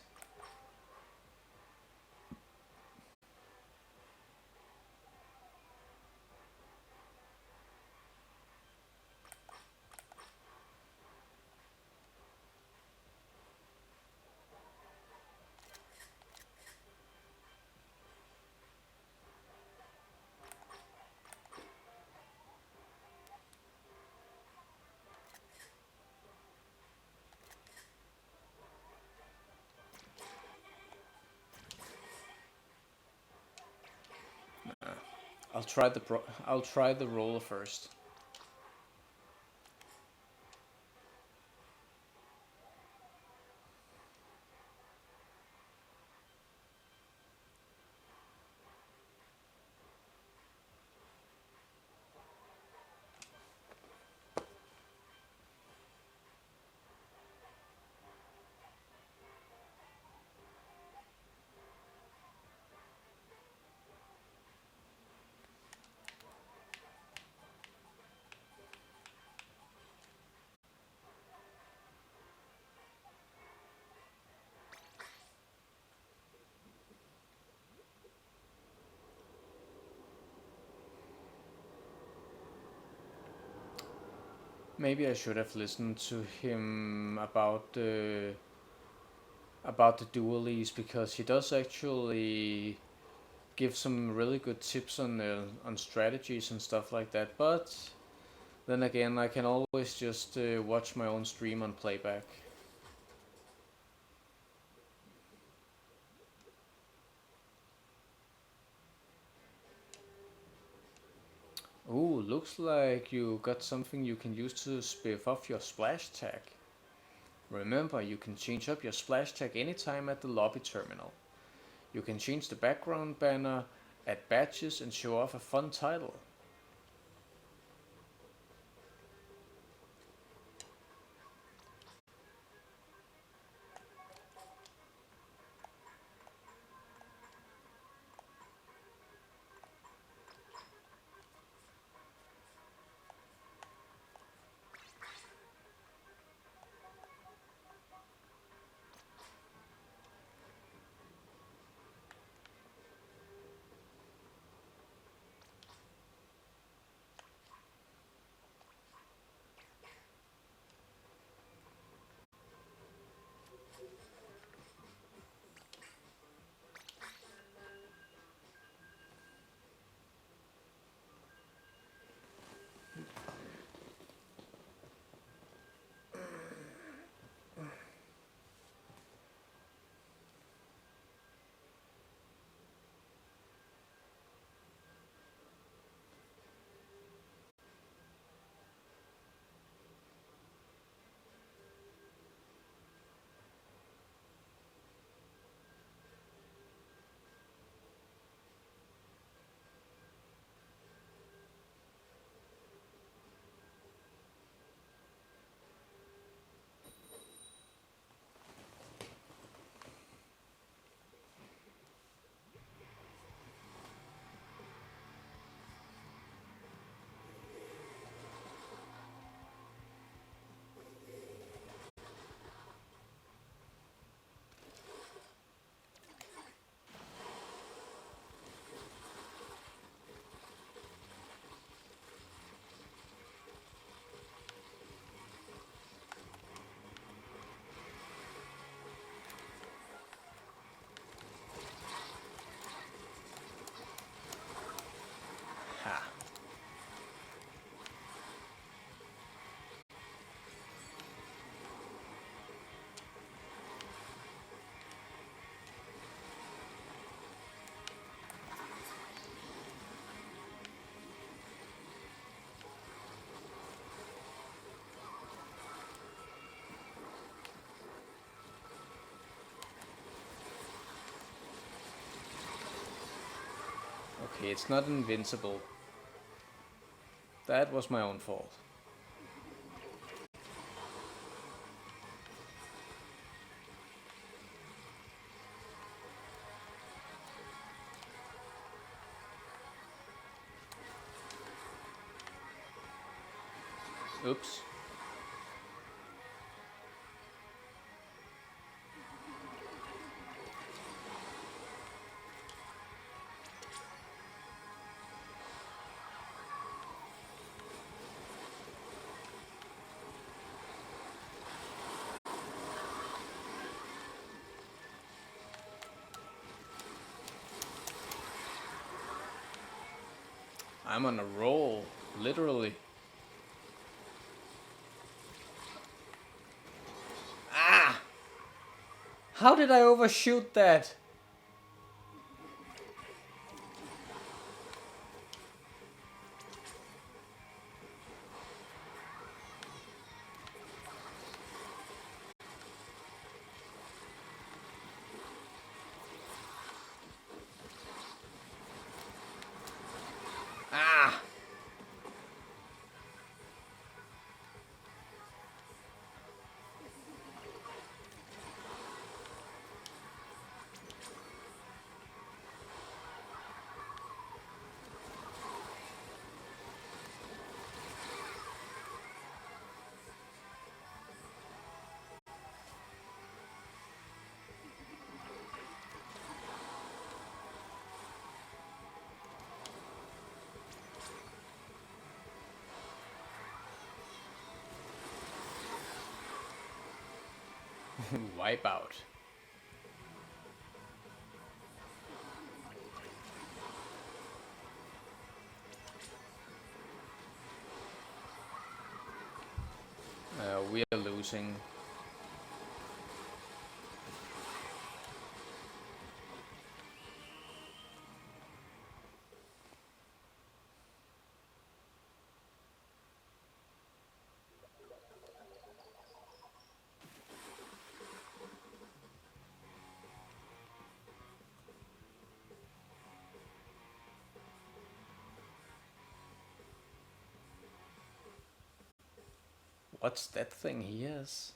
I'll try the roller first. Maybe I should have listened to him about the dualies, because he does actually give some really good tips on strategies and stuff like that. But then again, I can always just watch my own stream on playback. Ooh, looks like you got something you can use to spiff off your splash tag. Remember, you can change up your splash tag anytime at the lobby terminal. You can change the background banner, add badges, and show off a fun title. Okay, it's not invincible. That was my own fault. Oops. I'm on a roll, literally. Ah! How did I overshoot that? Ah! Wipeout. We are losing. What's that thing he has?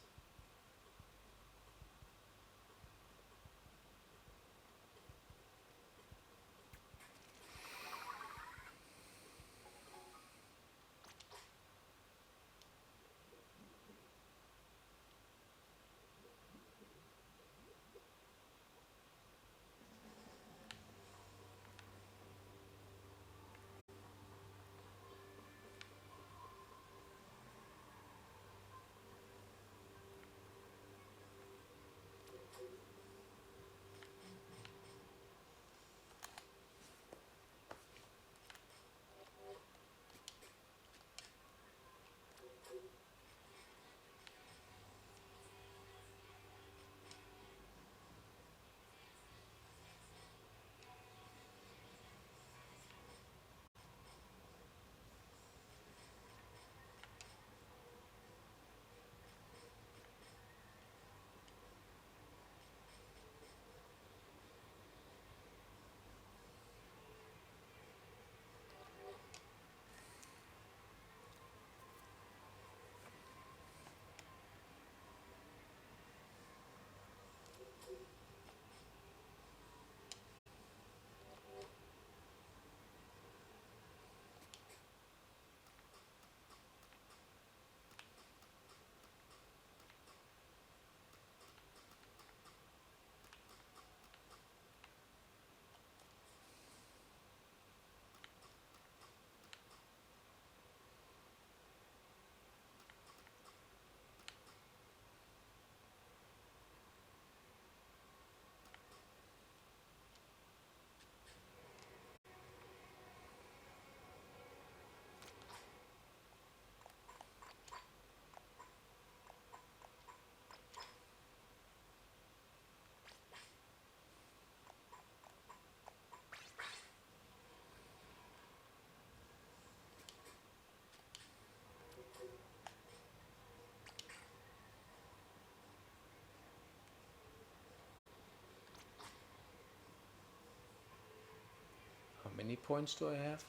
points do I have?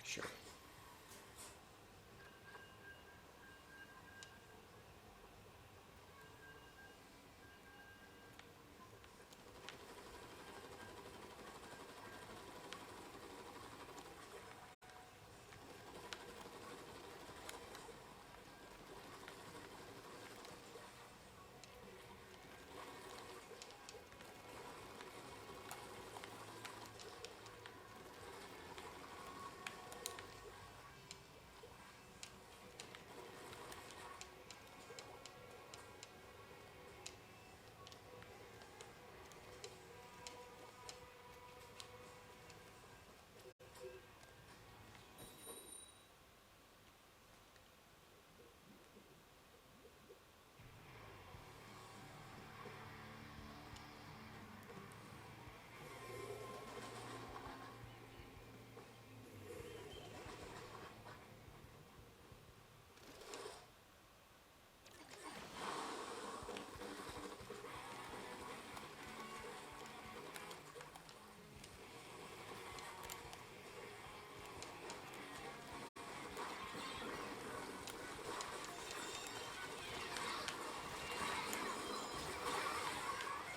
Sure.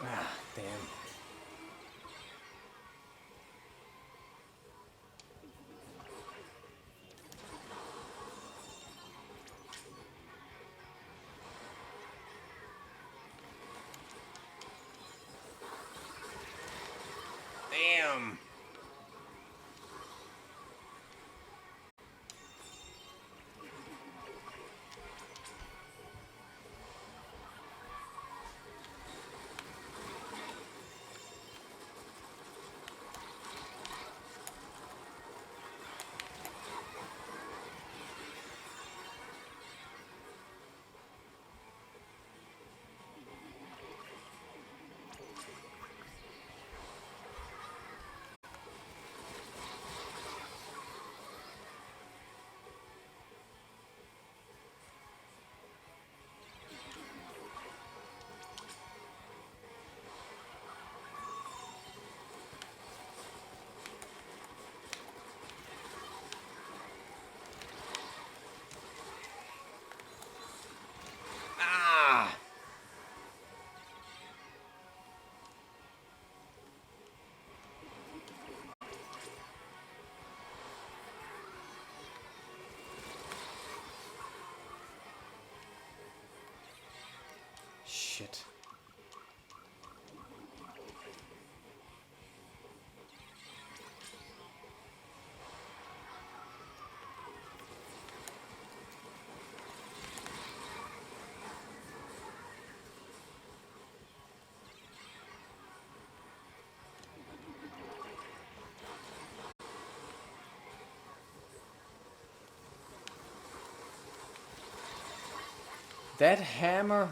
Ah, damn. Damn. Ah! Shit. That hammer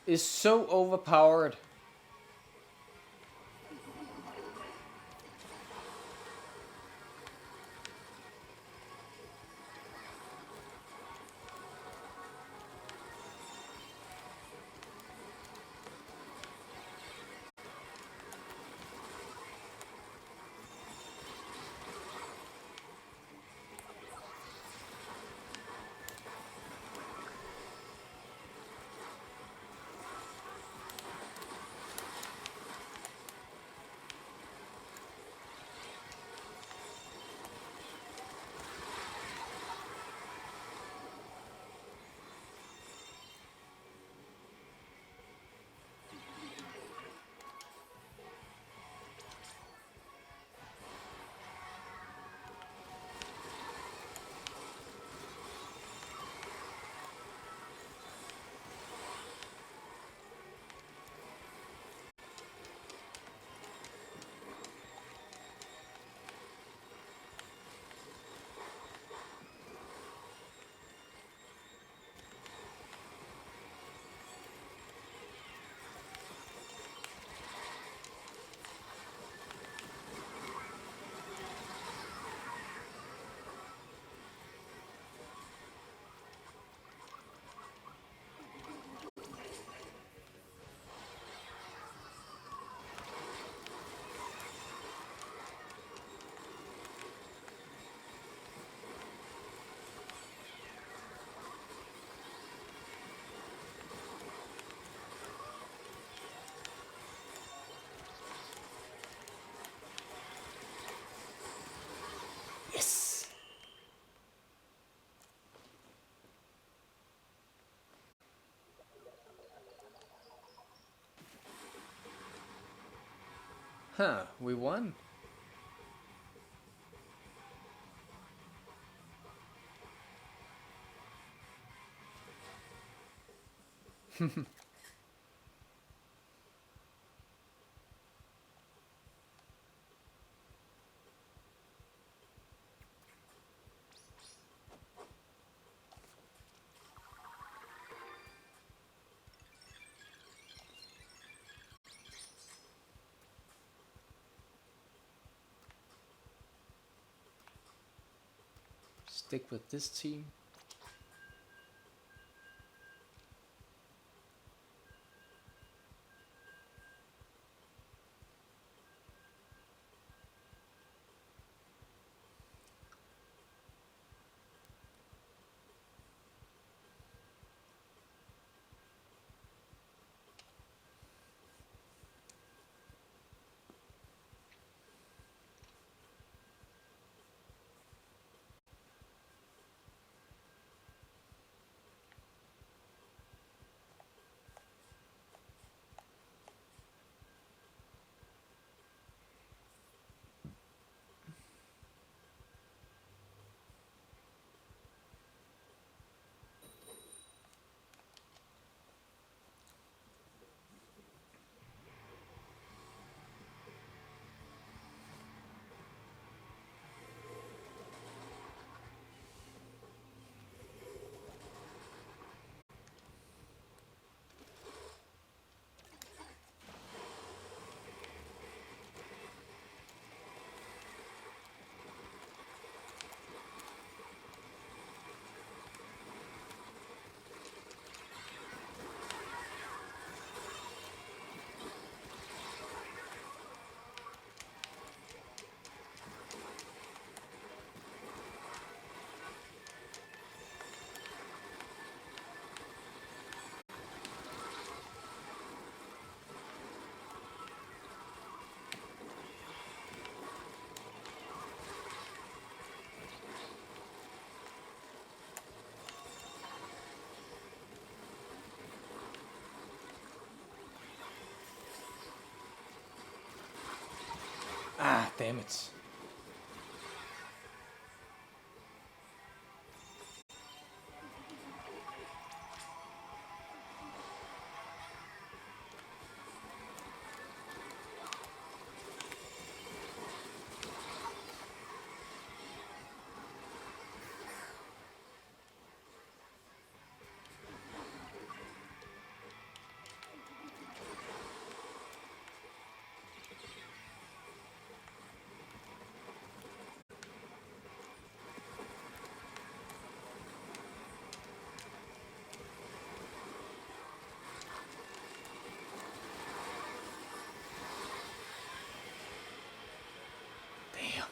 is so overpowered. Huh, we won. Stick with this team. Ah, damn it. Damn.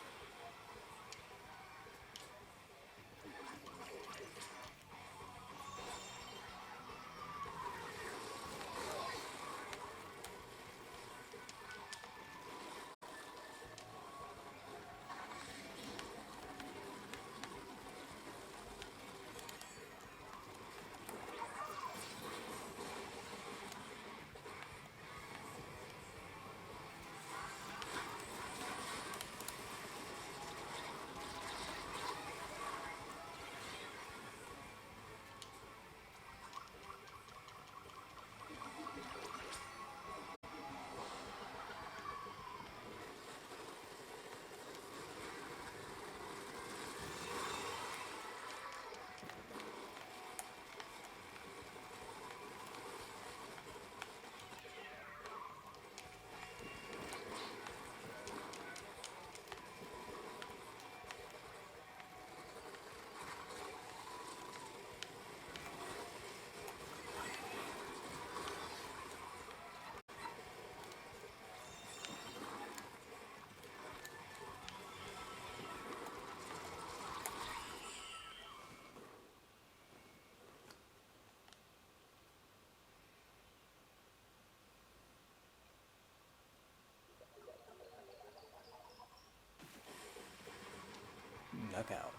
Knockout.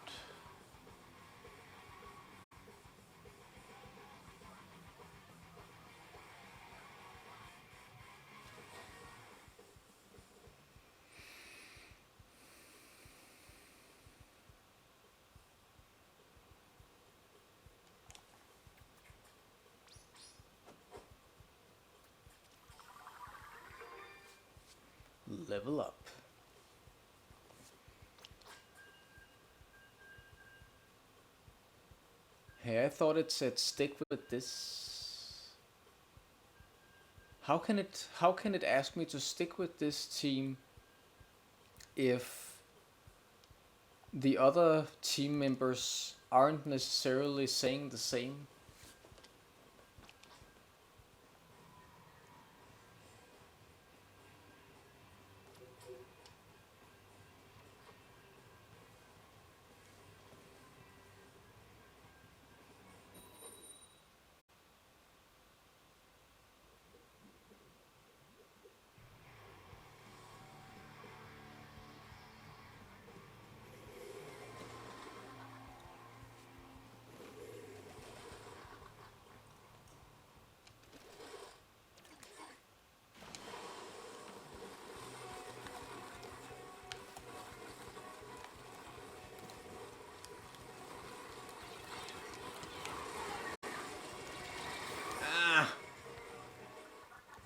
Level up. Hey, I thought it said stick with this. How can it ask me to stick with this team if the other team members aren't necessarily saying the same?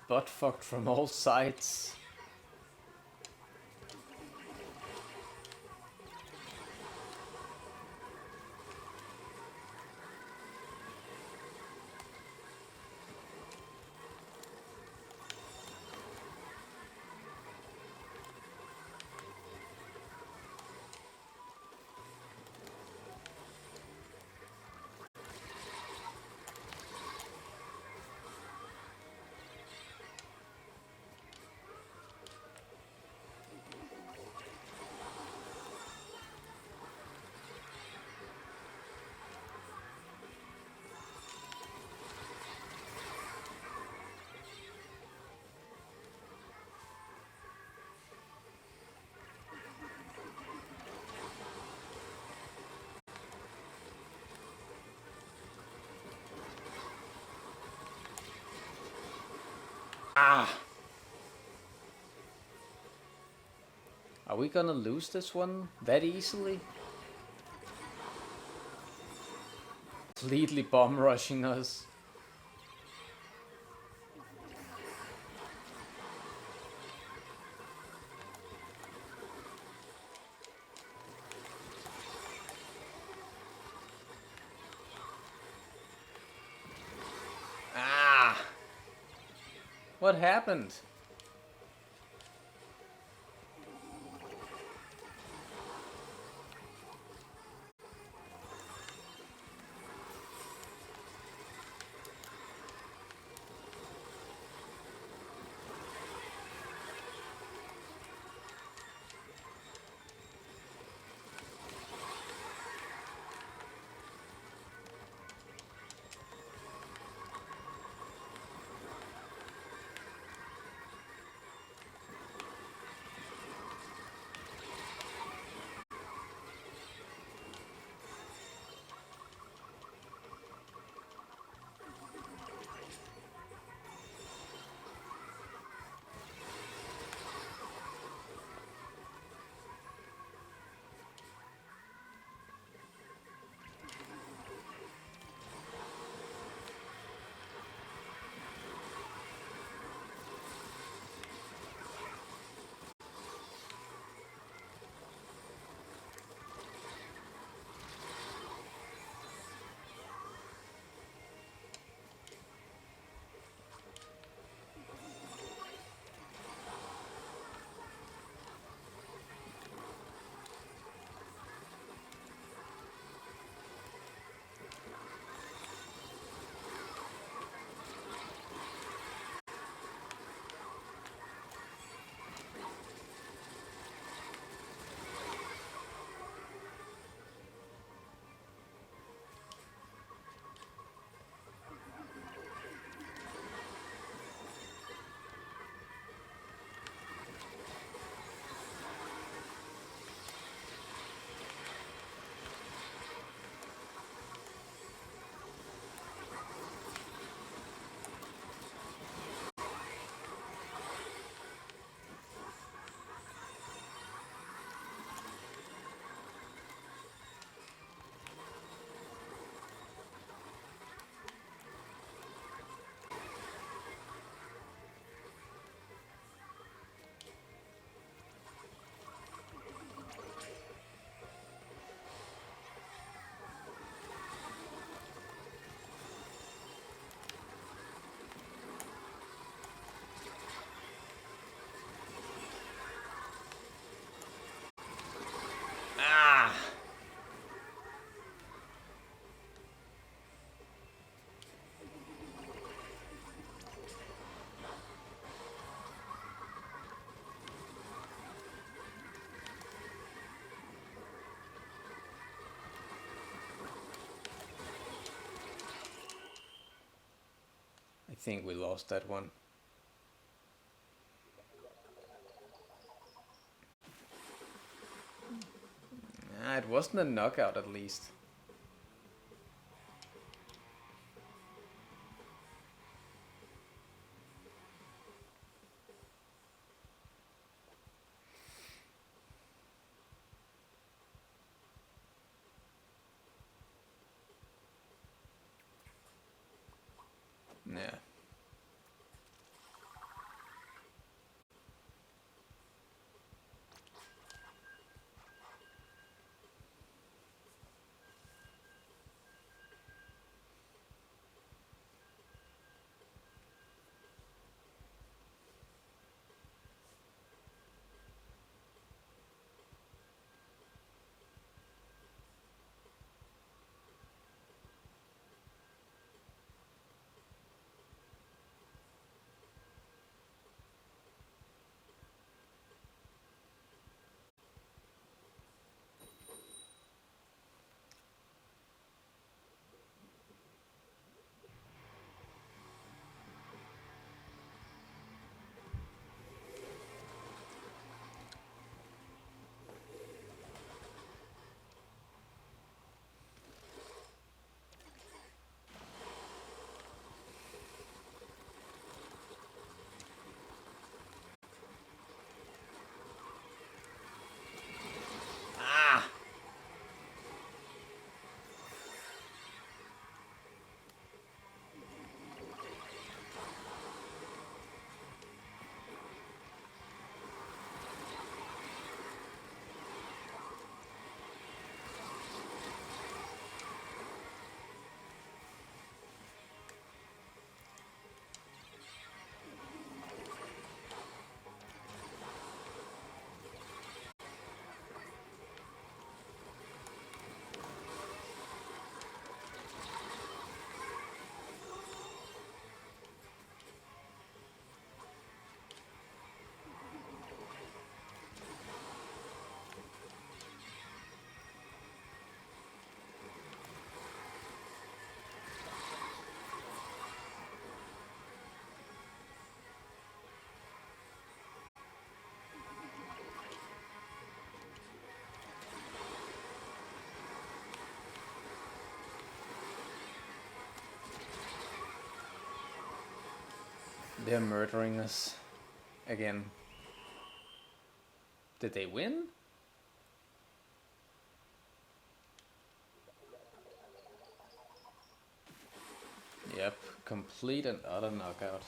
Butt fucked from all sides. Ah! Are we gonna lose this one that easily? Completely bomb rushing us. Ah! What happened? think we lost that one. It wasn't a knockout at least. Yeah. They're murdering us again. Did they win? Yep, complete and utter knockout.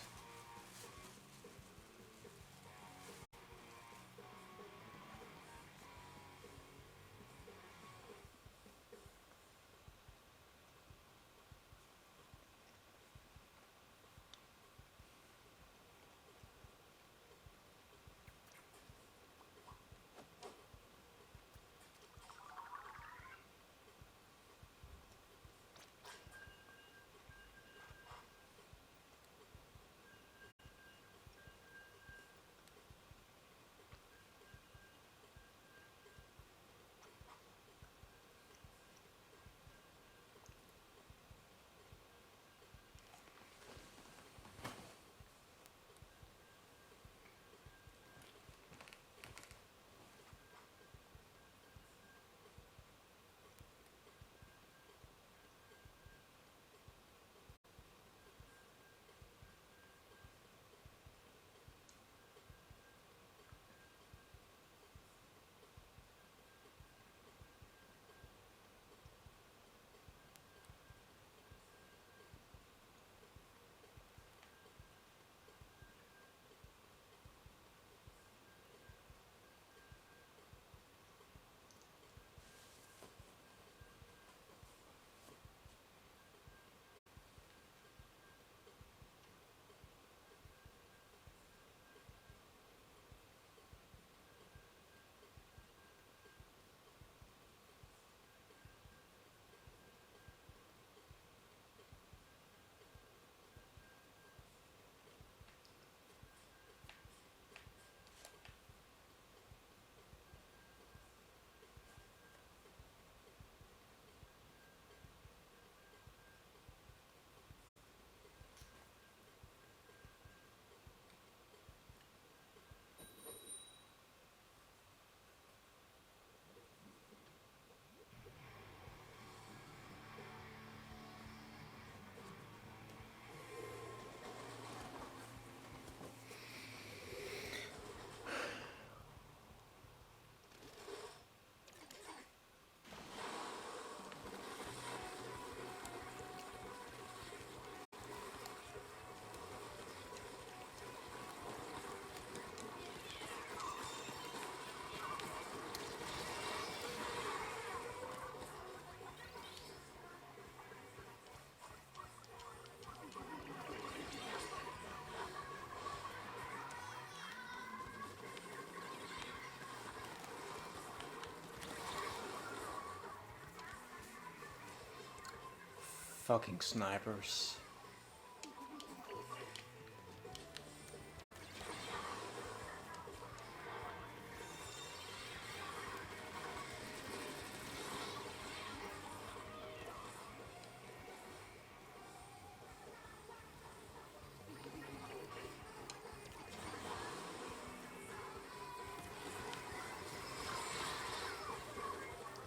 Fucking snipers.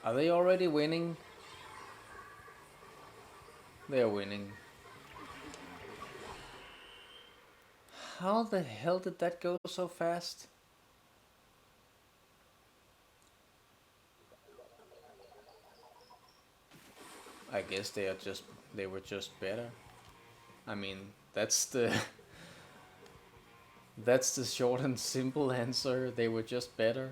Are they already winning? They're winning. How the hell did that go so fast? I guess they were just better. I mean, that's the that's the short and simple answer. They were just better.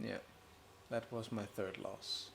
Yeah, that was my third loss.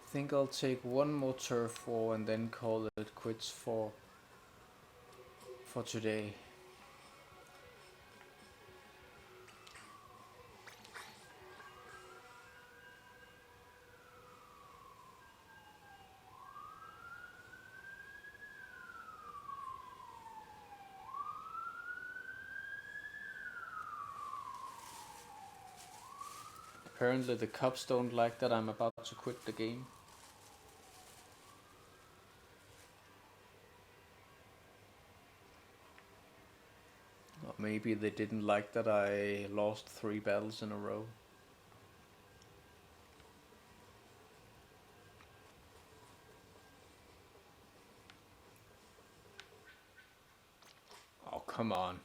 I think I'll take one more turf war and then call it quits for today. Apparently the cops don't like that I'm about to quit the game. Or maybe they didn't like that I lost 3 battles in a row. Oh, come on.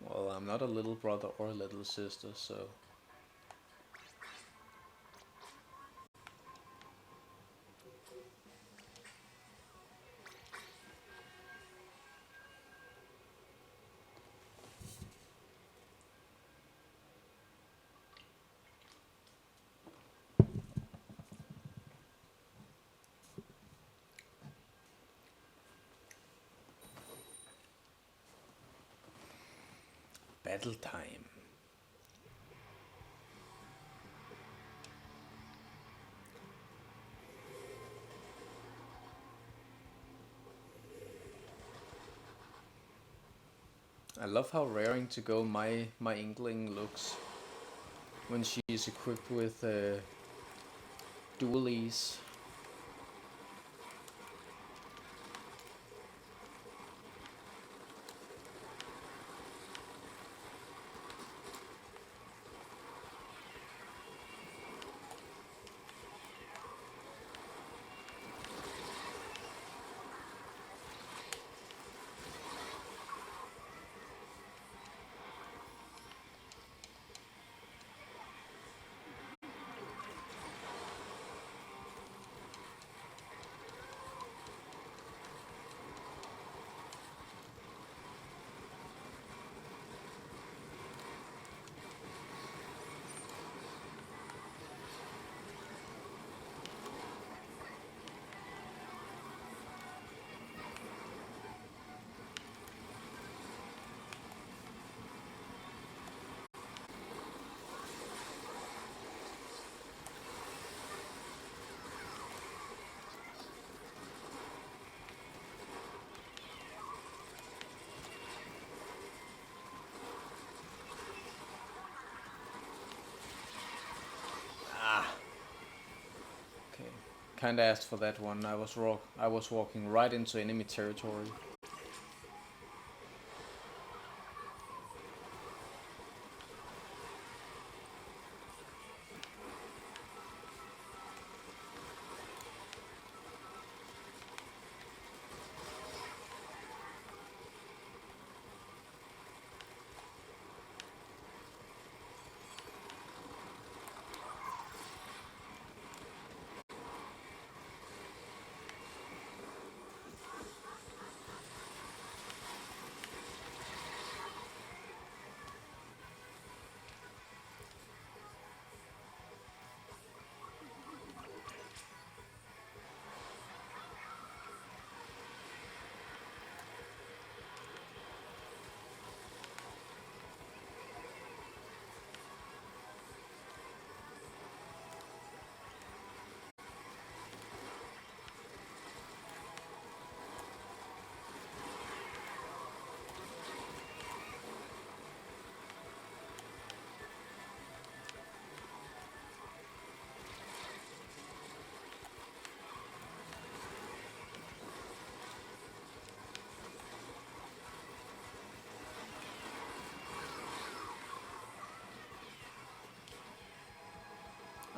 Well, I'm not a little brother or a little sister, so... Battle time. I love how raring to go my Inkling looks when she is equipped with dualies. Kinda asked for that one. I was walking right into enemy territory.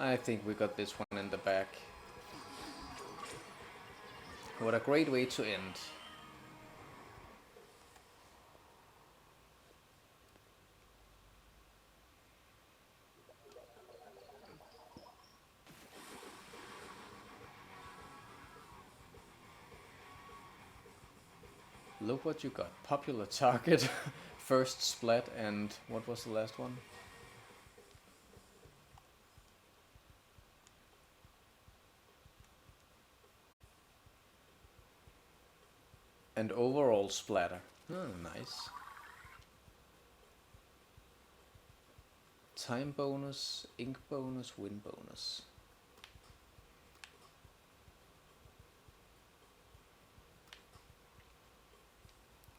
I think we got this one in the back. What a great way to end. Look what you got. Popular target, first Splat, and what was the last one? And overall splatter. Oh, nice. Time bonus, ink bonus, win bonus.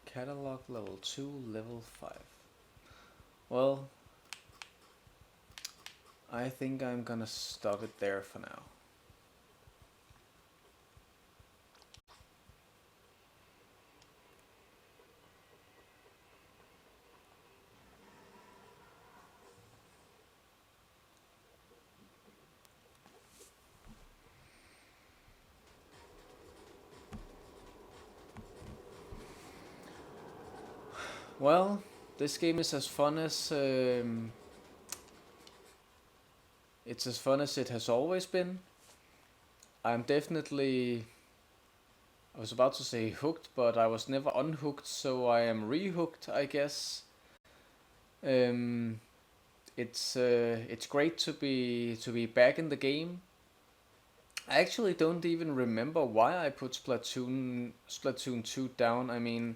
Catalog level 2, level 5. Well, I think I'm gonna stop it there for now. Well, this game is as fun as it's as fun as it has always been. I'm definitely, I was about to say hooked, but I was never unhooked, so I am rehooked, I guess. Um, it's great to be back in the game. I actually don't even remember why I put Splatoon 2 down. I mean,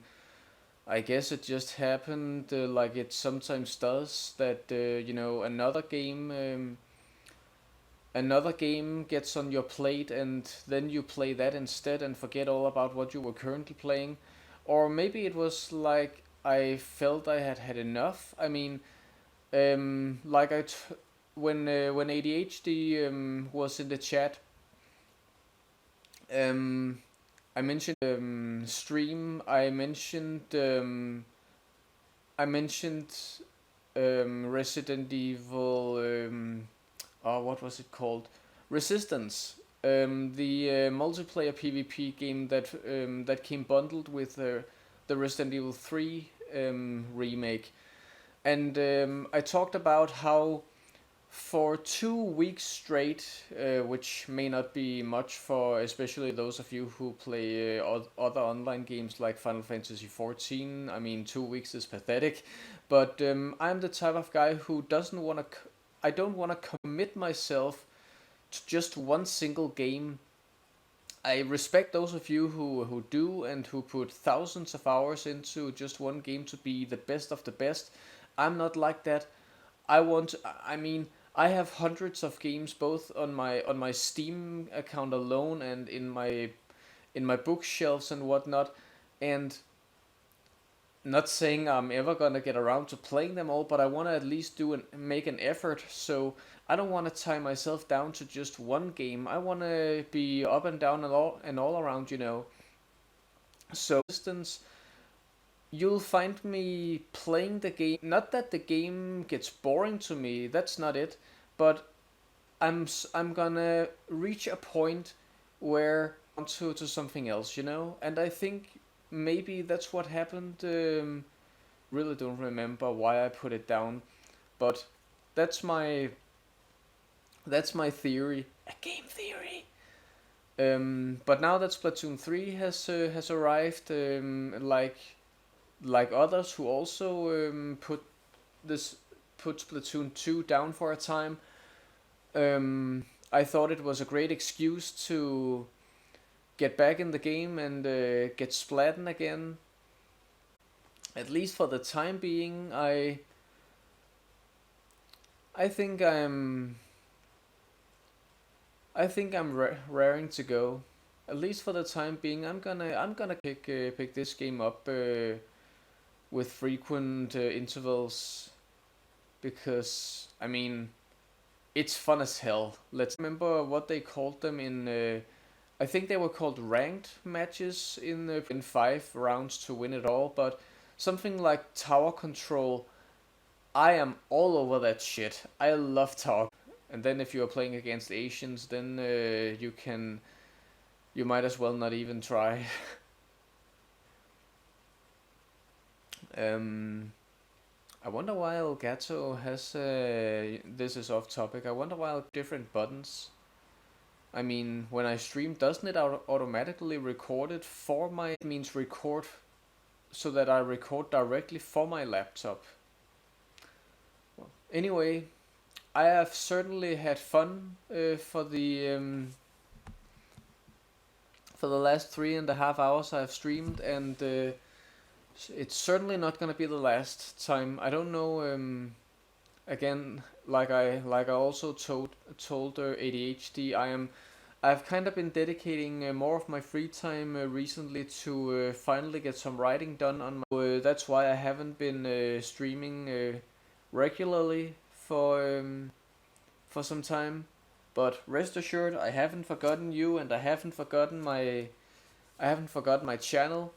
I guess it just happened like it sometimes does that another game gets on your plate and then you play that instead and forget all about what you were currently playing. Or maybe it was like I felt I had had enough. I mean, like when ADHD was in the chat, um, I mentioned stream. I mentioned Resident Evil. Oh, what was it called? Resistance. The multiplayer PvP game that came bundled with the Resident Evil 3 remake, and I talked about how for 2 weeks straight, which may not be much for especially those of you who play other online games like Final Fantasy 14. I mean, 2 weeks is pathetic, but I'm the type of guy who doesn't want to. I don't want to commit myself to just one single game. I respect those of you who do and who put thousands of hours into just one game to be the best of the best. I'm not like that. I mean, I have hundreds of games both on my Steam account alone and in my bookshelves and whatnot, and not saying I'm ever gonna get around to playing them all, but I want to at least make an effort. So I don't want to tie myself down to just one game. I want to be up and down and all around, you know. So, for instance, you'll find me playing the game. Not that the game gets boring to me. That's not it. But I'm gonna reach a point where to something else, you know. And I think maybe that's what happened. Really don't remember why I put it down, but that's my that's my theory. A game theory. But now that Splatoon 3 has arrived, like others who also this put Splatoon 2 down for a time, I thought it was a great excuse to get back in the game and get splatting again. At least for the time being, I think I'm raring to go. At least for the time being, I'm gonna pick this game up with frequent intervals, because I mean it's fun as hell. Let's remember what they called them in. I think they were called ranked matches in 5 rounds to win it all, but something like tower control. I am all over that shit. I love tower. And then if you are playing against Asians, then you might as well not even try. I wonder why Elgato has. This is off topic. I wonder why different buttons. I mean, when I stream, doesn't it automatically record it for my? It means record, so that I record directly for my laptop. Well, anyway, I have certainly had fun for the last 3.5 hours I have streamed, and it's certainly not gonna be the last time. I don't know. Again, like I also told ADHD, I've kind of been dedicating more of my free time recently to finally get some writing done on my. That's why I haven't been streaming regularly for some time. But rest assured, I haven't forgotten you, and I haven't forgotten my channel.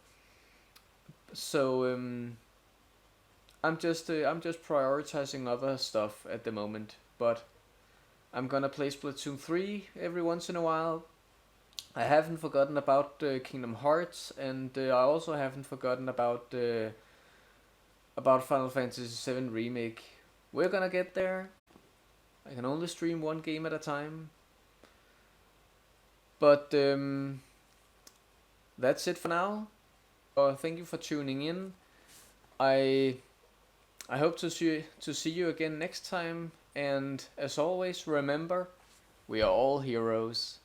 So I'm just prioritizing other stuff at the moment. But I'm gonna play Splatoon 3 every once in a while. I haven't forgotten about Kingdom Hearts, and I also haven't forgotten about Final Fantasy 7 Remake. We're gonna get there. I can only stream one game at a time. But that's it for now. Thank you for tuning in. I hope to see you again next time. And as always, remember, we are all heroes.